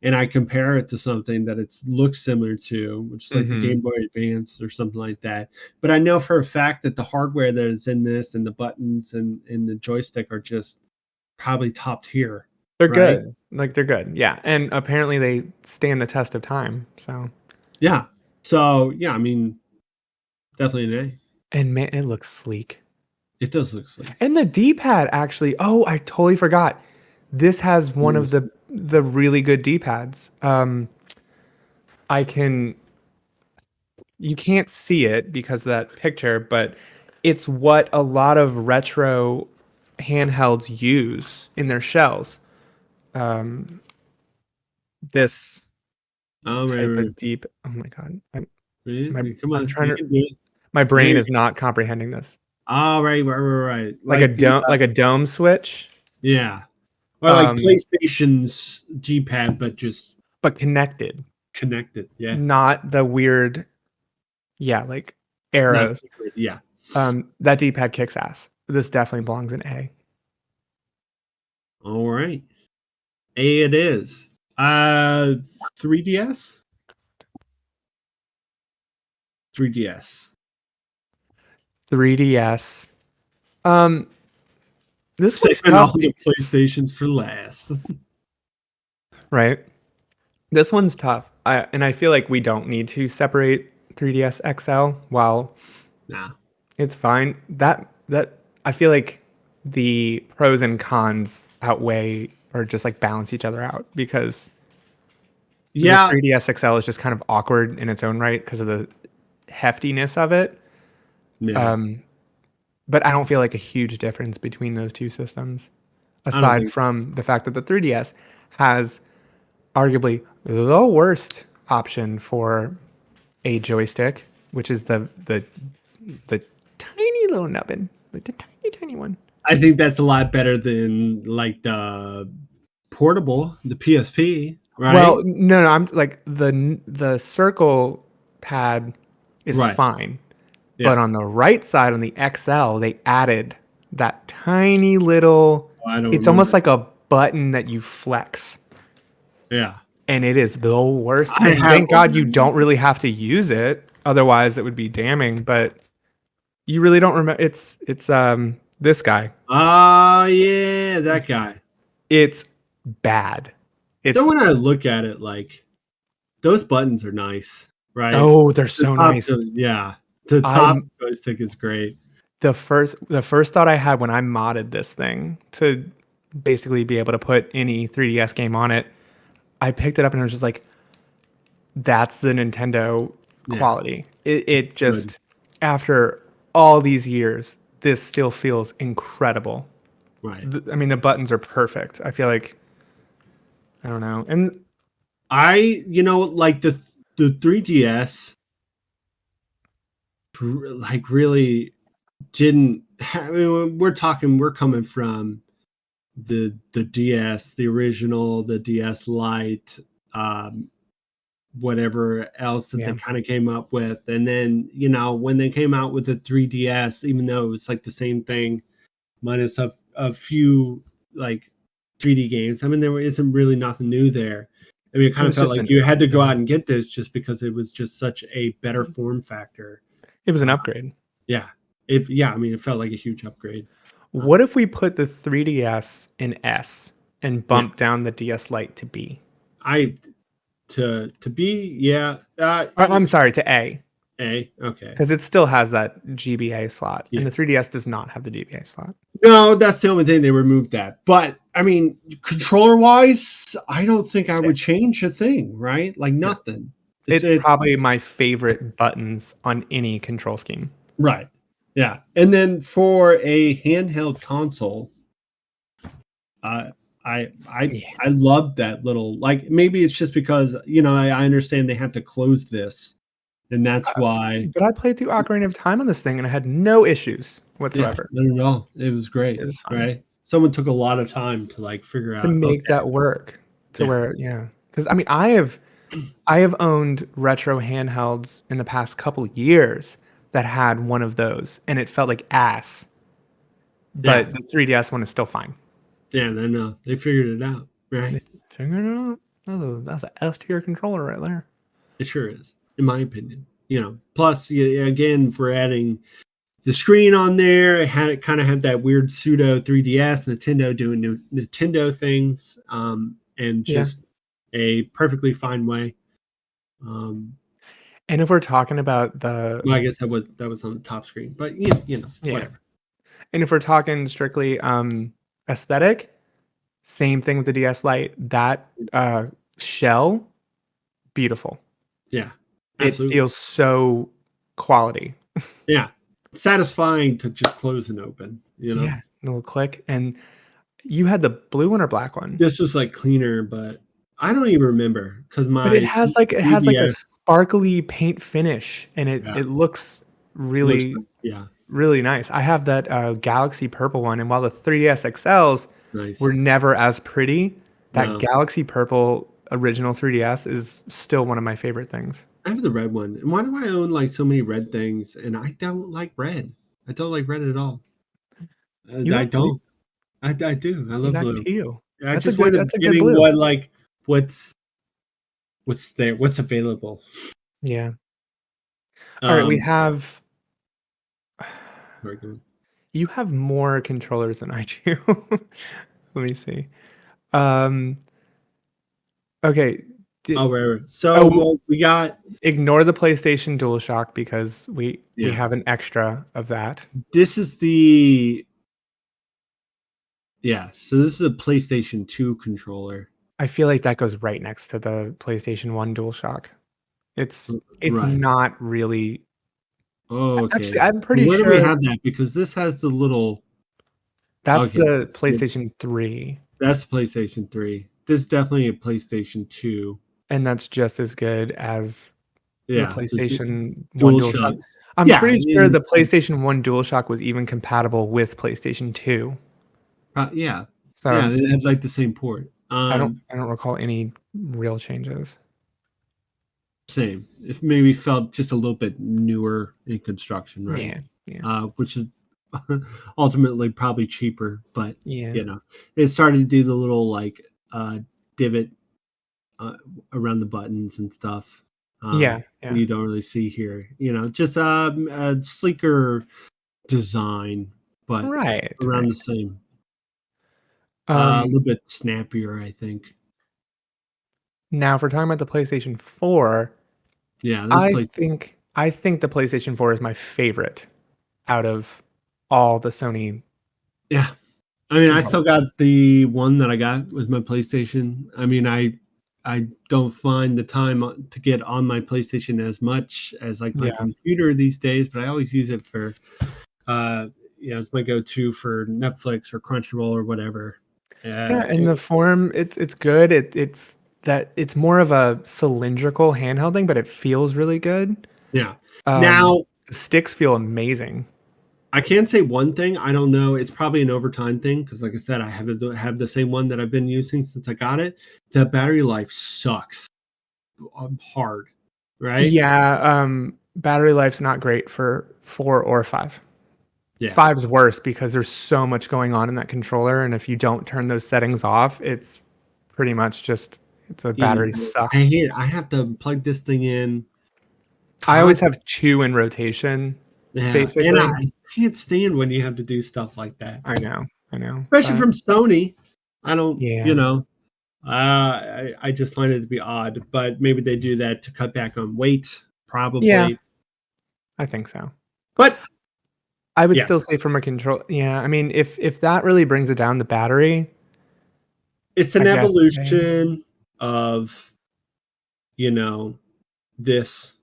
[SPEAKER 1] and I compare it to something that it looks similar to, which is like the
[SPEAKER 2] Hmm.
[SPEAKER 1] Game Boy Advance or something like that. But I know for a fact that the hardware that is in this and the buttons and the joystick are just probably top tier,
[SPEAKER 2] They're
[SPEAKER 1] right?
[SPEAKER 2] good. Like they're good. Yeah. And apparently they stand the test of time. So,
[SPEAKER 1] Yeah. So yeah, I mean, definitely an A.
[SPEAKER 2] and man, it looks sleek.
[SPEAKER 1] It does look sleek.
[SPEAKER 2] And the D-pad actually, oh, I totally forgot. This has one
[SPEAKER 1] Let me
[SPEAKER 2] of
[SPEAKER 1] see.
[SPEAKER 2] the really good D-pads. I can you can't see it because of that picture, but it's what a lot of retro handhelds use in their shells. Um, this
[SPEAKER 1] Right,
[SPEAKER 2] type
[SPEAKER 1] right.
[SPEAKER 2] of deep. Oh my god,
[SPEAKER 1] Come
[SPEAKER 2] I'm
[SPEAKER 1] on,
[SPEAKER 2] trying
[SPEAKER 1] you
[SPEAKER 2] to.
[SPEAKER 1] can do it.
[SPEAKER 2] My
[SPEAKER 1] There
[SPEAKER 2] brain
[SPEAKER 1] you
[SPEAKER 2] is not comprehending this.
[SPEAKER 1] go. All right, right. Like the
[SPEAKER 2] Like a dome switch,
[SPEAKER 1] yeah, or like
[SPEAKER 2] um,
[SPEAKER 1] PlayStation's D-pad, but just
[SPEAKER 2] but connected,
[SPEAKER 1] connected. Yeah,
[SPEAKER 2] not the weird. Yeah, like
[SPEAKER 1] not
[SPEAKER 2] arrows.
[SPEAKER 1] secret. Yeah.
[SPEAKER 2] That D-pad kicks ass. This definitely belongs in A.
[SPEAKER 1] All right. A it is. 3DS? 3DS.
[SPEAKER 2] 3DS. Um, this one's
[SPEAKER 1] Saving all
[SPEAKER 2] tough,
[SPEAKER 1] the PlayStations for last.
[SPEAKER 2] right? This one's tough. And I feel like we don't need to separate 3DS XL. While
[SPEAKER 1] Nah.
[SPEAKER 2] it's fine, that I feel like the pros and cons outweigh or just like balance each other out because the
[SPEAKER 1] Yeah.
[SPEAKER 2] 3DS XL is just kind of awkward in its own right because of the heftiness of it.
[SPEAKER 1] Yeah.
[SPEAKER 2] Um, but I don't feel like a huge difference between those two systems,
[SPEAKER 1] I don't
[SPEAKER 2] aside
[SPEAKER 1] think
[SPEAKER 2] from the fact that the 3DS has arguably the worst option for a joystick, which is the tiny little nubbin, like the tiny one.
[SPEAKER 1] I think that's a lot better than like the portable, the PSP,
[SPEAKER 2] Well,
[SPEAKER 1] right?
[SPEAKER 2] no, I'm like the circle pad is
[SPEAKER 1] Right.
[SPEAKER 2] fine, but
[SPEAKER 1] Yeah.
[SPEAKER 2] on the right side on the XL, they added that tiny little.
[SPEAKER 1] Oh, I don't
[SPEAKER 2] It's
[SPEAKER 1] remember.
[SPEAKER 2] almost like a button that you flex,
[SPEAKER 1] Yeah.
[SPEAKER 2] and it is the worst.
[SPEAKER 1] I
[SPEAKER 2] And
[SPEAKER 1] have
[SPEAKER 2] thank God you
[SPEAKER 1] one.
[SPEAKER 2] don't really have to use it, otherwise it would be damning. But you really don't remember. It's this guy.
[SPEAKER 1] Oh yeah, that guy.
[SPEAKER 2] It's bad.
[SPEAKER 1] Then
[SPEAKER 2] It's
[SPEAKER 1] when I look at it, like those buttons are nice, right?
[SPEAKER 2] oh, they're so nice.
[SPEAKER 1] Yeah, the top
[SPEAKER 2] I'm
[SPEAKER 1] joystick is great.
[SPEAKER 2] the first thought I had when I modded this thing to basically be able to put any 3DS game on it, I picked it up and I was just like, that's the Nintendo
[SPEAKER 1] Yeah,
[SPEAKER 2] quality. It
[SPEAKER 1] good.
[SPEAKER 2] just after all these years, this still feels incredible.
[SPEAKER 1] Right.
[SPEAKER 2] I mean, the buttons are perfect. I feel like I don't know. And
[SPEAKER 1] Like the 3DS, like really didn't. I mean, we're coming from the DS, the original, the DS Lite, um, whatever else that they
[SPEAKER 2] yeah,
[SPEAKER 1] kind of came up with, and then when they came out with the 3DS, even though it's like the same thing minus a few like 3D games. I mean, there isn't really nothing new there. I mean, it
[SPEAKER 2] it
[SPEAKER 1] kind of
[SPEAKER 2] was
[SPEAKER 1] felt
[SPEAKER 2] just
[SPEAKER 1] like
[SPEAKER 2] an
[SPEAKER 1] you had to go
[SPEAKER 2] yeah,
[SPEAKER 1] out and get this just because it was just such a better form factor.
[SPEAKER 2] it was an
[SPEAKER 1] Uh,
[SPEAKER 2] upgrade.
[SPEAKER 1] yeah, if yeah, I mean, it felt like a huge upgrade. Uh,
[SPEAKER 2] What if we put the 3DS in S and
[SPEAKER 1] yeah,
[SPEAKER 2] bump down the DS Lite to B?
[SPEAKER 1] I to be yeah.
[SPEAKER 2] I'm sorry, to A.
[SPEAKER 1] A. Okay.
[SPEAKER 2] because it still has that GBA slot,
[SPEAKER 1] Yeah.
[SPEAKER 2] and the 3DS does not have the GBA slot.
[SPEAKER 1] No, that's the only thing they removed that. But I mean, controller wise, I don't think I would change a thing, right? Like
[SPEAKER 2] Yeah.
[SPEAKER 1] nothing.
[SPEAKER 2] It's
[SPEAKER 1] It's
[SPEAKER 2] probably my favorite buttons on any control scheme.
[SPEAKER 1] right. Yeah. And then for a handheld console, uh, I I
[SPEAKER 2] Yeah.
[SPEAKER 1] I love that little, like, maybe it's just because, I understand they have to close this, and that's why.
[SPEAKER 2] But I played through Ocarina of Time on this thing, and I had no issues
[SPEAKER 1] Yeah,
[SPEAKER 2] whatsoever.
[SPEAKER 1] no, no, no. It was
[SPEAKER 2] It
[SPEAKER 1] great,
[SPEAKER 2] was fine
[SPEAKER 1] right? Someone took a lot of time to like figure
[SPEAKER 2] to
[SPEAKER 1] out,
[SPEAKER 2] make
[SPEAKER 1] okay,
[SPEAKER 2] that work to
[SPEAKER 1] yeah,
[SPEAKER 2] where, yeah. Because I mean, I have owned retro handhelds in the past couple years that had one of those, and it felt like ass.
[SPEAKER 1] yeah,
[SPEAKER 2] But the 3DS one is still fine.
[SPEAKER 1] yeah. Then they figured it out,
[SPEAKER 2] They
[SPEAKER 1] right?
[SPEAKER 2] figured it out. That's a S tier controller right there.
[SPEAKER 1] It sure is, in my opinion. Plus, again, for adding the screen on there, it kind of had that weird pseudo 3DS Nintendo doing new Nintendo things, and
[SPEAKER 2] Yeah.
[SPEAKER 1] just a perfectly fine way. Um,
[SPEAKER 2] And if we're talking about the
[SPEAKER 1] well, I guess that was on the top screen, but
[SPEAKER 2] yeah,
[SPEAKER 1] whatever.
[SPEAKER 2] and if we're talking strictly aesthetic, same thing with the DS Lite. That shell, beautiful.
[SPEAKER 1] Yeah,
[SPEAKER 2] It
[SPEAKER 1] absolutely.
[SPEAKER 2] feels so quality.
[SPEAKER 1] Yeah, satisfying to just close and open.
[SPEAKER 2] Yeah, little click. And you had the blue one or black one?
[SPEAKER 1] This was like cleaner, but I don't even remember because
[SPEAKER 2] But it
[SPEAKER 1] my
[SPEAKER 2] has like a
[SPEAKER 1] 3DS.
[SPEAKER 2] sparkly paint finish, and it
[SPEAKER 1] Yeah,
[SPEAKER 2] it looks
[SPEAKER 1] looks
[SPEAKER 2] really
[SPEAKER 1] nice. Yeah,
[SPEAKER 2] really nice. I have that Galaxy purple one, and while the 3DS XLs were
[SPEAKER 1] nice.
[SPEAKER 2] never as pretty, that
[SPEAKER 1] No,
[SPEAKER 2] Galaxy purple original 3DS is still one of my favorite things.
[SPEAKER 1] I have the red one. And why do I own like so many red things? And I don't like red. I don't like red at all.
[SPEAKER 2] You
[SPEAKER 1] I
[SPEAKER 2] like blue?
[SPEAKER 1] don't. I do. I
[SPEAKER 2] You
[SPEAKER 1] love
[SPEAKER 2] like
[SPEAKER 1] blue.
[SPEAKER 2] teal?
[SPEAKER 1] I just wind up
[SPEAKER 2] That's a good
[SPEAKER 1] getting
[SPEAKER 2] blue.
[SPEAKER 1] what's there, what's available.
[SPEAKER 2] Yeah. All right, we
[SPEAKER 1] Um,
[SPEAKER 2] have
[SPEAKER 1] sorry, go on.
[SPEAKER 2] you have more controllers than I do. Let me see. Um, okay.
[SPEAKER 1] Oh, wherever. So
[SPEAKER 2] Oh,
[SPEAKER 1] well, we got.
[SPEAKER 2] ignore the PlayStation DualShock because we
[SPEAKER 1] Yeah.
[SPEAKER 2] have an extra of that.
[SPEAKER 1] This is the Yeah, so this is a PlayStation 2 controller.
[SPEAKER 2] I feel like that goes right next to the PlayStation 1 DualShock. It's
[SPEAKER 1] Right.
[SPEAKER 2] not really actually,
[SPEAKER 1] Okay.
[SPEAKER 2] I'm pretty
[SPEAKER 1] Where do we
[SPEAKER 2] sure
[SPEAKER 1] have that? Because this has the little.
[SPEAKER 2] that's
[SPEAKER 1] Okay.
[SPEAKER 2] the
[SPEAKER 1] Yep,
[SPEAKER 2] PlayStation 3,
[SPEAKER 1] that's PlayStation 3. This is definitely a PlayStation 2.
[SPEAKER 2] and that's just as good as the
[SPEAKER 1] Yeah, the
[SPEAKER 2] PlayStation 1 DualShock.
[SPEAKER 1] DualShock.
[SPEAKER 2] I'm
[SPEAKER 1] Yeah,
[SPEAKER 2] pretty sure the PlayStation 1 DualShock was even compatible with PlayStation 2.
[SPEAKER 1] yeah. Yeah,
[SPEAKER 2] So,
[SPEAKER 1] it has like the same port.
[SPEAKER 2] I don't recall any real changes.
[SPEAKER 1] Same. If maybe felt just a little bit newer in construction, right?
[SPEAKER 2] Yeah, yeah,
[SPEAKER 1] Which is ultimately probably cheaper, but
[SPEAKER 2] yeah,
[SPEAKER 1] it started to do the little like divot uh, around the buttons and stuff.
[SPEAKER 2] yeah, yeah.
[SPEAKER 1] You don't really see here. Just a sleeker design, but
[SPEAKER 2] Right,
[SPEAKER 1] around
[SPEAKER 2] right.
[SPEAKER 1] the same. A
[SPEAKER 2] Um,
[SPEAKER 1] little bit snappier, I think.
[SPEAKER 2] Now if we're talking about the PlayStation 4,
[SPEAKER 1] Yeah, this place.
[SPEAKER 2] I think the PlayStation 4 is my favorite out of all the Sony
[SPEAKER 1] Yeah, I mean, I still
[SPEAKER 2] controllers.
[SPEAKER 1] got the one that I got with my PlayStation. I mean, I don't find the time to get on my PlayStation as much as like my
[SPEAKER 2] Yeah.
[SPEAKER 1] computer these days, but I always use it for it's my go-to for Netflix or Crunchyroll or whatever.
[SPEAKER 2] Yeah, and the form, it's good. That it's more of a cylindrical handheld thing, but it feels really good.
[SPEAKER 1] Yeah.
[SPEAKER 2] Um,
[SPEAKER 1] Now,
[SPEAKER 2] the sticks feel amazing.
[SPEAKER 1] I can say one thing. I don't know. It's probably an overtime thing because, like I said, I have the same one that I've been using since I got it. The battery life sucks hard, right?
[SPEAKER 2] Yeah, battery life's not great for 4 or 5.
[SPEAKER 1] Yeah.
[SPEAKER 2] Five's worse because there's so much going on in that controller, and if you don't turn those settings off, it's pretty much just it's a battery
[SPEAKER 1] I
[SPEAKER 2] suck.
[SPEAKER 1] hate it. I have to plug this thing in
[SPEAKER 2] I always have
[SPEAKER 1] constantly.
[SPEAKER 2] 2 in rotation,
[SPEAKER 1] Yeah, and
[SPEAKER 2] basically.
[SPEAKER 1] I can't stand when you have to do stuff like that,
[SPEAKER 2] I know,
[SPEAKER 1] especially
[SPEAKER 2] but
[SPEAKER 1] from Sony. I don't,
[SPEAKER 2] yeah.
[SPEAKER 1] I just find it to be odd, but maybe they do that to cut back on weight,
[SPEAKER 2] Yeah,
[SPEAKER 1] probably.
[SPEAKER 2] I think so.
[SPEAKER 1] But
[SPEAKER 2] I would
[SPEAKER 1] yeah,
[SPEAKER 2] still say from a control. Yeah, I mean, if that really brings it down, the battery,
[SPEAKER 1] it's
[SPEAKER 2] I
[SPEAKER 1] an
[SPEAKER 2] guess. Okay.
[SPEAKER 1] evolution of, you know, this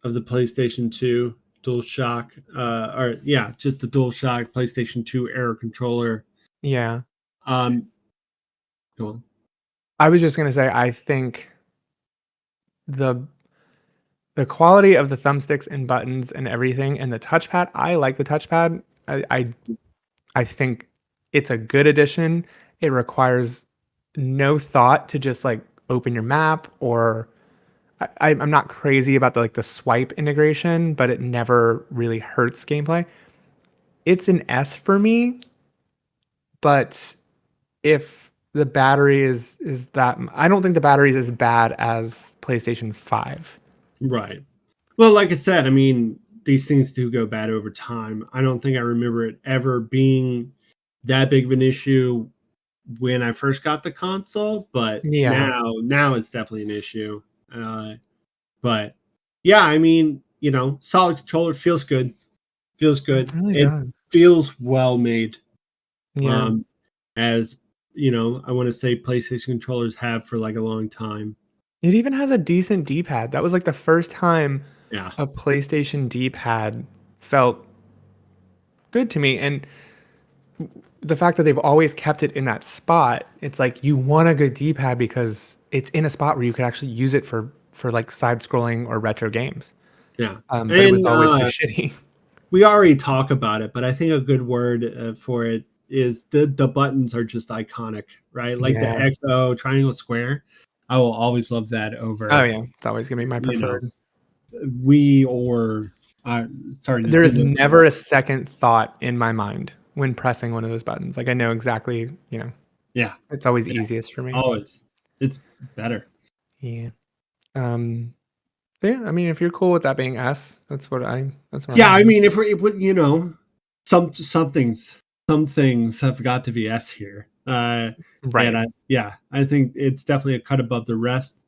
[SPEAKER 1] of the PlayStation 2 DualShock, or yeah, just the DualShock PlayStation 2 Air controller.
[SPEAKER 2] Yeah,
[SPEAKER 1] Um, go on.
[SPEAKER 2] I was just gonna say, I think the the quality of the thumbsticks and buttons and everything, and the touchpad. I like the touchpad. I think it's a good addition. It requires no thought to just like open your map or I'm not crazy about the like the swipe integration, but it never really hurts gameplay. It's an S for me, but if the battery is that I don't think the battery is as bad as PlayStation 5.
[SPEAKER 1] Right. Well, like I said, I mean, these things do go bad over time. I don't think I remember it ever being that big of an issue when I first got the console, but
[SPEAKER 2] Yeah,
[SPEAKER 1] now it's definitely an issue. Uh, but yeah, I mean, solid controller feels good. Feels
[SPEAKER 2] it
[SPEAKER 1] good.
[SPEAKER 2] really
[SPEAKER 1] It
[SPEAKER 2] does.
[SPEAKER 1] feels well made.
[SPEAKER 2] Yeah.
[SPEAKER 1] Um, as I want to say PlayStation controllers have for like a long time.
[SPEAKER 2] It even has a decent D-pad. That was like the first time
[SPEAKER 1] Yeah,
[SPEAKER 2] a PlayStation D-pad felt good to me. And the fact that they've always kept it in that spot, it's like you want a good D-pad because it's in a spot where you could actually use it for like side scrolling or retro games.
[SPEAKER 1] yeah.
[SPEAKER 2] But it was
[SPEAKER 1] And
[SPEAKER 2] always so shitty.
[SPEAKER 1] we already talk about it, but I think a good word for it is the buttons are just iconic, right? Like the
[SPEAKER 2] Yeah.
[SPEAKER 1] XO triangle square. I will always love that
[SPEAKER 2] Oh
[SPEAKER 1] over,
[SPEAKER 2] yeah, it's always gonna be my
[SPEAKER 1] you know,
[SPEAKER 2] preferred.
[SPEAKER 1] Wii or sorry,
[SPEAKER 2] There is
[SPEAKER 1] Nintendo.
[SPEAKER 2] never a second thought in my mind when pressing one of those buttons. Like I know exactly,
[SPEAKER 1] Yeah,
[SPEAKER 2] it's always
[SPEAKER 1] yeah,
[SPEAKER 2] easiest for me.
[SPEAKER 1] always. It's better.
[SPEAKER 2] Yeah. Um, yeah, I mean, if you're cool with that being S, that's what I
[SPEAKER 1] Yeah, I
[SPEAKER 2] have.
[SPEAKER 1] mean, if it would, some things have got to be S here. And
[SPEAKER 2] Right.
[SPEAKER 1] I think it's definitely a cut above the rest.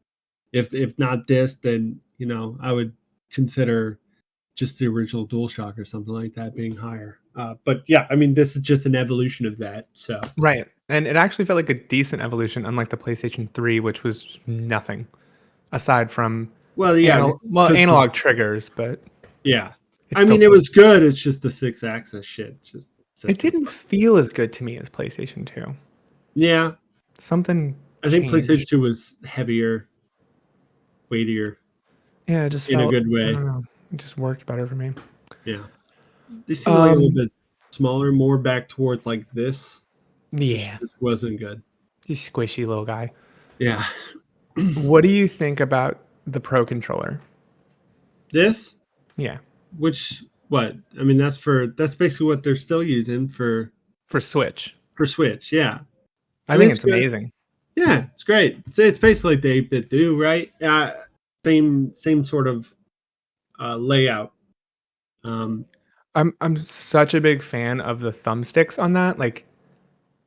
[SPEAKER 1] If not this, then I would consider just the original DualShock or something like that being higher. But yeah, I mean, this is just an evolution of that. So
[SPEAKER 2] Right. And it actually felt like a decent evolution, unlike the PlayStation 3, which was nothing aside from
[SPEAKER 1] well, yeah, because
[SPEAKER 2] analog triggers, but
[SPEAKER 1] yeah,
[SPEAKER 2] it's
[SPEAKER 1] I
[SPEAKER 2] still
[SPEAKER 1] mean, it
[SPEAKER 2] PlayStation.
[SPEAKER 1] was good. It's just the six axis shit just
[SPEAKER 2] It
[SPEAKER 1] sets me
[SPEAKER 2] didn't
[SPEAKER 1] apart.
[SPEAKER 2] feel as good to me as PlayStation 2.
[SPEAKER 1] Yeah,
[SPEAKER 2] Something
[SPEAKER 1] I think PlayStation
[SPEAKER 2] changed.
[SPEAKER 1] 2 was heavier, weightier
[SPEAKER 2] Yeah, it just
[SPEAKER 1] in a
[SPEAKER 2] felt,
[SPEAKER 1] good
[SPEAKER 2] I
[SPEAKER 1] way.
[SPEAKER 2] don't know, it just worked better for me.
[SPEAKER 1] Yeah. They seem like a little
[SPEAKER 2] Um,
[SPEAKER 1] bit smaller, more back towards like this, which
[SPEAKER 2] yeah,
[SPEAKER 1] just wasn't good.
[SPEAKER 2] just squishy little guy.
[SPEAKER 1] Yeah.
[SPEAKER 2] What do you think about the Pro controller?
[SPEAKER 1] This,
[SPEAKER 2] Yeah,
[SPEAKER 1] which what? I mean, that's basically what they're still using
[SPEAKER 2] for Switch.
[SPEAKER 1] for Switch. Yeah. I
[SPEAKER 2] I
[SPEAKER 1] mean,
[SPEAKER 2] think
[SPEAKER 1] it's
[SPEAKER 2] it's
[SPEAKER 1] good.
[SPEAKER 2] amazing.
[SPEAKER 1] Yeah, it's great. It's basically like the 8-bit do, right? Same sort of layout. Um,
[SPEAKER 2] I'm such a big fan of the thumbsticks on that. Like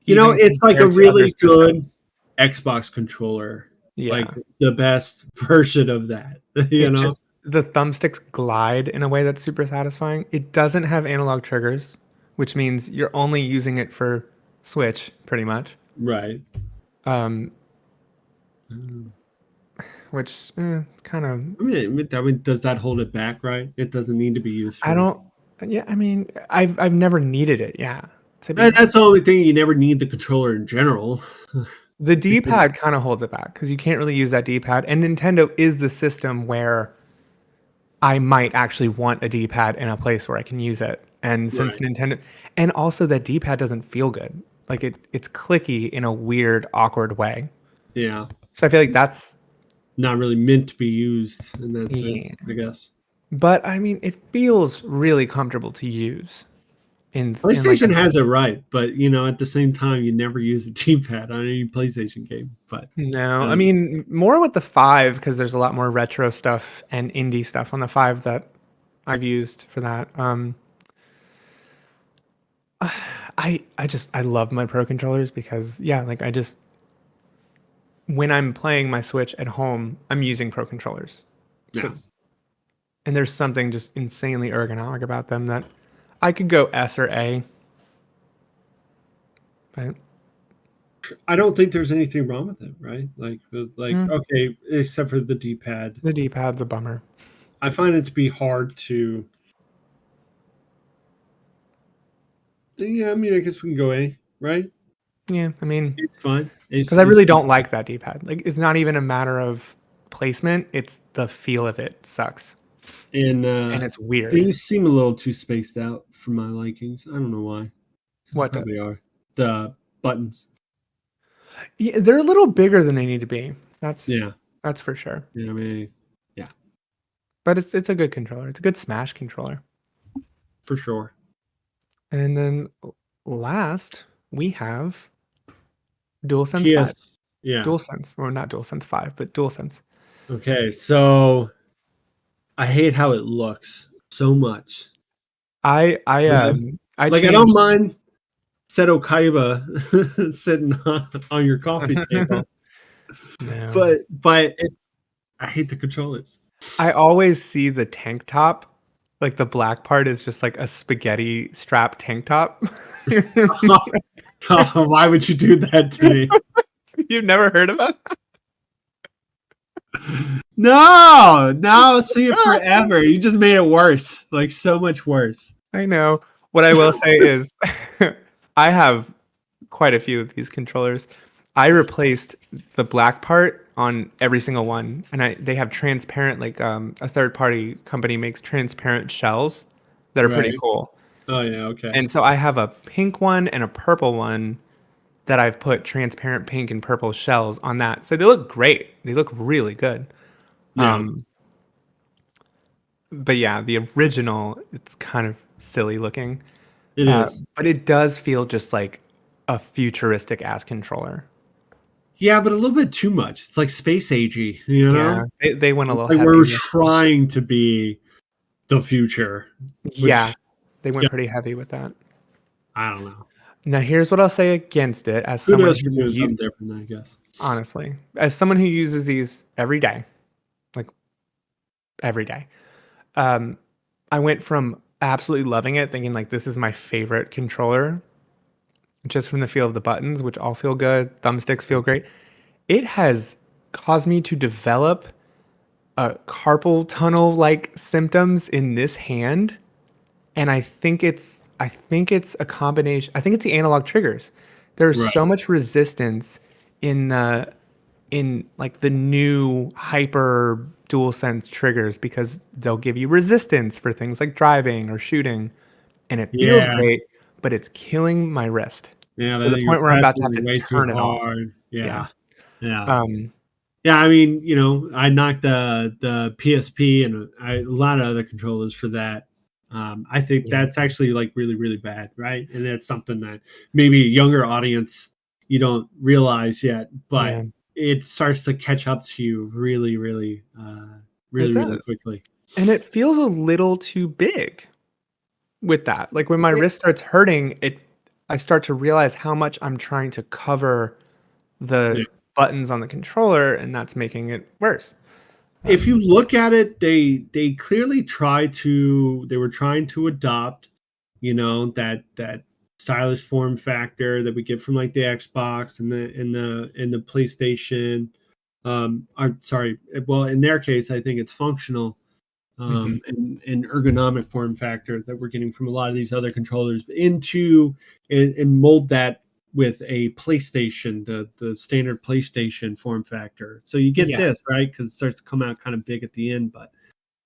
[SPEAKER 2] even
[SPEAKER 1] it's like a
[SPEAKER 2] compared to other
[SPEAKER 1] really good
[SPEAKER 2] systems.
[SPEAKER 1] Xbox controller, like
[SPEAKER 2] Yeah.
[SPEAKER 1] the best version of that. You
[SPEAKER 2] It
[SPEAKER 1] know,
[SPEAKER 2] just the thumbsticks glide in a way that's super satisfying. It doesn't have analog triggers, which means you're only using it for Switch pretty much.
[SPEAKER 1] right?
[SPEAKER 2] Um,
[SPEAKER 1] Mm.
[SPEAKER 2] which kind of
[SPEAKER 1] I mean, does that hold it back? Right? It doesn't need to be used
[SPEAKER 2] I
[SPEAKER 1] for.
[SPEAKER 2] don't yeah, I mean, I've never needed it, yeah, to be
[SPEAKER 1] And that's
[SPEAKER 2] honest.
[SPEAKER 1] the only thing you never need the controller in general.
[SPEAKER 2] The
[SPEAKER 1] Because
[SPEAKER 2] D-pad kind of holds it back because you can't really use that D-pad, and Nintendo is the system where I might actually want a D-pad in a place where I can use it. And since
[SPEAKER 1] right,
[SPEAKER 2] Nintendo, and also that D-pad doesn't feel good. Like it's clicky in a weird, awkward way.
[SPEAKER 1] yeah,
[SPEAKER 2] So I feel like that's
[SPEAKER 1] not really meant to be used in that
[SPEAKER 2] yeah.
[SPEAKER 1] sense, I guess.
[SPEAKER 2] But I mean, it feels really comfortable to use in like
[SPEAKER 1] PlayStation
[SPEAKER 2] a
[SPEAKER 1] has it right, but at the same time, you never use a D-pad on any PlayStation game. But
[SPEAKER 2] no. I
[SPEAKER 1] um,
[SPEAKER 2] mean, more with the 5 because there's a lot more retro stuff and indie stuff on the 5 that I've used for that. I love my pro controllers because yeah, like I just when I'm playing my Switch at home, I'm using pro controllers
[SPEAKER 1] yeah,
[SPEAKER 2] because and there's something just insanely ergonomic about them that I could go S or A, but
[SPEAKER 1] I don't think there's anything wrong with it, right?
[SPEAKER 2] mm,
[SPEAKER 1] Okay, except for the D-pad.
[SPEAKER 2] the D-pad's a bummer.
[SPEAKER 1] I find it to be hard to. Yeah, I mean, I guess we can go A, right?
[SPEAKER 2] Yeah, I mean,
[SPEAKER 1] It's fine.
[SPEAKER 2] because I really don't like that D-pad. Like, it's not even a matter of placement; it's the feel of it sucks,
[SPEAKER 1] and
[SPEAKER 2] and it's weird.
[SPEAKER 1] these seem a little too spaced out for my likings. I don't know why, because they
[SPEAKER 2] What?
[SPEAKER 1] probably are. The buttons.
[SPEAKER 2] Yeah, they're a little bigger than they need to be.
[SPEAKER 1] Yeah,
[SPEAKER 2] That's for sure.
[SPEAKER 1] yeah. I mean, yeah,
[SPEAKER 2] But it's a good controller. It's a good Smash controller.
[SPEAKER 1] for sure.
[SPEAKER 2] And then last we have DualSense 5.
[SPEAKER 1] PS. Yeah.
[SPEAKER 2] DualSense, or not DualSense 5, but DualSense.
[SPEAKER 1] Okay, so I hate how it looks so much.
[SPEAKER 2] I
[SPEAKER 1] Like I don't
[SPEAKER 2] changed.
[SPEAKER 1] mind Seto Kaiba sitting on your coffee table,
[SPEAKER 2] No.
[SPEAKER 1] but
[SPEAKER 2] It
[SPEAKER 1] I hate the controllers.
[SPEAKER 2] I always see the tank top, like the black part is just like a spaghetti strap tank top.
[SPEAKER 1] Why would you do that to me?
[SPEAKER 2] You've never heard about
[SPEAKER 1] No, now I'll see it forever. You just made it worse, like so much worse.
[SPEAKER 2] I know. What I will say is I have quite a few of these controllers. I replaced the black part on every single one, and they have transparent, like a third party company makes transparent shells that are pretty
[SPEAKER 1] Right.
[SPEAKER 2] cool.
[SPEAKER 1] Oh yeah, okay.
[SPEAKER 2] And so I have a pink one and a purple one that I've put transparent pink and purple shells on that. So they look great. They look really good.
[SPEAKER 1] Yeah,
[SPEAKER 2] But yeah, the original, it's kind of silly looking.
[SPEAKER 1] it is.
[SPEAKER 2] But it does feel just like a futuristic ass controller.
[SPEAKER 1] Yeah, but a little bit too much. It's like space agey, you know?
[SPEAKER 2] Yeah, they went a
[SPEAKER 1] It's
[SPEAKER 2] little
[SPEAKER 1] like
[SPEAKER 2] heavy
[SPEAKER 1] we're
[SPEAKER 2] with.
[SPEAKER 1] trying to be the future,
[SPEAKER 2] Yeah,
[SPEAKER 1] which
[SPEAKER 2] they went
[SPEAKER 1] yeah,
[SPEAKER 2] pretty heavy with that.
[SPEAKER 1] I don't know.
[SPEAKER 2] Now, here's what I'll say against it as someone
[SPEAKER 1] Kudos
[SPEAKER 2] who
[SPEAKER 1] for doing something different, I guess.
[SPEAKER 2] honestly, as someone who uses these every day, like every day. Um, I went from absolutely loving it, thinking like this is my favorite controller, just from the feel of the buttons, which all feel good, thumbsticks feel great. It has caused me to develop a carpal tunnel like symptoms in this hand, and I think it's a combination. I think it's the analog triggers. There's
[SPEAKER 1] Right.
[SPEAKER 2] so much resistance in like the new hyper dual sense triggers because they'll give you resistance for things like driving or shooting, and it feels
[SPEAKER 1] Yeah.
[SPEAKER 2] great, but it's killing my wrist
[SPEAKER 1] Yeah,
[SPEAKER 2] to
[SPEAKER 1] but
[SPEAKER 2] the
[SPEAKER 1] then you're
[SPEAKER 2] point where I'm about to have
[SPEAKER 1] pressing
[SPEAKER 2] to
[SPEAKER 1] way too
[SPEAKER 2] turn it off.
[SPEAKER 1] hard.
[SPEAKER 2] Yeah.
[SPEAKER 1] Yeah. Yeah.
[SPEAKER 2] Um,
[SPEAKER 1] Yeah, I mean, I knocked the PSP and a lot of other controllers for that. I think
[SPEAKER 2] yeah.
[SPEAKER 1] that's actually like really, really bad, right? And that's something that maybe a younger audience you don't realize yet, but
[SPEAKER 2] Yeah.
[SPEAKER 1] it starts to catch up to you really, really,
[SPEAKER 2] It
[SPEAKER 1] really, really
[SPEAKER 2] does.
[SPEAKER 1] quickly.
[SPEAKER 2] And it feels a little too big with that. Like when my
[SPEAKER 1] It-
[SPEAKER 2] wrist starts hurting, I start to realize how much I'm trying to cover
[SPEAKER 1] yeah.
[SPEAKER 2] the buttons on the controller, and that's making it worse.
[SPEAKER 1] If
[SPEAKER 2] Um,
[SPEAKER 1] you look at it, they clearly they were trying to adopt, that stylish form factor that we get from like the Xbox and the PlayStation. I'm sorry. Well, in their case, I think it's functional
[SPEAKER 2] mhm.
[SPEAKER 1] and ergonomic form factor that we're getting from a lot of these other controllers into and mold that with a PlayStation, the standard PlayStation form factor. So you get
[SPEAKER 2] Yeah,
[SPEAKER 1] this right because it starts to come out kind of big at the end, but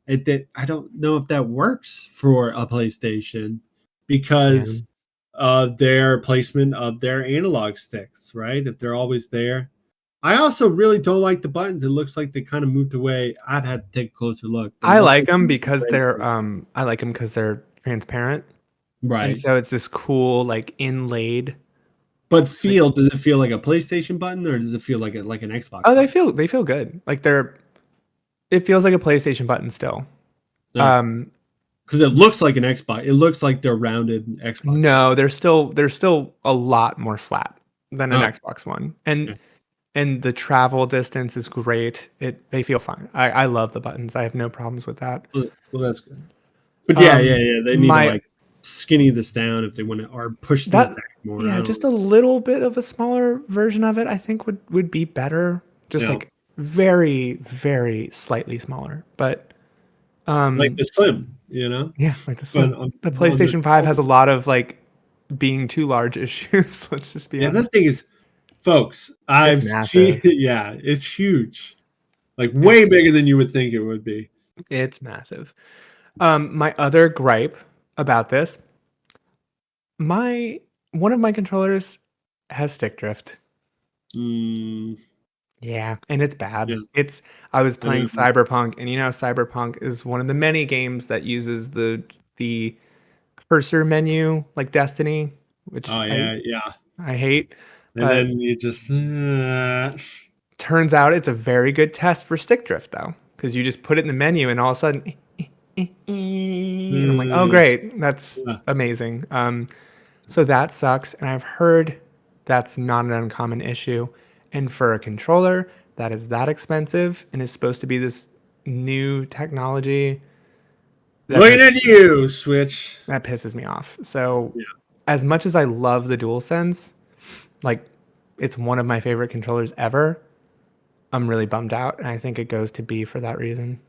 [SPEAKER 1] I don't know if that works for a PlayStation
[SPEAKER 2] yeah.
[SPEAKER 1] because of their placement of their analog sticks, right? If they're always there. I also really don't like the buttons. It looks like they kind of moved away. I'd have to take a closer look, but it
[SPEAKER 2] I
[SPEAKER 1] looks
[SPEAKER 2] like
[SPEAKER 1] like they
[SPEAKER 2] them
[SPEAKER 1] moved
[SPEAKER 2] because
[SPEAKER 1] away
[SPEAKER 2] they're
[SPEAKER 1] from
[SPEAKER 2] transparent, and
[SPEAKER 1] right.
[SPEAKER 2] so it's this cool like inlaid.
[SPEAKER 1] But
[SPEAKER 2] Like,
[SPEAKER 1] does it feel like a PlayStation button or does it feel like an Xbox
[SPEAKER 2] oh,
[SPEAKER 1] button?
[SPEAKER 2] they feel good. Like they're it feels like a PlayStation button still.
[SPEAKER 1] No,
[SPEAKER 2] Um,
[SPEAKER 1] because it looks like an Xbox. It looks like they're rounded Xbox buttons.
[SPEAKER 2] no, they're still a lot more flat than an
[SPEAKER 1] Oh,
[SPEAKER 2] Xbox One,
[SPEAKER 1] yeah.
[SPEAKER 2] and the travel distance is great. They feel fine. I love the buttons. I have no problems with that.
[SPEAKER 1] Well, that's good. But
[SPEAKER 2] Um,
[SPEAKER 1] yeah. They need to
[SPEAKER 2] my
[SPEAKER 1] like skinny this down if they want to, or push these
[SPEAKER 2] that
[SPEAKER 1] back more. I
[SPEAKER 2] yeah,
[SPEAKER 1] don't
[SPEAKER 2] just a little bit of a smaller version of it I think would be better. Just
[SPEAKER 1] know.
[SPEAKER 2] like very very slightly smaller. But
[SPEAKER 1] Like the Slim, you know.
[SPEAKER 2] yeah, like the
[SPEAKER 1] But
[SPEAKER 2] Slim. The PlayStation 5 has a lot of like being too large issues. Let's just be
[SPEAKER 1] yeah, that
[SPEAKER 2] honest.
[SPEAKER 1] thing is, folks.
[SPEAKER 2] It's
[SPEAKER 1] I've seen.
[SPEAKER 2] massive.
[SPEAKER 1] Yeah, it's huge. Like way
[SPEAKER 2] It's
[SPEAKER 1] bigger than you would think it would be.
[SPEAKER 2] it's massive. My other gripe about this, my one of my controllers has stick drift.
[SPEAKER 1] Mm,
[SPEAKER 2] Yeah, and it's
[SPEAKER 1] yeah,
[SPEAKER 2] bad. It's I was
[SPEAKER 1] I
[SPEAKER 2] playing
[SPEAKER 1] know.
[SPEAKER 2] Cyberpunk, and Cyberpunk is one of the many games that uses the cursor menu like Destiny, which
[SPEAKER 1] Oh yeah.
[SPEAKER 2] I hate.
[SPEAKER 1] And
[SPEAKER 2] But
[SPEAKER 1] then you just
[SPEAKER 2] turns out it's a very good test for stick drift though, because you just put it in the menu, and all of a sudden, and I'm like, oh
[SPEAKER 1] uh,
[SPEAKER 2] great, that's amazing. So that sucks, and I've heard that's not an uncommon issue. And for a controller that is that expensive and is supposed to be this new technology, that
[SPEAKER 1] looking
[SPEAKER 2] pisses
[SPEAKER 1] at you, Switch.
[SPEAKER 2] that pisses me off. So
[SPEAKER 1] Yeah,
[SPEAKER 2] as much as I love the DualSense, like it's one of my favorite controllers ever, I'm really bummed out, and I think it goes to B for that reason.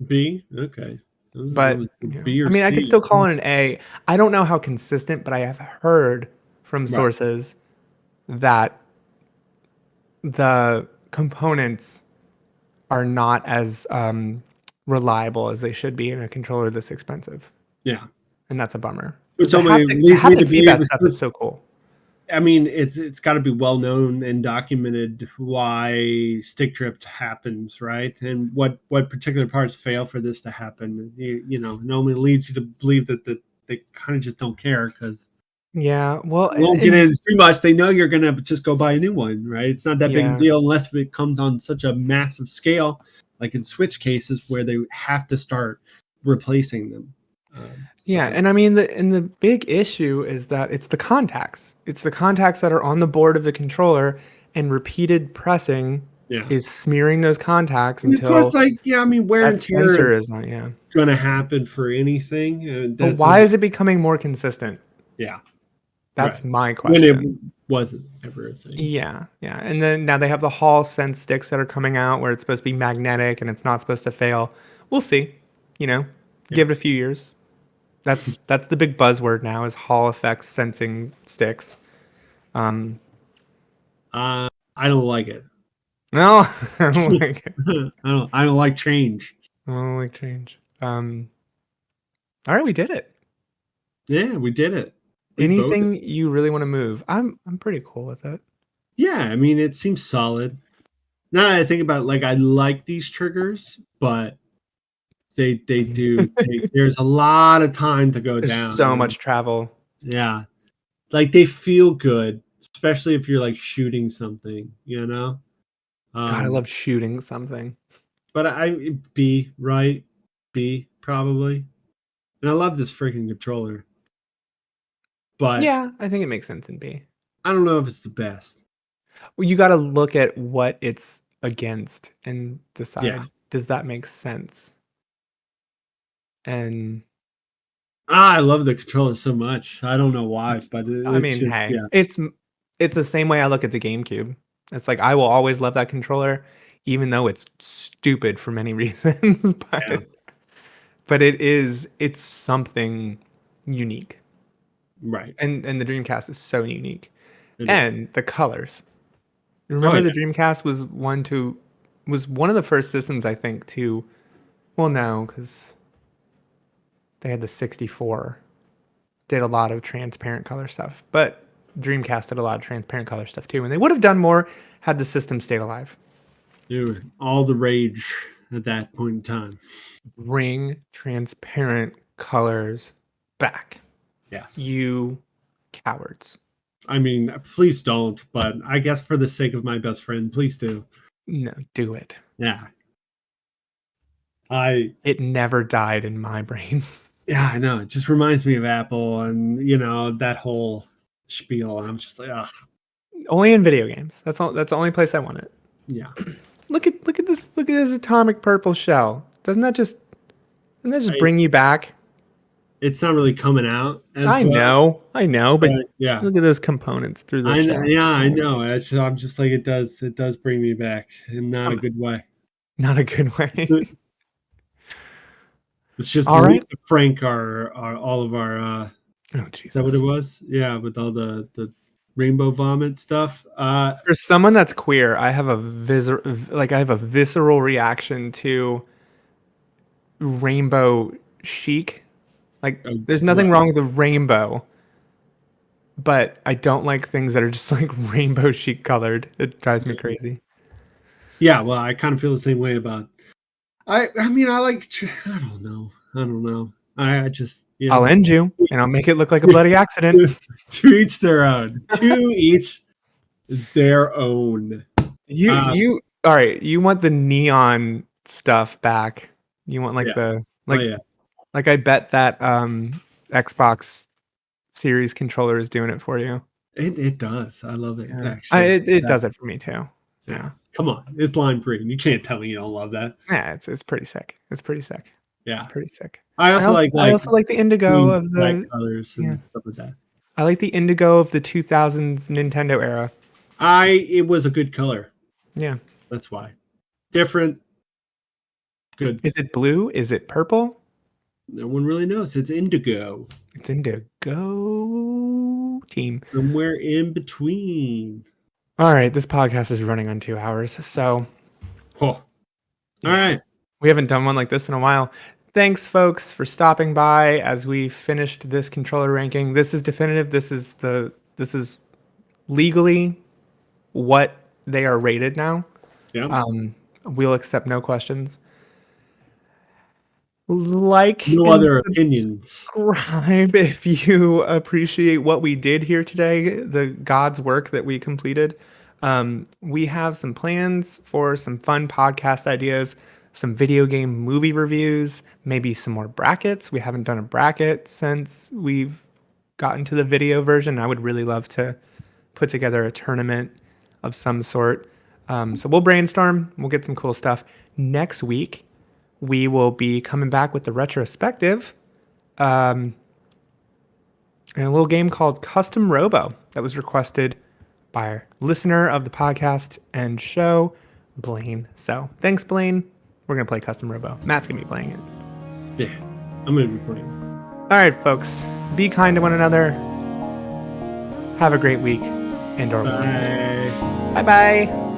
[SPEAKER 1] B. Okay. I don't know,
[SPEAKER 2] But
[SPEAKER 1] is it B
[SPEAKER 2] I
[SPEAKER 1] or
[SPEAKER 2] mean, I could
[SPEAKER 1] C?
[SPEAKER 2] still call it an A. I don't know how consistent, but I have heard from
[SPEAKER 1] Right.
[SPEAKER 2] sources that the components are not as reliable as they should be in a controller this expensive,
[SPEAKER 1] Yeah.
[SPEAKER 2] and that's a bummer because
[SPEAKER 1] Which only
[SPEAKER 2] the
[SPEAKER 1] leads me to
[SPEAKER 2] haptic
[SPEAKER 1] believe
[SPEAKER 2] feedback
[SPEAKER 1] it's
[SPEAKER 2] stuff is
[SPEAKER 1] just,
[SPEAKER 2] so cool.
[SPEAKER 1] I mean, it's got to be well known and documented why stick drift happens, right? And what particular parts fail for this to happen. You know, it only leads you to believe that they kind of just don't care because
[SPEAKER 2] Yeah, well,
[SPEAKER 1] you won't get in too much. They know you're gonna just go buy a new one, right? It's not that big a
[SPEAKER 2] yeah,
[SPEAKER 1] deal unless it comes on such a massive scale, like in Switch cases where they have to start replacing them.
[SPEAKER 2] yeah,
[SPEAKER 1] So
[SPEAKER 2] and I mean the big issue is that it's the contacts. It's the contacts that are on the board of the controller, and repeated pressing
[SPEAKER 1] yeah,
[SPEAKER 2] is smearing those contacts
[SPEAKER 1] and of course,
[SPEAKER 2] until
[SPEAKER 1] like yeah, I mean, wear
[SPEAKER 2] that
[SPEAKER 1] and tear
[SPEAKER 2] sensor
[SPEAKER 1] is
[SPEAKER 2] is on. Yeah,
[SPEAKER 1] gonna happen for anything, and
[SPEAKER 2] but
[SPEAKER 1] that's a
[SPEAKER 2] why is it becoming more consistent?
[SPEAKER 1] yeah,
[SPEAKER 2] That's
[SPEAKER 1] right.
[SPEAKER 2] my
[SPEAKER 1] When it
[SPEAKER 2] question.
[SPEAKER 1] wasn't ever a thing.
[SPEAKER 2] Yeah, yeah. And then now they have the Hall Sense sticks that are coming out where it's supposed to be magnetic and it's not supposed to fail. We'll see. You know,
[SPEAKER 1] Yeah,
[SPEAKER 2] give it a few years. That's the big buzzword now is Hall effects sensing sticks. Um,
[SPEAKER 1] I don't like it.
[SPEAKER 2] no, I don't like it.
[SPEAKER 1] I don't like change.
[SPEAKER 2] I don't like change. All right, we did it.
[SPEAKER 1] Yeah, we did it. We voted.
[SPEAKER 2] Anything you really want to move, I'm pretty cool with it.
[SPEAKER 1] Yeah, I mean, it seems solid. Now that I think about it, like I like these triggers, but they do take there's a lot of time to go
[SPEAKER 2] There's
[SPEAKER 1] down.
[SPEAKER 2] so much travel.
[SPEAKER 1] Yeah. Like they feel good, especially if you're like shooting something, you know?
[SPEAKER 2] God, I
[SPEAKER 1] Um,
[SPEAKER 2] love shooting something.
[SPEAKER 1] but I B, right? B, probably. And I love this freaking controller. But
[SPEAKER 2] Yeah, I think it makes sense in B.
[SPEAKER 1] I don't know if it's the best.
[SPEAKER 2] Well, you got to look at what it's against and
[SPEAKER 1] Yeah.
[SPEAKER 2] decide, does that make sense? And
[SPEAKER 1] I love the controller so much. I don't know why,
[SPEAKER 2] it's,
[SPEAKER 1] but
[SPEAKER 2] I
[SPEAKER 1] it's
[SPEAKER 2] mean,
[SPEAKER 1] just
[SPEAKER 2] hey,
[SPEAKER 1] yeah.
[SPEAKER 2] it's the same way I look at the GameCube. It's like I will always love that controller, even though it's stupid for many reasons.
[SPEAKER 1] Yeah.
[SPEAKER 2] But it's something unique,
[SPEAKER 1] Right.
[SPEAKER 2] and the Dreamcast is so unique,
[SPEAKER 1] It is.
[SPEAKER 2] and the colors. You
[SPEAKER 1] Oh
[SPEAKER 2] remember
[SPEAKER 1] yeah.
[SPEAKER 2] the Dreamcast was one of the first systems I think to. Well, no, because they had the 64. Did a lot of transparent color stuff, but Dreamcast did a lot of transparent color stuff too, and they would have done more had the system stayed alive.
[SPEAKER 1] It was all the rage at that point in time.
[SPEAKER 2] Bring transparent colors back,
[SPEAKER 1] Yes.
[SPEAKER 2] you cowards.
[SPEAKER 1] I mean, please don't, but I guess for the sake of my best friend, please do.
[SPEAKER 2] No, do it.
[SPEAKER 1] Yeah. I
[SPEAKER 2] It never died in my brain.
[SPEAKER 1] yeah, I know. It just reminds me of Apple and you know, that whole spiel. And I'm just like, ugh.
[SPEAKER 2] Only in video games. That's all. That's the only place I want it.
[SPEAKER 1] Yeah.
[SPEAKER 2] Look at this. Look at this atomic purple shell. Doesn't that just
[SPEAKER 1] I,
[SPEAKER 2] bring you back?
[SPEAKER 1] it's not really coming out as
[SPEAKER 2] I
[SPEAKER 1] well.
[SPEAKER 2] know, but
[SPEAKER 1] Yeah.
[SPEAKER 2] look at those components through the shell.
[SPEAKER 1] Yeah, I know. I'm just like it does bring me back in not a
[SPEAKER 2] Um,
[SPEAKER 1] good way.
[SPEAKER 2] Not a good way.
[SPEAKER 1] It's just
[SPEAKER 2] All right.
[SPEAKER 1] Lisa Frank are all of our
[SPEAKER 2] Oh
[SPEAKER 1] is that what it
[SPEAKER 2] Jesus.
[SPEAKER 1] was? Yeah, with all the rainbow vomit stuff.
[SPEAKER 2] For someone that's queer, I have I have a visceral reaction to rainbow chic. Like, there's nothing
[SPEAKER 1] Right.
[SPEAKER 2] wrong with the rainbow, but I don't like things that are just like rainbow chic colored. It drives me crazy.
[SPEAKER 1] Yeah, well, I kind of feel the same way about I mean, I don't know. I don't know. I just,
[SPEAKER 2] I'll end you and I'll make it look like a bloody accident.
[SPEAKER 1] to each their own. To each their own. Uh,
[SPEAKER 2] All right. You want the neon stuff back. You want like
[SPEAKER 1] yeah.
[SPEAKER 2] the,
[SPEAKER 1] Oh yeah.
[SPEAKER 2] like I bet that Xbox Series controller is doing it for you.
[SPEAKER 1] It does. I love it
[SPEAKER 2] Yeah.
[SPEAKER 1] actually.
[SPEAKER 2] It does it for me too.
[SPEAKER 1] Yeah.
[SPEAKER 2] Yeah.
[SPEAKER 1] Come on. It's lime free. You can't tell me you don't love that.
[SPEAKER 2] Yeah, it's pretty sick. It's pretty sick. It's
[SPEAKER 1] Yeah.
[SPEAKER 2] pretty sick.
[SPEAKER 1] I
[SPEAKER 2] I
[SPEAKER 1] also
[SPEAKER 2] also
[SPEAKER 1] like
[SPEAKER 2] I also like the indigo
[SPEAKER 1] clean
[SPEAKER 2] of
[SPEAKER 1] black
[SPEAKER 2] the
[SPEAKER 1] colors
[SPEAKER 2] yeah.
[SPEAKER 1] and stuff like that.
[SPEAKER 2] I like the indigo of the 2000s Nintendo era.
[SPEAKER 1] It was a good color.
[SPEAKER 2] Yeah.
[SPEAKER 1] That's why. Different. Good.
[SPEAKER 2] Is it blue? Is it purple?
[SPEAKER 1] No one really knows. It's indigo.
[SPEAKER 2] It's indigo team.
[SPEAKER 1] Somewhere in between.
[SPEAKER 2] All right, this podcast is running on 2 hours, so
[SPEAKER 1] Oh. All right.
[SPEAKER 2] we haven't done one like this in a while. Thanks, folks, for stopping by as we finished this controller ranking. This is definitive. This is legally what they are rated now.
[SPEAKER 1] Yeah.
[SPEAKER 2] We'll accept no questions. Like
[SPEAKER 1] No
[SPEAKER 2] and
[SPEAKER 1] other opinions.
[SPEAKER 2] subscribe if you appreciate what we did here today, the God's work that we completed. We have some plans for some fun podcast ideas, some video game movie reviews, maybe some more brackets. We haven't done a bracket since we've gotten to the video version. I would really love to put together a tournament of some sort. So we'll brainstorm. We'll get some cool stuff. Next week, we will be coming back with the retrospective and a little game called Custom Robo that was requested by our listener of the podcast and show, Blaine. So thanks, Blaine. We're going to play Custom Robo. Matt's going to be playing it.
[SPEAKER 1] Yeah. I'm going to be playing.
[SPEAKER 2] All right, folks. Be kind to one another. Have a great week. And or
[SPEAKER 1] Bye.
[SPEAKER 2] Bye-bye.